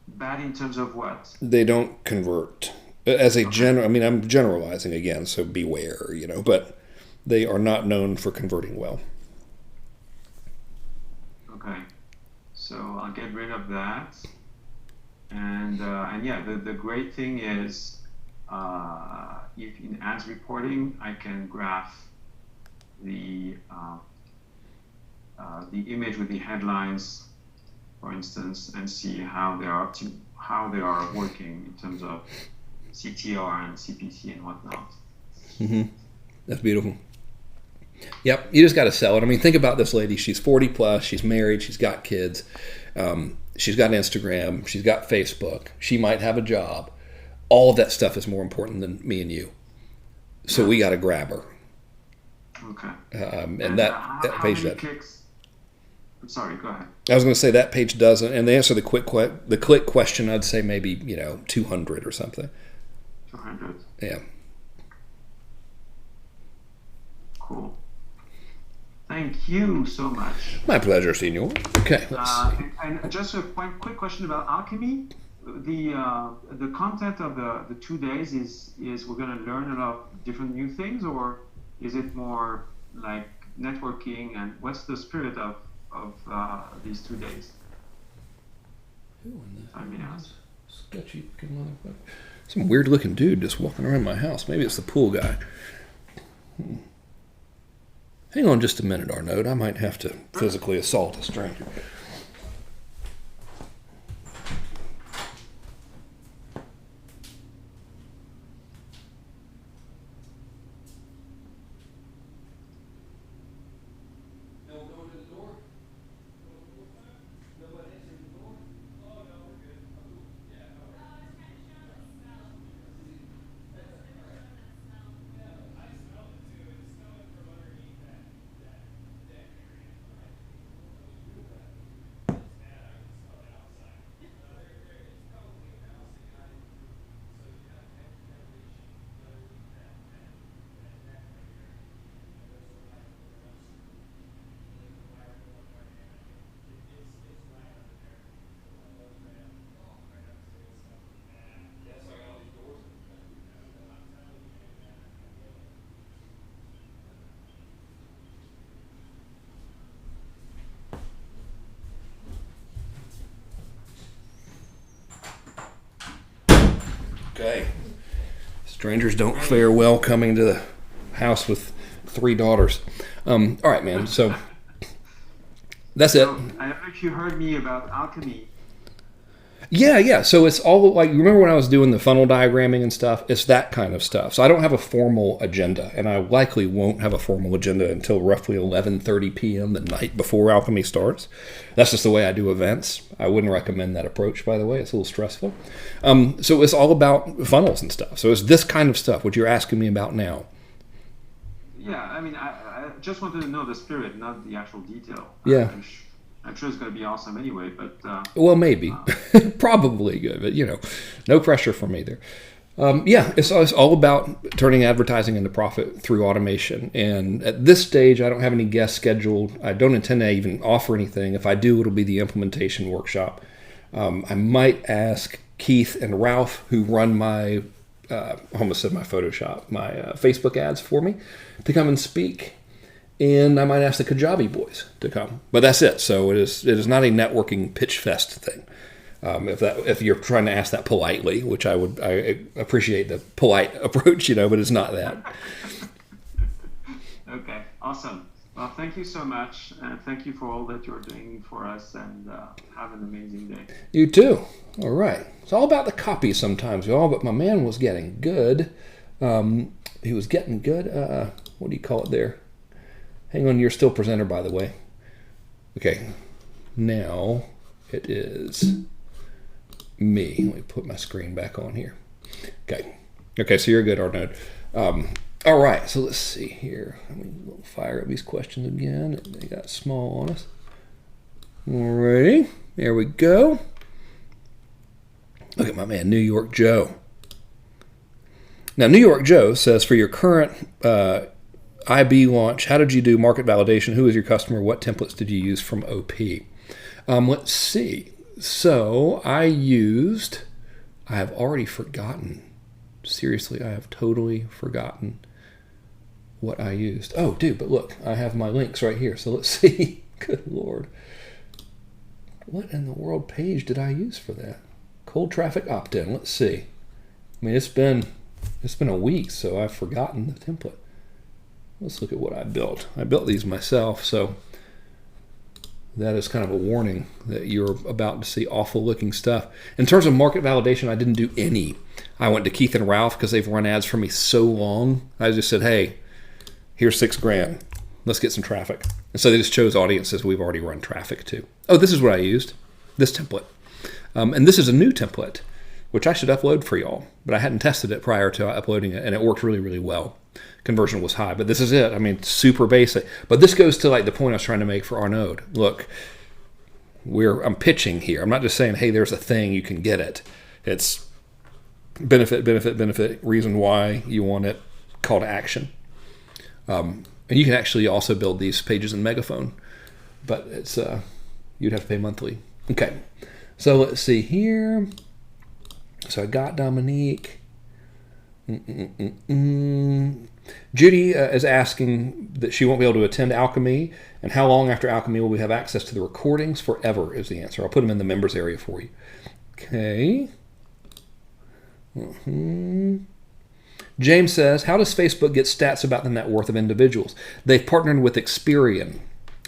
Bad in terms of what? They don't convert. As a general, I mean, I'm generalizing again, so beware, but they are not known for converting well. Okay, so I'll get rid of that. And yeah, the great thing is, if in ads reporting, I can graph the image with the headlines, for instance, and see how they are working in terms of CTR and CPC and whatnot. That's beautiful. Yep, you just got to sell it. I mean, think about this lady. She's 40 plus. She's married. She's got kids. She's got Instagram. She's got Facebook. She might have a job. All of that stuff is more important than me and you. So we got to grab her. Okay. And that page does. I'm sorry, go ahead. I was going to say that page doesn't. And the answer to the click question, I'd say maybe 200 or something. 200. Yeah. Cool. Thank you so much. My pleasure, Senor. Okay, let's see. And just a quick question about Alchemy. The content of the 2 days is we're going to learn a lot of different new things, or is it more like networking? And what's the spirit of these 2 days? Who in the I mean, sketchy looking motherfucker. Some weird looking dude just walking around my house. Maybe it's the pool guy. Hang on just a minute, Arnaud. I might have to physically assault a stranger. Okay. Strangers don't fare well coming to the house with 3 daughters. All right, man. So that's it. I don't know if you heard me about Alchemy. Yeah. So it's all like, remember when I was doing the funnel diagramming and stuff? It's that kind of stuff. So I don't have a formal agenda, and I likely won't have a formal agenda until roughly 11:30 p.m. the night before Alchemy starts. That's just the way I do events. I wouldn't recommend that approach, by the way. It's a little stressful. So it's all about funnels and stuff. So it's this kind of stuff, what you're asking me about now. Yeah, I mean, I just wanted to know the spirit, not the actual detail. Yeah. I'm sure it's going to be awesome anyway, but... well, maybe. Probably good, but, no pressure from either. It's all about turning advertising into profit through automation. And at this stage, I don't have any guests scheduled. I don't intend to even offer anything. If I do, it'll be the implementation workshop. I might ask Keith and Ralph, who run my, I almost said my Photoshop, my Facebook ads for me, to come and speak. And I might ask the Kajabi boys to come, but that's it. So it is not a networking pitch fest thing. If you're trying to ask that politely, which I appreciate the polite approach, but it's not that. Okay, awesome. Well, thank you so much, and thank you for all that you're doing for us, and have an amazing day. You too. All right. It's all about the copy sometimes, y'all. But my man was getting good. He was getting good. What do you call it there? Hang on, you're still presenter, by the way. Okay, now it is me. Let me put my screen back on here. Okay, so you're good, Arnaud. All right, so let's see here. Let me fire up these questions again. They got small on us. All righty, there we go. Look at my man, New York Joe. Now, New York Joe says, for your current IB launch, how did you do market validation? Who is your customer? What templates did you use from OP? Let's see. So I have already forgotten. Seriously, I have totally forgotten what I used. Oh, dude, but look, I have my links right here. So let's see. Good Lord. What in the world page did I use for that? Cold traffic opt-in. Let's see. I mean, it's been a week, so I've forgotten the template. Let's look at what I built. I built these myself, so that is kind of a warning that you're about to see awful looking stuff. In terms of market validation, I didn't do any. I went to Keith and Ralph because they've run ads for me so long. I just said, hey, here's $6,000. Let's get some traffic. And so they just chose audiences we've already run traffic to. Oh, this is what I used, this template. And this is a new template, which I should upload for y'all, but I hadn't tested it prior to uploading it, and it worked really, really well. Conversion was high, but this is it. I mean, super basic. But this goes to like the point I was trying to make for Arnaud. Look, I'm pitching here. I'm not just saying, hey, there's a thing, you can get it. It's benefit, reason why you want it, call to action. And you can actually also build these pages in Megaphone, but it's you'd have to pay monthly. Okay, so let's see here. So I got Dominique. Judy is asking that she won't be able to attend Alchemy, and how long after Alchemy will we have access to the recordings? Forever is the answer. I'll put them in the members area for you. Okay. James says, how does Facebook get stats about the net worth of individuals? They've partnered with Experian.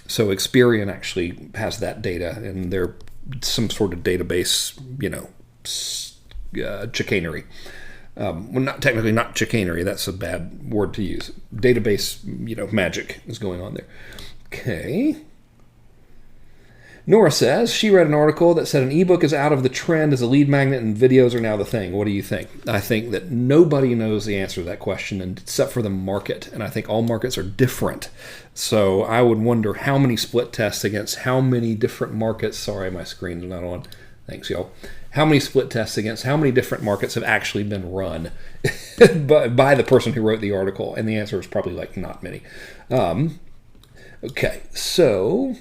So Experian actually has that data, and they're some sort of database, chicanery. Well, not technically not chicanery. That's a bad word to use. Database, magic is going on there. Okay. Nora says she read an article that said an ebook is out of the trend as a lead magnet and videos are now the thing. What do you think? I think that nobody knows the answer to that question except for the market, and I think all markets are different. So I would wonder how many split tests against how many different markets. Sorry, my screen's not on. Thanks, y'all. How many split tests against how many different markets have actually been run by the person who wrote the article? And the answer is probably like not many. Okay, so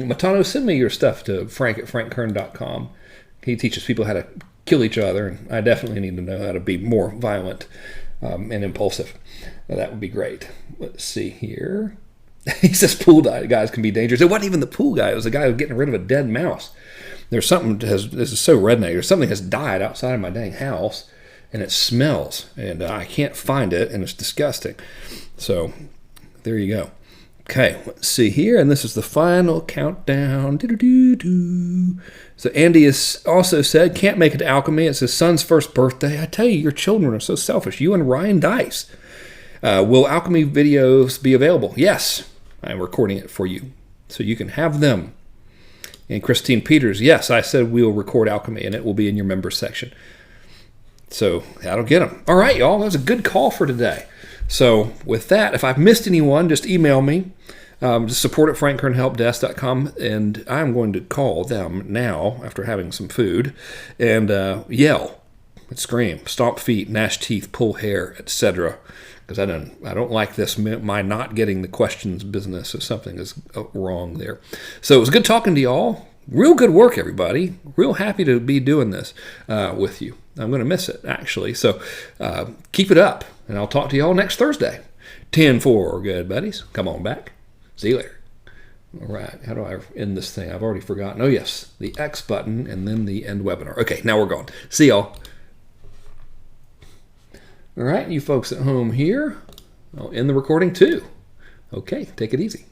Matano, send me your stuff to Frank at frankkern.com. He teaches people how to kill each other, and I definitely need to know how to be more violent and impulsive. That would be great. Let's see here. He says pool guys can be dangerous. It wasn't even the pool guy. It was the guy who was getting rid of a dead mouse. There's something this is so redneck. There's something has died outside of my dang house, and it smells, and I can't find it, and it's disgusting. So there you go. Okay, let's see here, and this is the final countdown. Do-do-do-do. So Andy has also said, can't make it to Alchemy. It's his son's first birthday. I tell you, your children are so selfish. You and Ryan Dice. Will Alchemy videos be available? Yes, I'm recording it for you, so you can have them. And Christine Peters, yes, I said we'll record Alchemy, and it will be in your members section. So that'll get them. All right, y'all, that was a good call for today. So with that, if I've missed anyone, just email me. Just support at frankkernhelpdesk.com, and I'm going to call them now after having some food and yell and scream, stomp feet, gnash teeth, pull hair, etc. Because I don't like this, my not getting the questions business, if something is wrong there. So it was good talking to y'all. Real good work, everybody. Real happy to be doing this with you. I'm going to miss it, actually. So keep it up, and I'll talk to y'all next Thursday. 10-4, good buddies. Come on back. See you later. All right, how do I end this thing? I've already forgotten. Oh, yes, the X button and then the end webinar. Okay, now we're going. See y'all. All right, you folks at home here, I'll end the recording too. Okay, take it easy.